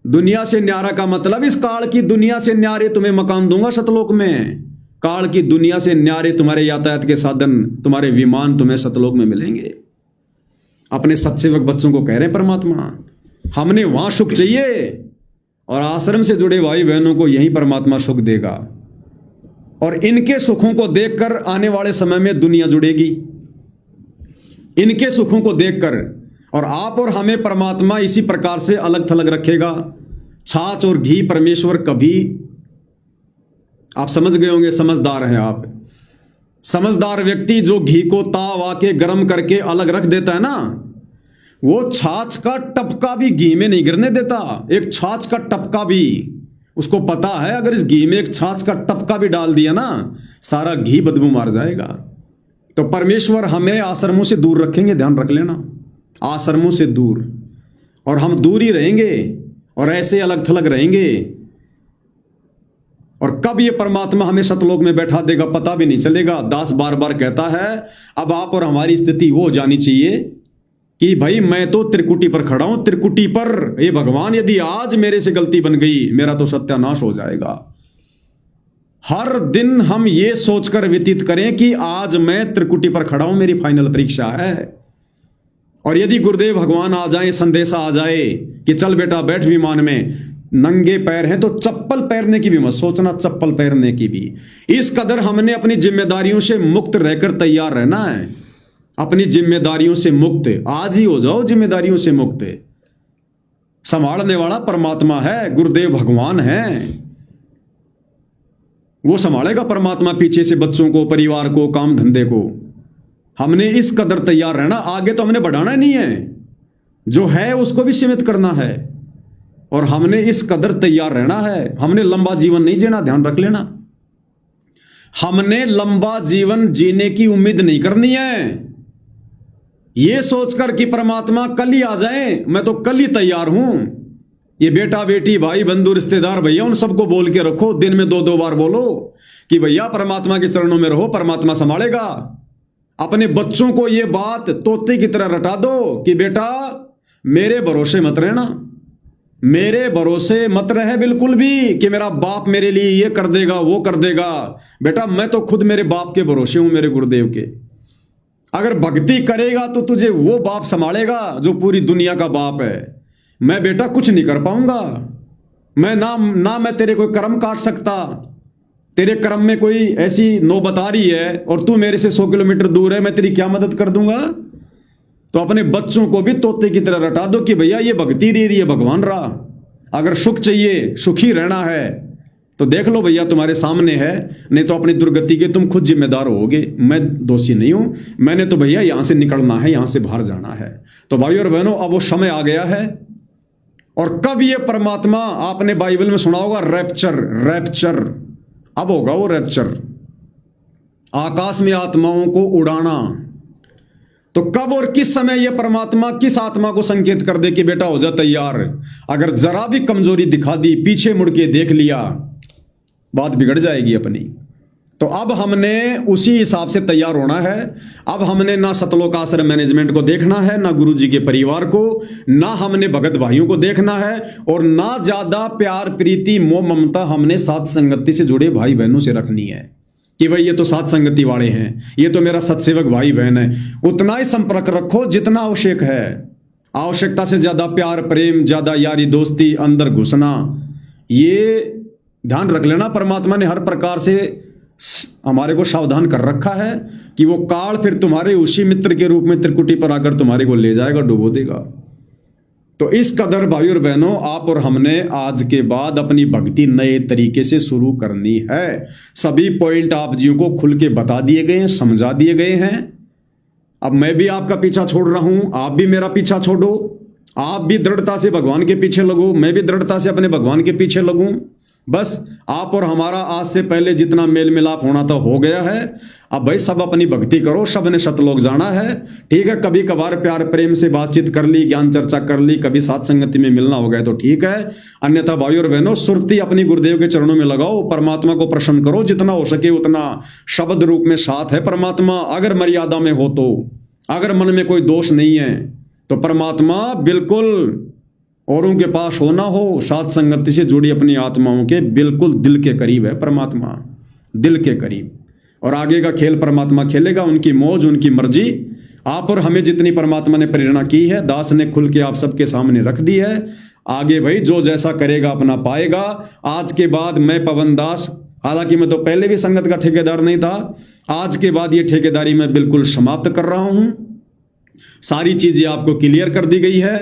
दुनिया से न्यारा का मतलब इस काल की दुनिया से न्यारे तुम्हें मकान दूंगा सतलोक में। काल की दुनिया से न्यारे तुम्हारे यातायात के साधन, तुम्हारे विमान तुम्हें सतलोक में मिलेंगे। अपने सत्सेवक बच्चों को कह रहे हैं परमात्मा, हमने वहां सुख चाहिए और आश्रम से जुड़े भाई बहनों को यही परमात्मा सुख देगा। और इनके सुखों को देखकर आने वाले समय में दुनिया जुड़ेगी, इनके सुखों को देखकर। और आप और हमें परमात्मा इसी प्रकार से अलग थलग रखेगा। छाछ और घी परमेश्वर कभी, आप समझ गए होंगे, समझदार हैं आप। समझदार व्यक्ति जो घी को ताव आके गर्म करके अलग रख देता है ना, वो छाछ का टपका भी घी में नहीं गिरने देता। एक छाछ का टपका भी, उसको पता है अगर इस घी में एक छाछ का टपका भी डाल दिया ना, सारा घी बदबू मार जाएगा। तो परमेश्वर हमें आश्रमों से दूर रखेंगे, ध्यान रख लेना, आश्रमों से दूर। और हम दूर ही रहेंगे और ऐसे अलग थलग रहेंगे। और कब ये परमात्मा हमें सतलोक में बैठा देगा पता भी नहीं चलेगा। दास बार बार कहता है, अब आप और हमारी स्थिति वो जानी चाहिए कि भाई मैं तो त्रिकुटी पर खड़ा हूं, त्रिकुटी पर। ये भगवान, यदि आज मेरे से गलती बन गई, मेरा तो सत्यानाश हो जाएगा। हर दिन हम ये सोचकर व्यतीत करें कि आज मैं त्रिकुटी पर खड़ा हूं, मेरी फाइनल परीक्षा है। और यदि गुरुदेव भगवान आ जाए, संदेशा आ जाए कि चल बेटा बैठ विमान में, नंगे पैर हैं तो चप्पल पहनने की भी मत सोचना, चप्पल पहनने की भी। इस कदर हमने अपनी जिम्मेदारियों से मुक्त रहकर तैयार रहना है। अपनी जिम्मेदारियों से मुक्त आज ही हो जाओ, जिम्मेदारियों से मुक्त। संभालने वाला परमात्मा है, गुरुदेव भगवान है। वो संभालेगा परमात्मा पीछे से बच्चों को, परिवार को, काम धंधे को। हमने इस कदर तैयार रहना, आगे तो हमने बढ़ाना नहीं है, जो है उसको भी सीमित करना है, और हमने इस कदर तैयार रहना है। हमने लंबा जीवन नहीं जीना, ध्यान रख लेना। हमने लंबा जीवन जीने की उम्मीद नहीं करनी है, ये सोचकर कि परमात्मा कल ही आ जाए, मैं तो कल ही तैयार हूं। ये बेटा बेटी भाई बंधु रिश्तेदार भैया उन सबको बोल के रखो, दिन में 2-2 बार बोलो कि भैया परमात्मा के चरणों में रहो, परमात्मा संभालेगा। अपने बच्चों को ये बात तोते की तरह रटा दो कि बेटा मेरे भरोसे मत रहना, मेरे भरोसे मत रहे बिल्कुल भी कि मेरा बाप मेरे लिए ये कर देगा वो कर देगा। बेटा मैं तो खुद मेरे बाप के भरोसे हूं, मेरे गुरुदेव के। अगर भक्ति करेगा तो तुझे वो बाप संभालेगा जो पूरी दुनिया का बाप है। मैं बेटा कुछ नहीं कर पाऊंगा, मैं ना मैं तेरे कोई कर्म काट सकता, तेरे कर्म में कोई ऐसी नौबत आ रही है और तू मेरे से 100 किलोमीटर दूर है, मैं तेरी क्या मदद कर दूंगा। तो अपने बच्चों को भी तोते की तरह रटा दो कि भैया ये भक्ति रही है, भगवान रहा। अगर सुख चाहिए, सुखी रहना है तो देख लो भैया तुम्हारे सामने है, नहीं तो अपनी दुर्गति के तुम खुद जिम्मेदार होगे। मैं दोषी नहीं हूं, मैंने तो भैया यहां से निकलना है, यहां से बाहर जाना है। तो भाइयों और बहनों अब वो समय आ गया है। और कब ये परमात्मा, आपने बाइबल में सुना होगा रैप्चर, अब होगा वो रैप्चर, आकाश में आत्माओं को उड़ाना। तो कब और किस समय यह परमात्मा किस आत्मा को संकेत कर दे कि बेटा हो जा तैयार। अगर जरा भी कमजोरी दिखा दी, पीछे मुड़ के देख लिया, बात बिगड़ जाएगी अपनी। तो अब हमने उसी हिसाब से तैयार होना है। अब हमने ना सतलोक आश्रम मैनेजमेंट को देखना है, ना गुरु जी के परिवार को, ना हमने भगत भाइयों को देखना है, और ना ज्यादा प्यार प्रीति मोह ममता हमने साथ संगति से जुड़े भाई बहनों से रखनी है कि भाई ये तो साथ संगति वाले हैं, ये तो मेरा सत्सेवक भाई बहन है। उतना ही संपर्क रखो जितना आवश्यक है। आवश्यकता से ज्यादा प्यार प्रेम, ज्यादा यारी दोस्ती, अंदर घुसना, ये ध्यान रख लेना। परमात्मा ने हर प्रकार से हमारे को सावधान कर रखा है कि वो काल फिर तुम्हारे उसी मित्र के रूप में त्रिकुटी पर आकर तुम्हारे को ले जाएगा, डुबो देगा। तो इस कदर भाई और बहनों, आप और हमने आज के बाद अपनी भक्ति नए तरीके से शुरू करनी है। सभी पॉइंट आप जी को खुल के बता दिए गए हैं, समझा दिए गए हैं। अब मैं भी आपका पीछा छोड़ रहा हूं, आप भी मेरा पीछा छोड़ो, आप भी दृढ़ता से भगवान के पीछे लगो, मैं भी दृढ़ता से अपने भगवान के पीछे लगूं। बस आप और हमारा आज से पहले जितना मेल मिलाप होना था हो गया है। अब भाई सब अपनी भक्ति करो, सब ने सतलोक जाना है। ठीक है, कभी कभार प्यार प्रेम से बातचीत कर ली, ज्ञान चर्चा कर ली, कभी साथ संगति में मिलना हो गया तो ठीक है। अन्यथा भाइयों और बहनों, सुरती अपनी गुरुदेव के चरणों में लगाओ, परमात्मा को प्रसन्न करो जितना हो सके उतना। शब्द रूप में साथ है परमात्मा, अगर मर्यादा में हो तो, अगर मन में कोई दोष नहीं है तो परमात्मा बिल्कुल औरों के पास हो ना हो, साथ संगति से जुड़ी अपनी आत्माओं के बिल्कुल दिल के करीब है परमात्मा, दिल के करीब। और आगे का खेल परमात्मा खेलेगा, उनकी मौज उनकी मर्जी। आप और हमें जितनी परमात्मा ने प्रेरणा की है, दास ने खुल के आप सबके सामने रख दी है। आगे भाई जो जैसा करेगा अपना पाएगा। आज के बाद मैं पवन दास, हालांकि मैं तो पहले भी संगत का ठेकेदार नहीं था, आज के बाद ये ठेकेदारी मैं बिल्कुल समाप्त कर रहा हूं। सारी चीजें आपको क्लियर कर दी गई है।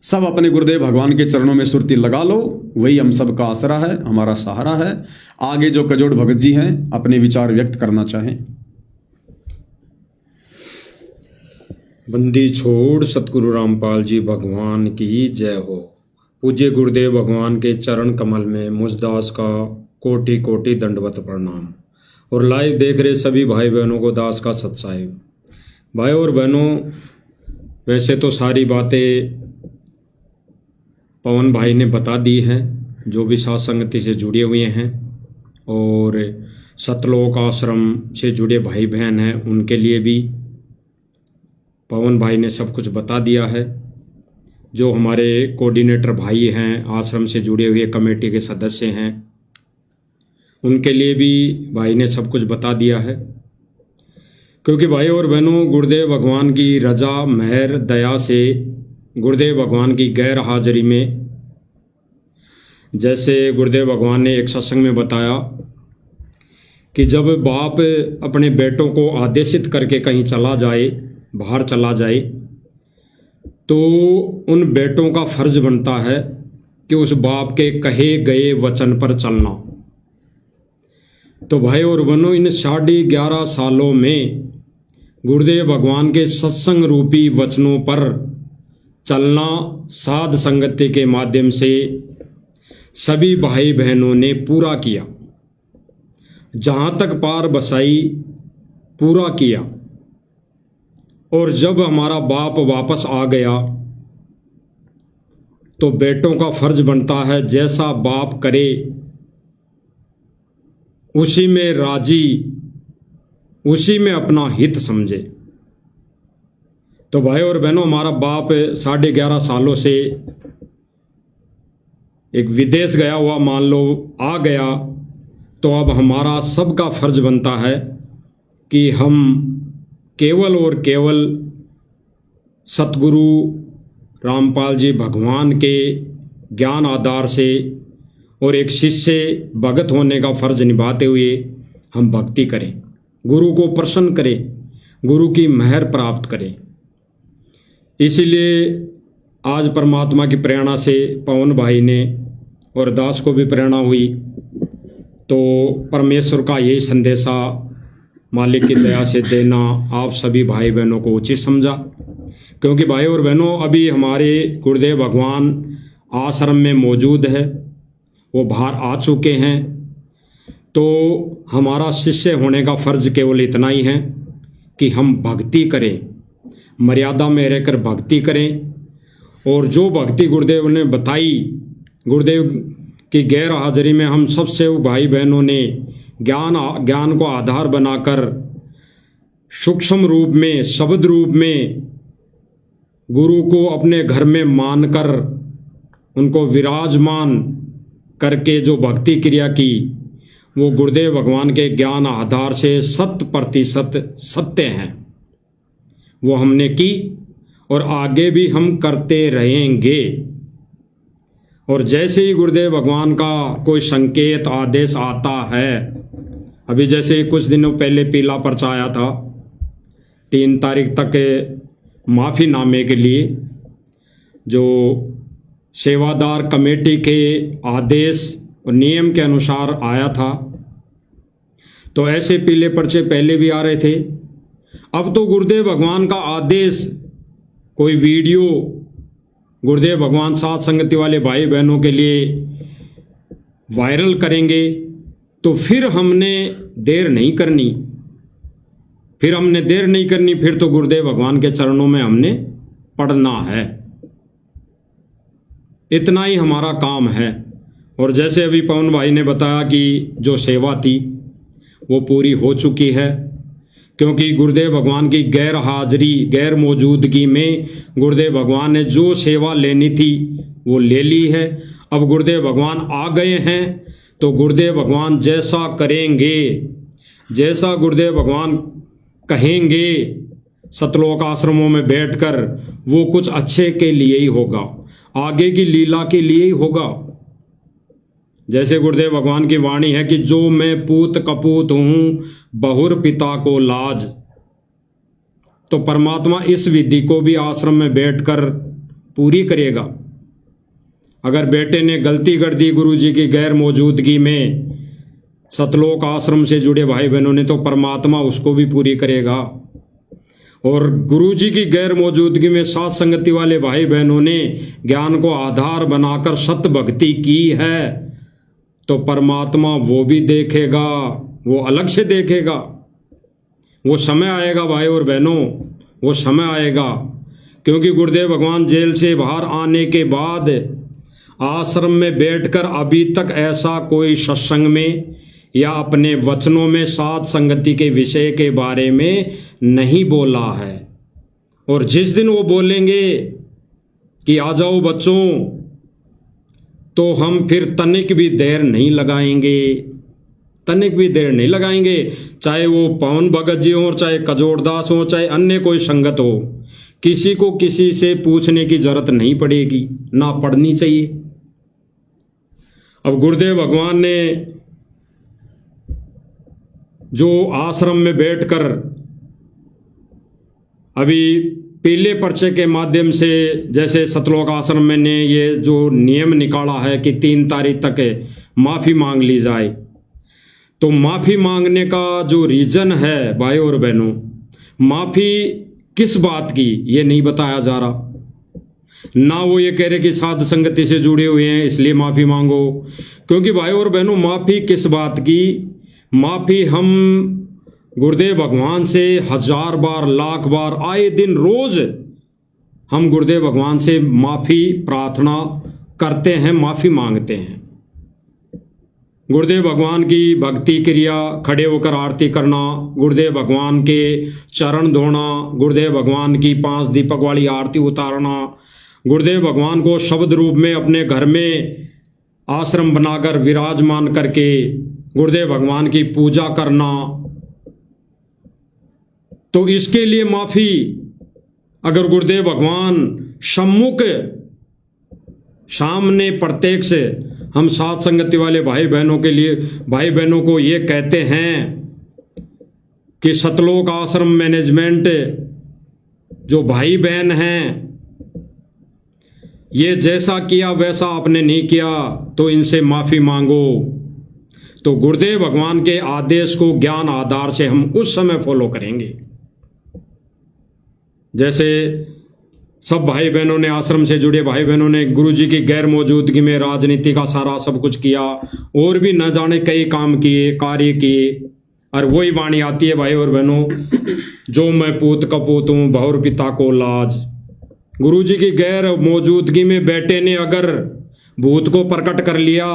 सब अपने गुरुदेव भगवान के चरणों में सुरती लगा लो, वही हम सबका आसरा है, हमारा सहारा है। आगे जो कजोड़ भगत जी हैं अपने विचार व्यक्त करना चाहें। बंदी छोड़ सतगुरु रामपाल जी भगवान की जय हो। पूज्य गुरुदेव भगवान के चरण कमल में मुझदास का कोटि कोटि दंडवत प्रणाम। और लाइव देख रहे सभी भाई बहनों को दास का सत्साहिब। भाई और बहनों, वैसे तो सारी बातें पवन भाई ने बता दी हैं, जो भी साथ संगति से जुड़े हुए हैं और सतलोक आश्रम से जुड़े भाई बहन हैं उनके लिए भी पवन भाई ने सब कुछ बता दिया है। जो हमारे कोऑर्डिनेटर भाई हैं, आश्रम से जुड़े हुए कमेटी के सदस्य हैं, उनके लिए भी भाई ने सब कुछ बता दिया है। क्योंकि भाई और बहनों, गुरुदेव भगवान की रजा मेहर दया से, गुरुदेव भगवान की गैर हाजिरी में, जैसे गुरुदेव भगवान ने एक सत्संग में बताया कि जब बाप अपने बेटों को आदेशित करके कहीं चला जाए, बाहर चला जाए, तो उन बेटों का फर्ज बनता है कि उस बाप के कहे गए वचन पर चलना। तो भाई और बहनों, इन 11.5 सालों में गुरुदेव भगवान के सत्संग रूपी वचनों पर चलना साध संगति के माध्यम से सभी भाई बहनों ने पूरा किया। जहां तक पार बसाई पूरा किया। और जब हमारा बाप वापस आ गया तो बेटों का फर्ज बनता है जैसा बाप करे उसी में राजी, उसी में अपना हित समझे। तो भाई और बहनों, हमारा बाप 11.5 सालों से एक विदेश गया हुआ मान लो आ गया, तो अब हमारा सबका फर्ज बनता है कि हम केवल और केवल सतगुरु रामपाल जी भगवान के ज्ञान आधार से और एक शिष्य भगत होने का फर्ज निभाते हुए हम भक्ति करें, गुरु को प्रसन्न करें, गुरु की मेहर प्राप्त करें। इसीलिए आज परमात्मा की प्रेरणा से पवन भाई ने और दास को भी प्रेरणा हुई, तो परमेश्वर का यही संदेशा मालिक की दया से देना आप सभी भाई बहनों को उचित समझा। क्योंकि भाई और बहनों, अभी हमारे गुरुदेव भगवान आश्रम में मौजूद है, वो बाहर आ चुके हैं, तो हमारा शिष्य होने का फर्ज केवल इतना ही है कि हम भक्ति करें, मर्यादा में रहकर भक्ति करें। और जो भक्ति गुरुदेव ने बताई, गुरुदेव की गैर हाजिरी में हम सबसे भाई बहनों ने ज्ञान को आधार बनाकर सूक्ष्म रूप में, शब्द रूप में गुरु को अपने घर में मानकर उनको विराजमान करके जो भक्ति क्रिया की, वो गुरुदेव भगवान के ज्ञान आधार से 100% सत्य हैं। वो हमने की और आगे भी हम करते रहेंगे। और जैसे ही गुरुदेव भगवान का कोई संकेत आदेश आता है, अभी जैसे कुछ दिनों पहले पीला पर्चा आया था 3 तारीख तक माफ़ीनामे के लिए, जो सेवादार कमेटी के आदेश और नियम के अनुसार आया था, तो ऐसे पीले पर्चे पहले भी आ रहे थे। अब तो गुरुदेव भगवान का आदेश, कोई वीडियो गुरुदेव भगवान साथ संगति वाले भाई बहनों के लिए वायरल करेंगे, तो फिर हमने देर नहीं करनी, फिर तो गुरुदेव भगवान के चरणों में हमने पढ़ना है। इतना ही हमारा काम है। और जैसे अभी पवन भाई ने बताया कि जो सेवा थी वो पूरी हो चुकी है, क्योंकि गुरुदेव भगवान की गैर हाजिरी, गैर मौजूदगी में गुरुदेव भगवान ने जो सेवा लेनी थी वो ले ली है। अब गुरुदेव भगवान आ गए हैं, तो गुरुदेव भगवान जैसा करेंगे, जैसा गुरुदेव भगवान कहेंगे सतलोक आश्रमों में बैठकर, वो कुछ अच्छे के लिए ही होगा, आगे की लीला के लिए ही होगा। जैसे गुरुदेव भगवान की वाणी है कि जो मैं पूत कपूत हूं बहुर पिता को लाज, तो परमात्मा इस विधि को भी आश्रम में बैठकर पूरी करेगा। अगर बेटे ने गलती कर दी गुरु जी की गैर मौजूदगी में, सतलोक आश्रम से जुड़े भाई बहनों ने, तो परमात्मा उसको भी पूरी करेगा। और गुरु जी की गैर मौजूदगी में साथ संगति वाले भाई बहनों ने ज्ञान को आधार बनाकर सत्य भक्ति की है, तो परमात्मा वो भी देखेगा, वो अलग से देखेगा। वो समय आएगा भाई और बहनों, वो समय आएगा, क्योंकि गुरुदेव भगवान जेल से बाहर आने के बाद आश्रम में बैठकर अभी तक ऐसा कोई सत्संग में या अपने वचनों में साथ संगति के विषय के बारे में नहीं बोला है। और जिस दिन वो बोलेंगे कि आ जाओ बच्चों, तो हम फिर तनिक भी देर नहीं लगाएंगे, तनिक भी देर नहीं लगाएंगे। चाहे वो पवन भगत जी हो, चाहे कजोड़दास हो, चाहे अन्य कोई संगत हो, किसी को किसी से पूछने की जरूरत नहीं पड़ेगी, ना पड़नी चाहिए। अब गुरुदेव भगवान ने जो आश्रम में बैठकर अभी पीले पर्चे के माध्यम से, जैसे सतलोक आश्रम में ने ये जो नियम निकाला है कि 3 तारीख तक माफ़ी मांग ली जाए, तो माफ़ी मांगने का जो रीज़न है भाई और बहनों, माफ़ी किस बात की ये नहीं बताया जा रहा। ना वो ये कह रहे कि साध संगति से जुड़े हुए हैं इसलिए माफ़ी मांगो, क्योंकि भाई और बहनों माफ़ी किस बात की, माफ़ी हम गुरुदेव भगवान से 1000 बार, लाख बार, आए दिन रोज हम गुरुदेव भगवान से माफ़ी प्रार्थना करते हैं, माफ़ी मांगते हैं। गुरुदेव भगवान की भक्ति क्रिया, खड़े होकर आरती करना, गुरुदेव भगवान के चरण धोना, गुरुदेव भगवान की 5 दीपक वाली आरती उतारना, गुरुदेव भगवान को शब्द रूप में अपने घर में आश्रम बनाकर विराजमान करके गुरुदेव भगवान की पूजा करना, तो इसके लिए माफ़ी अगर गुरुदेव भगवान सम्मुख सामने प्रत्यक्ष हम साथ संगति वाले भाई बहनों के लिए, भाई बहनों को ये कहते हैं कि सतलोक आश्रम मैनेजमेंट जो भाई बहन हैं, ये जैसा किया वैसा आपने नहीं किया तो इनसे माफ़ी मांगो, तो गुरुदेव भगवान के आदेश को ज्ञान आधार से हम उस समय फॉलो करेंगे। जैसे सब भाई बहनों ने, आश्रम से जुड़े भाई बहनों ने गुरुजी की गैर मौजूदगी में राजनीति का सारा सब कुछ किया, और भी न जाने कई काम किए, कार्य किए, और वही वाणी आती है भाई और बहनों, जो मैं पूत कपूत हूँ बहुर पिता को लाज। गुरुजी की गैर मौजूदगी में बेटे ने अगर भूत को प्रकट कर लिया,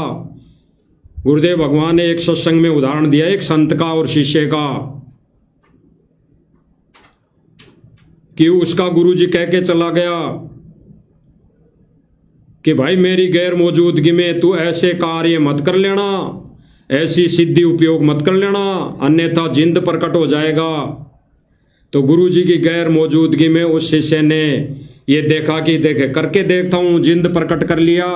गुरुदेव भगवान ने एक सत्संग में उदाहरण दिया एक संत का और शिष्य का, कि उसका गुरुजी कह के चला गया कि भाई मेरी गैर मौजूदगी में तू ऐसे कार्य मत कर लेना, ऐसी सिद्धि उपयोग मत कर लेना, अन्यथा जिंद प्रकट हो जाएगा। तो गुरुजी की गैर मौजूदगी में उस शिष्य ने ये देखा कि देखे करके देखता हूं, जिंद प्रकट कर लिया।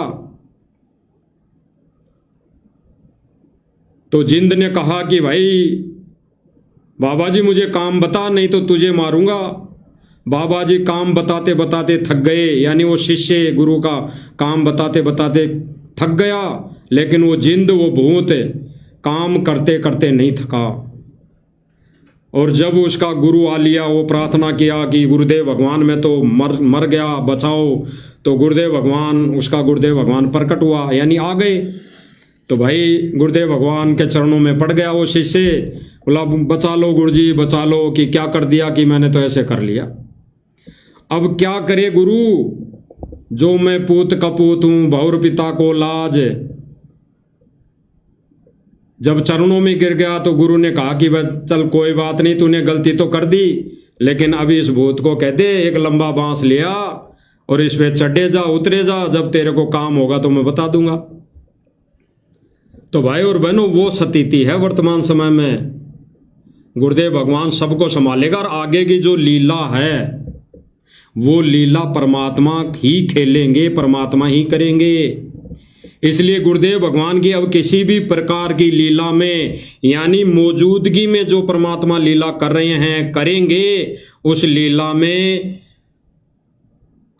तो जिंद ने कहा कि भाई बाबा जी मुझे काम बता, नहीं तो तुझे मारूंगा। बाबा जी काम बताते बताते थक गए, यानी वो शिष्य गुरु का काम बताते बताते थक गया, लेकिन वो जिंद, वो भूत काम करते करते नहीं थका। और जब उसका गुरु आ लिया, वो प्रार्थना किया कि गुरुदेव भगवान मैं तो मर गया, बचाओ, तो गुरुदेव भगवान, उसका गुरुदेव भगवान प्रकट हुआ, यानी आ गए। तो भाई गुरुदेव भगवान के चरणों में पड़ गया वो शिष्य, बोला बचा लो गुरुजी बचा लो, कि क्या कर दिया, कि मैंने तो ऐसे कर लिया। अब क्या करे गुरु, जो मैं पूत कपूत हूं बहुर पिता को लाज। जब चरणों में गिर गया तो गुरु ने कहा कि चल कोई बात नहीं, तूने गलती तो कर दी, लेकिन अभी इस भूत को कह दे एक लंबा बांस लिया और इस पे चढ़े जा, उतरे जा, जब तेरे को काम होगा तो मैं बता दूंगा। तो भाई और बहनों वो स्थिति है वर्तमान समय में। गुरुदेव भगवान सबको संभालेगा, और आगे की जो लीला है वो लीला परमात्मा ही खेलेंगे, परमात्मा ही करेंगे। इसलिए गुरुदेव भगवान की अब किसी भी प्रकार की लीला में, यानी मौजूदगी में जो परमात्मा लीला कर रहे हैं, करेंगे, उस लीला में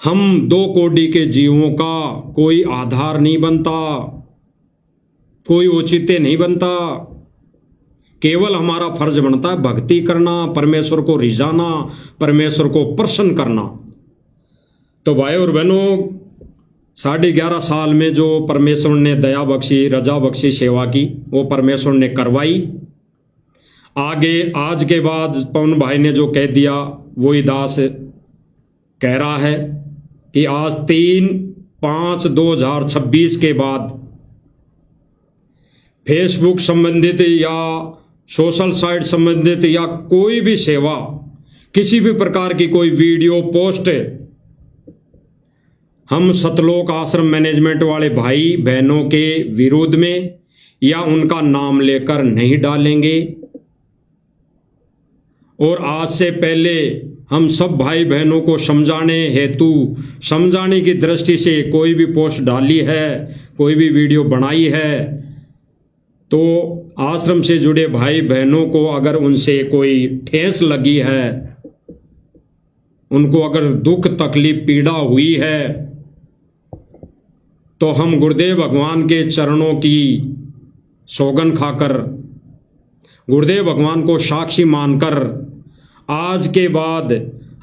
हम 2 कोटि के जीवों का कोई आधार नहीं बनता, कोई औचित्य नहीं बनता। केवल हमारा फर्ज बनता है भक्ति करना, परमेश्वर को रिझाना, परमेश्वर को प्रसन्न करना। तो भाई और बहनों 11.5 साल में जो परमेश्वर ने दया बख्शी, रजा बख्शी, सेवा की, वो परमेश्वर ने करवाई। आगे आज के बाद पवन भाई ने जो कह दिया वही दास कह रहा है कि आज 3/5/2026 के बाद फेसबुक संबंधित या सोशल साइट संबंधित या कोई भी सेवा, किसी भी प्रकार की कोई वीडियो पोस्ट हम सतलोक आश्रम मैनेजमेंट वाले भाई बहनों के विरोध में या उनका नाम लेकर नहीं डालेंगे। और आज से पहले हम सब भाई बहनों को समझाने हेतु, समझाने की दृष्टि से कोई भी पोस्ट डाली है, कोई भी वीडियो बनाई है, तो आश्रम से जुड़े भाई बहनों को अगर उनसे कोई ठेस लगी है, उनको अगर दुख तकलीफ पीड़ा हुई है, तो हम गुरुदेव भगवान के चरणों की सौगन खाकर गुरुदेव भगवान को साक्षी मानकर आज के बाद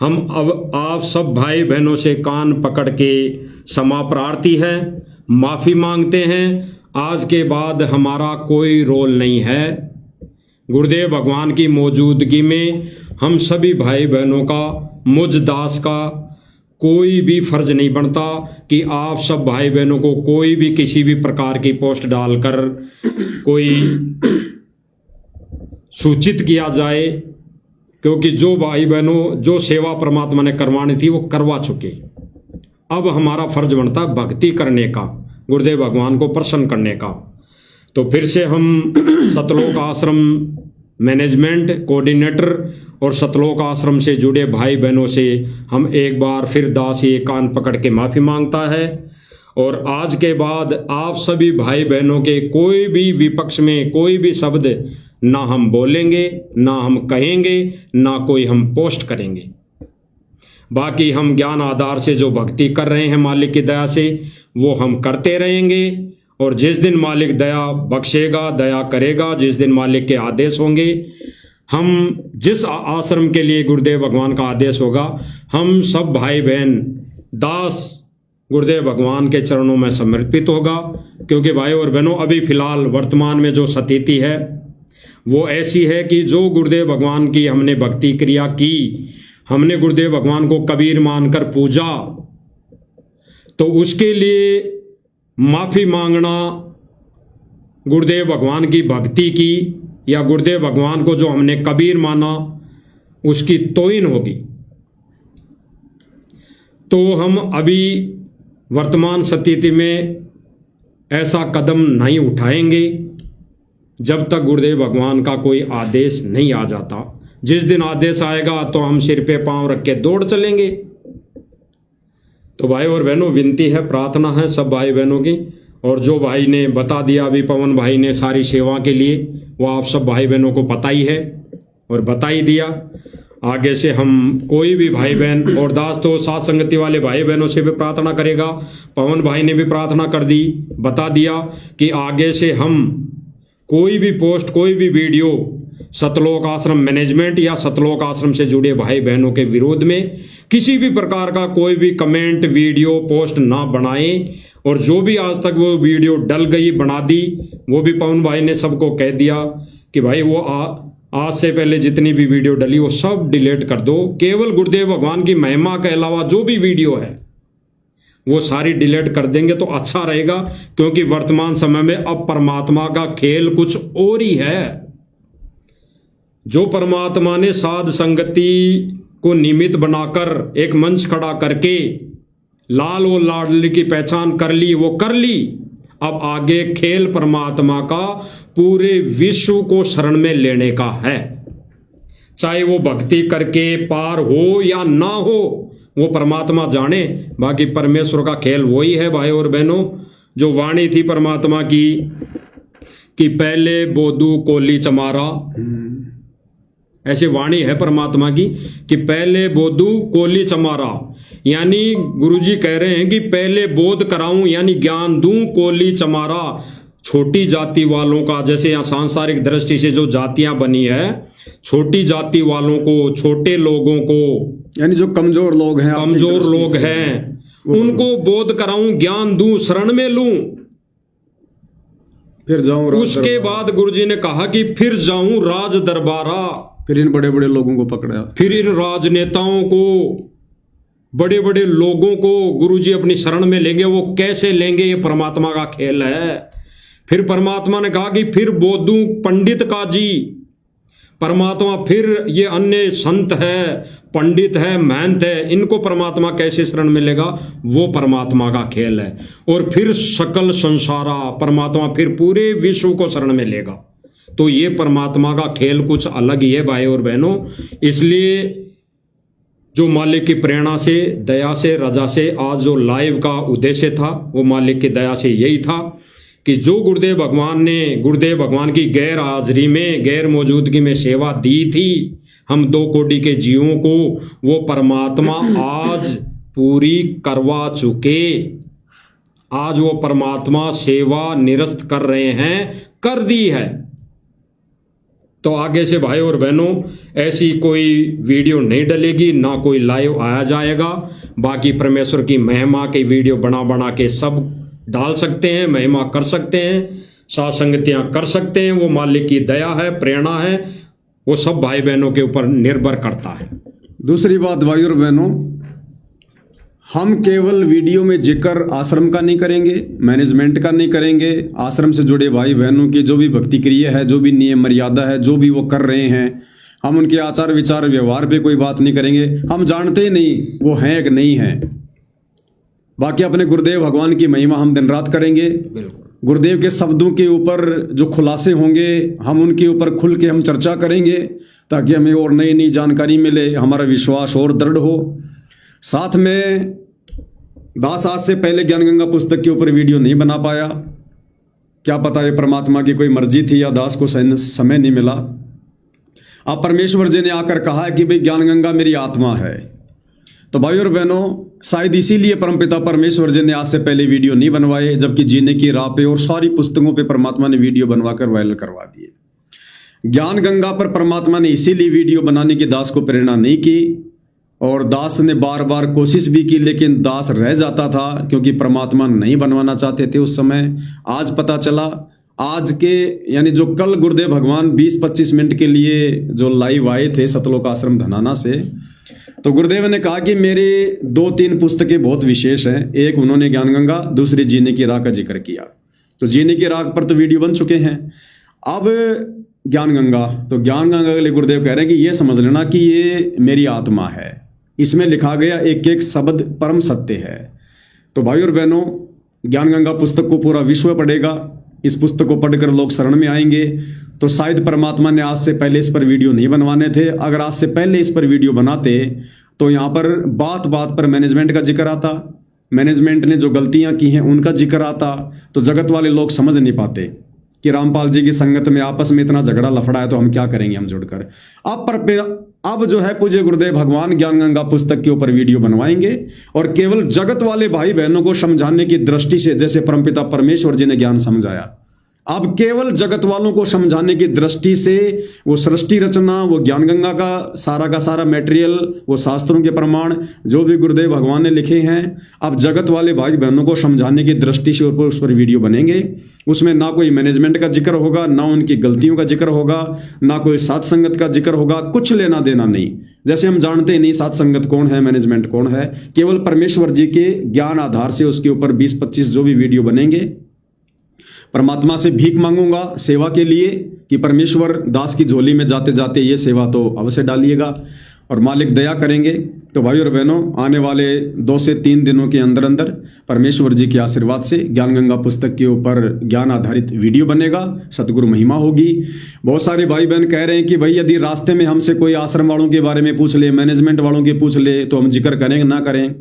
हम अब आप सब भाई बहनों से कान पकड़ के क्षमा प्रार्थी है, माफ़ी मांगते हैं। आज के बाद हमारा कोई रोल नहीं है। गुरुदेव भगवान की मौजूदगी में हम सभी भाई बहनों का, मुझ दास का कोई भी फर्ज नहीं बनता कि आप सब भाई बहनों को कोई भी किसी भी प्रकार की पोस्ट डालकर कोई सूचित किया जाए, क्योंकि जो भाई बहनों जो सेवा परमात्मा ने करवानी थी वो करवा चुके। अब हमारा फर्ज बनता है भक्ति करने का, गुरुदेव भगवान को प्रसन्न करने का। तो फिर से हम सतलोक आश्रम मैनेजमेंट कोऑर्डिनेटर और सतलोक आश्रम से जुड़े भाई बहनों से हम एक बार फिर दास ये कान पकड़ के माफ़ी मांगता है। और आज के बाद आप सभी भाई बहनों के कोई भी विपक्ष में कोई भी शब्द ना हम बोलेंगे, ना हम कहेंगे, ना कोई हम पोस्ट करेंगे। बाकी हम ज्ञान आधार से जो भक्ति कर रहे हैं मालिक की दया से वो हम करते रहेंगे। और जिस दिन मालिक दया बख्शेगा, दया करेगा, जिस दिन मालिक के आदेश होंगे, हम जिस आश्रम के लिए गुरुदेव भगवान का आदेश होगा, हम सब भाई बहन दास गुरुदेव भगवान के चरणों में समर्पित होगा। क्योंकि भाई और बहनों अभी फिलहाल वर्तमान में जो स्थिति है वो ऐसी है कि जो गुरुदेव भगवान की हमने भक्ति क्रिया की, हमने गुरुदेव भगवान को कबीर मानकर पूजा, तो उसके लिए माफ़ी मांगना गुरुदेव भगवान की भक्ति की या गुरुदेव भगवान को जो हमने कबीर माना उसकी तौहीन होगी। तो हम अभी वर्तमान स्थिति में ऐसा कदम नहीं उठाएंगे जब तक गुरुदेव भगवान का कोई आदेश नहीं आ जाता। जिस दिन आदेश आएगा तो हम सिर पे पांव रख के दौड़ चलेंगे। तो भाई और बहनों विनती है, प्रार्थना है सब भाई बहनों की, और जो भाई ने बता दिया अभी पवन भाई ने सारी सेवा के लिए, वो आप सब भाई बहनों को पता ही है और बता ही दिया। आगे से हम कोई भी भाई बहन और दास तो साथ संगति वाले भाई बहनों से भी प्रार्थना करेगा। पवन भाई ने भी प्रार्थना कर दी, बता दिया कि आगे से हम कोई भी पोस्ट, कोई भी वीडियो सतलोक आश्रम मैनेजमेंट या सतलोक आश्रम से जुड़े भाई बहनों के विरोध में किसी भी प्रकार का कोई भी कमेंट, वीडियो, पोस्ट ना बनाएं। और जो भी आज तक वो वीडियो डल गई, बना दी, वो भी पवन भाई ने सबको कह दिया कि भाई वो आज से पहले जितनी भी वीडियो डली वो सब डिलीट कर दो। केवल गुरुदेव भगवान की महिमा के अलावा जो भी वीडियो है वो सारी डिलीट कर देंगे तो अच्छा रहेगा। क्योंकि वर्तमान समय में अब परमात्मा का खेल कुछ और ही है। जो परमात्मा ने साध संगति को निमित्त बनाकर एक मंच खड़ा करके लाल और लाडली की पहचान कर ली, वो कर ली। अब आगे खेल परमात्मा का पूरे विश्व को शरण में लेने का है। चाहे वो भक्ति करके पार हो या ना हो, वो परमात्मा जाने। बाकी परमेश्वर का खेल वही है भाई और बहनों। जो वाणी थी परमात्मा की कि पहले बोधू कोली चमारा, ऐसी वाणी है परमात्मा की कि पहले बोधू कोली चमारा। यानी गुरुजी कह रहे हैं कि पहले बोध कराऊं यानी ज्ञान दूं, कोली चमारा। छोटी जाति वालों का, जैसे यहाँ सांसारिक दृष्टि से जो जातियां बनी है, छोटी जाति वालों को, छोटे लोगों को, यानी जो कमजोर लोग हैं, कमजोर लोग हैं, उनको बोध कराऊं, ज्ञान दूं, शरण में लूं, फिर जाऊं। उसके बाद गुरुजी ने कहा कि फिर जाऊं राज दरबारा। फिर इन बड़े बड़े लोगों को पकड़ा, फिर इन राजनेताओं को, बड़े बड़े लोगों को गुरुजी अपनी शरण में लेंगे। वो कैसे लेंगे, ये परमात्मा का खेल है। फिर परमात्मा ने कहा कि फिर बोधू पंडित काजी। परमात्मा फिर ये अन्य संत है, पंडित है, महंत है, इनको परमात्मा कैसे शरण में लेगा, वो परमात्मा का खेल है। और फिर सकल संसारा, परमात्मा फिर पूरे विश्व को शरण में लेगा। तो ये परमात्मा का खेल कुछ अलग ही है भाई और बहनों। इसलिए जो मालिक की प्रेरणा से, दया से, रजा से आज जो लाइव का उद्देश्य था वो मालिक की दया से यही था कि जो गुरुदेव भगवान ने गुरुदेव भगवान की गैर हाजिरी में, गैर मौजूदगी में सेवा दी थी हम 2 कोटि के जीवों को, वो परमात्मा आज पूरी करवा चुके। आज वो परमात्मा सेवा निरस्त कर रहे हैं, कर दी है। तो आगे से भाई और बहनों ऐसी कोई वीडियो नहीं डलेगी, ना कोई लाइव आया जाएगा। बाकी परमेश्वर की महिमा की वीडियो बना बना के सब डाल सकते हैं, महिमा कर सकते हैं, साथ संगतियां कर सकते हैं। वो मालिक की दया है, प्रेरणा है, वो सब भाई बहनों के ऊपर निर्भर करता है। दूसरी बात भाई और बहनों, हम केवल वीडियो में जिक्र आश्रम का नहीं करेंगे, मैनेजमेंट का नहीं करेंगे। आश्रम से जुड़े भाई बहनों की जो भी भक्ति क्रिया है, जो भी नियम मर्यादा है, जो भी वो कर रहे हैं, हम उनके आचार विचार व्यवहार पे कोई बात नहीं करेंगे। हम जानते ही नहीं वो हैं कि नहीं हैं। बाकी अपने गुरुदेव भगवान की महिमा हम दिन रात करेंगे। गुरुदेव के शब्दों के ऊपर जो खुलासे होंगे, हम उनके ऊपर खुल के हम चर्चा करेंगे, ताकि हमें और नई नई जानकारी मिले, हमारा विश्वास और दृढ़ हो। साथ में दास आज से पहले ज्ञान गंगा पुस्तक के ऊपर वीडियो नहीं बना पाया। क्या पता ये परमात्मा की कोई मर्जी थी या दास को समय नहीं मिला। अब परमेश्वर जी ने आकर कहा है कि भाई ज्ञान गंगा मेरी आत्मा है। तो भाई और बहनों, शायद इसीलिए परमपिता परमेश्वर जी ने आज से पहले वीडियो नहीं बनवाए, जबकि जीने की राह पे और सारी पुस्तकों पे परमात्मा ने वीडियो बनवाकर वायरल करवा दिए। ज्ञान गंगा पर परमात्मा ने इसीलिए वीडियो बनाने की दास को प्रेरणा नहीं की, और दास ने बार बार कोशिश भी की, लेकिन दास रह जाता था, क्योंकि परमात्मा नहीं बनवाना चाहते थे उस समय। आज पता चला, आज के यानी जो कल गुरुदेव भगवान 20-25 मिनट के लिए जो लाइव आए थे सतलोक आश्रम धनाना से, तो गुरुदेव ने कहा कि मेरे 2-3 पुस्तकें बहुत विशेष हैं। एक उन्होंने ज्ञान गंगा, दूसरी जीने की राह का जिक्र किया। तो जीने की राह पर तो वीडियो बन चुके हैं। अब ज्ञान गंगा, तो ज्ञान गंगा के लिए गुरुदेव कह रहे हैं कि ये समझ लेना कि ये मेरी आत्मा है, इसमें लिखा गया एक एक शब्द परम सत्य है। तो भाई और बहनों, ज्ञान गंगा पुस्तक को पूरा विश्व पढ़ेगा। इस पुस्तक को पढ़कर लोग शरण में आएंगे। तो शायद परमात्मा ने आज से पहले इस पर वीडियो नहीं बनवाने थे। अगर आज से पहले इस पर वीडियो बनाते तो यहाँ पर बात बात पर मैनेजमेंट का जिक्र आता, मैनेजमेंट ने जो गलतियां की हैं उनका जिक्र आता, तो जगत वाले लोग समझ नहीं पाते कि रामपाल जी की संगत में आपस में इतना झगड़ा लफड़ा है, तो हम क्या करेंगे हम जुड़कर। अब जो है पूज्य गुरुदेव भगवान ज्ञान गंगा पुस्तक के ऊपर वीडियो बनवाएंगे, और केवल जगत वाले भाई बहनों को समझाने की दृष्टि से, जैसे परमपिता परमेश्वर जी ने ज्ञान समझाया, अब केवल जगत वालों को समझाने की दृष्टि से वो सृष्टि रचना, वो ज्ञान गंगा का सारा मटेरियल, वो शास्त्रों के प्रमाण जो भी गुरुदेव भगवान ने लिखे हैं, अब जगत वाले भाई बहनों को समझाने की दृष्टि से उस पर वीडियो बनेंगे। उसमें ना कोई मैनेजमेंट का जिक्र होगा, ना उनकी गलतियों का जिक्र होगा, ना कोई सात संगत का जिक्र होगा, कुछ लेना देना नहीं। जैसे हम जानते ही नहीं सात संगत कौन है, मैनेजमेंट कौन है, केवल परमेश्वर जी के ज्ञान आधार से उसके ऊपर 20-25 जो भी वीडियो बनेंगे। परमात्मा से भीख मांगूंगा सेवा के लिए कि परमेश्वर दास की झोली में जाते जाते ये सेवा तो अवश्य डालिएगा, और मालिक दया करेंगे तो भाई और बहनों आने वाले 2 से 3 दिनों के अंदर अंदर परमेश्वर जी के आशीर्वाद से ज्ञान गंगा पुस्तक के ऊपर ज्ञान आधारित वीडियो बनेगा, सतगुरु महिमा होगी। बहुत सारे भाई बहन कह रहे हैं कि भाई यदि रास्ते में हमसे कोई आश्रम वालों के बारे में पूछ ले, मैनेजमेंट वालों के पूछ ले, तो हम जिक्र करें ना करें।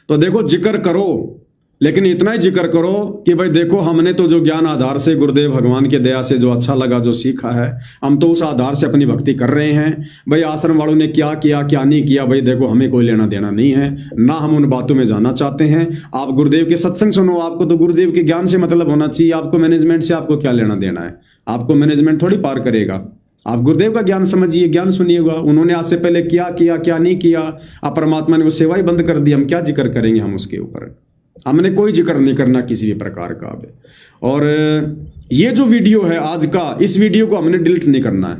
तो देखो जिक्र करो, लेकिन इतना ही जिक्र करो कि भाई देखो हमने तो जो ज्ञान आधार से गुरुदेव भगवान की दया से जो अच्छा लगा, जो सीखा है, हम तो उस आधार से अपनी भक्ति कर रहे हैं। भाई आश्रम वालों ने क्या किया क्या नहीं किया, भाई देखो हमें कोई लेना देना नहीं है, ना हम उन बातों में जाना चाहते हैं। आप गुरुदेव के सत्संग सुनो, आपको तो गुरुदेव के ज्ञान से मतलब होना चाहिए। आपको मैनेजमेंट से आपको क्या लेना देना है, आपको मैनेजमेंट थोड़ी पार करेगा। आप गुरुदेव का ज्ञान समझिए, ज्ञान सुनिएगा। उन्होंने आज से पहले क्या किया क्या नहीं किया, अब परमात्मा ने वो सेवा ही बंद कर दी, हम क्या जिक्र करेंगे हम उसके ऊपर। हमने कोई जिक्र नहीं करना किसी भी प्रकार का। और ये जो वीडियो है आज का, इस वीडियो को हमने डिलीट नहीं करना है,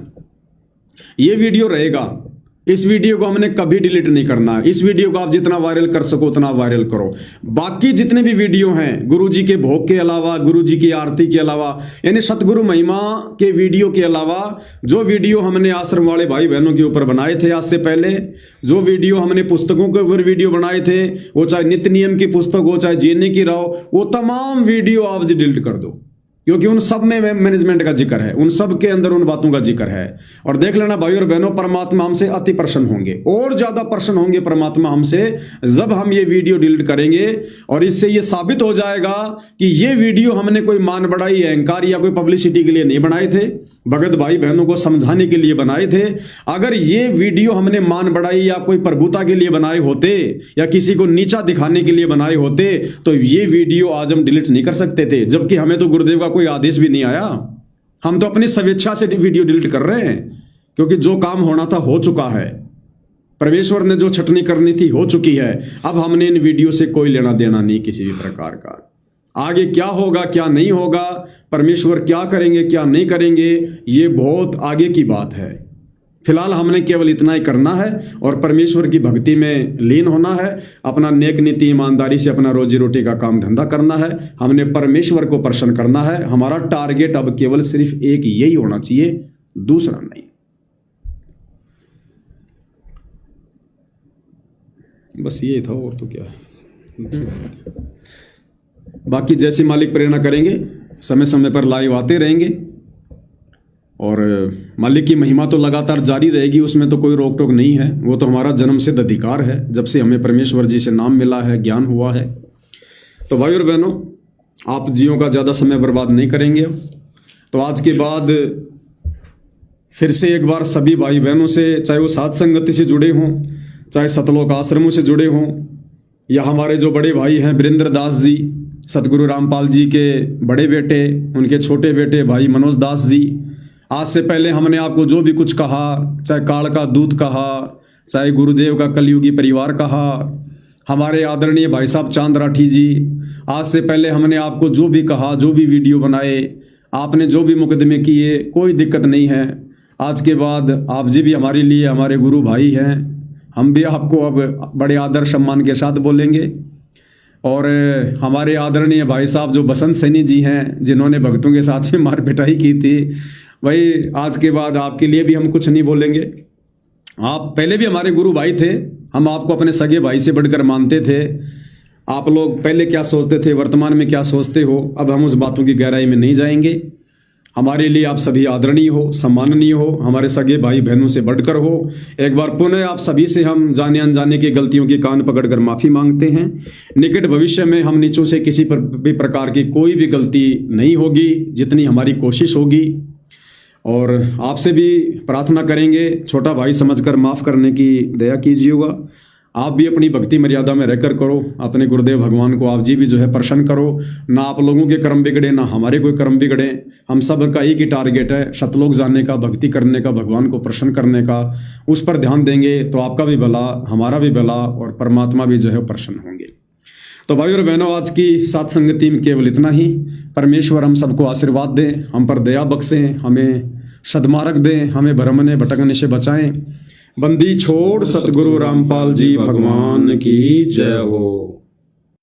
ये वीडियो रहेगा। इस वीडियो को हमने कभी डिलीट नहीं करना है। इस वीडियो को आप जितना वायरल कर सको उतना वायरल करो। बाकी जितने भी वीडियो हैं गुरुजी के भोग के अलावा, गुरुजी की आरती के अलावा, यानी सतगुरु महिमा के वीडियो के अलावा, जो वीडियो हमने आश्रम वाले भाई बहनों के ऊपर बनाए थे आज से पहले, जो वीडियो हमने पुस्तकों के ऊपर वीडियो बनाए थे, वो चाहे नित्य नियम की पुस्तक हो, चाहे जीने की राह, वो तमाम वीडियो आप डिलीट कर दो, क्योंकि उन सब में मैनेजमेंट का जिक्र है, उन सब के अंदर उन बातों का जिक्र है। और देख लेना भाई और बहनों, परमात्मा हमसे अति प्रसन्न होंगे, और ज्यादा प्रसन्न होंगे परमात्मा हमसे जब हम ये वीडियो डिलीट करेंगे। और इससे ये साबित हो जाएगा कि ये वीडियो हमने कोई मान बढ़ाई, अहंकार या कोई पब्लिसिटी के लिए नहीं बनाए थे, भगत भाई बहनों को समझाने के लिए बनाए थे। अगर ये वीडियो हमने मान बढ़ाई या कोई प्रभुता के लिए बनाए होते या किसी को नीचा दिखाने के लिए बनाए होते, तो ये वीडियो आज हम डिलीट नहीं कर सकते थे, जबकि हमें तो गुरुदेव का कोई आदेश भी नहीं आया। हम तो अपनी स्वेच्छा से वीडियो डिलीट कर रहे हैं, क्योंकि जो काम होना था हो चुका है। परमेश्वर ने जो छटनी करनी थी हो चुकी है। अब हमने इन वीडियो से कोई लेना देना नहीं किसी भी प्रकार का। आगे क्या होगा क्या नहीं होगा, परमेश्वर क्या करेंगे क्या नहीं करेंगे, ये बहुत आगे की बात है। फिलहाल हमने केवल इतना ही करना है और परमेश्वर की भक्ति में लीन होना है, अपना नेक नीति ईमानदारी से अपना रोजी रोटी का काम धंधा करना है। हमने परमेश्वर को प्रसन्न करना है। हमारा टारगेट अब केवल सिर्फ एक यही होना चाहिए, दूसरा नहीं। बस ये था, और तो क्या है। बाकी जैसे मालिक प्रेरणा करेंगे समय समय पर लाइव आते रहेंगे और मालिक की महिमा तो लगातार जारी रहेगी, उसमें तो कोई रोक टोक नहीं है। वो तो हमारा जन्म सिद्ध अधिकार है, जब से हमें परमेश्वर जी से नाम मिला है, ज्ञान हुआ है। तो भाई और बहनों, आप जियों का ज़्यादा समय बर्बाद नहीं करेंगे। तो आज के बाद फिर से एक बार सभी भाई बहनों से, चाहे वो साध संगति से जुड़े हों, चाहे सतलोक आश्रमों से जुड़े हों, या हमारे जो बड़े भाई हैं वीरेंद्र दास जी, सतगुरु रामपाल जी के बड़े बेटे, उनके छोटे बेटे भाई मनोज दास जी, आज से पहले हमने आपको जो भी कुछ कहा, चाहे काल का दूत कहा, चाहे गुरुदेव का कलयुगी परिवार कहा, हमारे आदरणीय भाई साहब चांद राठी जी, आज से पहले हमने आपको जो भी कहा, जो भी वीडियो बनाए, आपने जो भी मुकदमे किए, कोई दिक्कत नहीं है। आज के बाद आप जी भी हमारे लिए हमारे गुरु भाई हैं, हम भी आपको अब बड़े आदर सम्मान के साथ बोलेंगे। और हमारे आदरणीय भाई साहब जो बसंत सैनी जी हैं, जिन्होंने भक्तों के साथ में मार पिटाई की थी, भाई आज के बाद आपके लिए भी हम कुछ नहीं बोलेंगे। आप पहले भी हमारे गुरु भाई थे, हम आपको अपने सगे भाई से बढ़कर मानते थे। आप लोग पहले क्या सोचते थे, वर्तमान में क्या सोचते हो, अब हम उस बातों की गहराई में नहीं जाएंगे। हमारे लिए आप सभी आदरणीय हो, सम्माननीय हो, हमारे सगे भाई बहनों से बढ़कर हो। एक बार पुनः आप सभी से हम जाने अनजाने की गलतियों की कान पकड़कर माफ़ी मांगते हैं। निकट भविष्य में हम नीचों से किसी भी प्रकार की कोई भी गलती नहीं होगी, जितनी हमारी कोशिश होगी। और आपसे भी प्रार्थना करेंगे, छोटा भाई समझकर माफ़ करने की दया कीजिएगा। आप भी अपनी भक्ति मर्यादा में रहकर करो, अपने गुरुदेव भगवान को आप जी भी जो है प्रसन्न करो। ना आप लोगों के कर्म बिगड़े, ना हमारे कोई कर्म बिगड़े। हम सब का एक ही टारगेट है, सतलोक जाने का, भक्ति करने का, भगवान को प्रसन्न करने का। उस पर ध्यान देंगे तो आपका भी भला, हमारा भी भला, और परमात्मा भी जो है प्रसन्न होंगे। तो भाई और बहनों, आज की साथ संगति में केवल इतना ही। परमेश्वर हम सबको आशीर्वाद दें, हम पर दया बख्शें, हमें सद्मार्ग दें, हमें भ्रमने भटकने से बचाएं। बंदी छोड़ सतगुरु रामपाल जी भगवान की जय हो।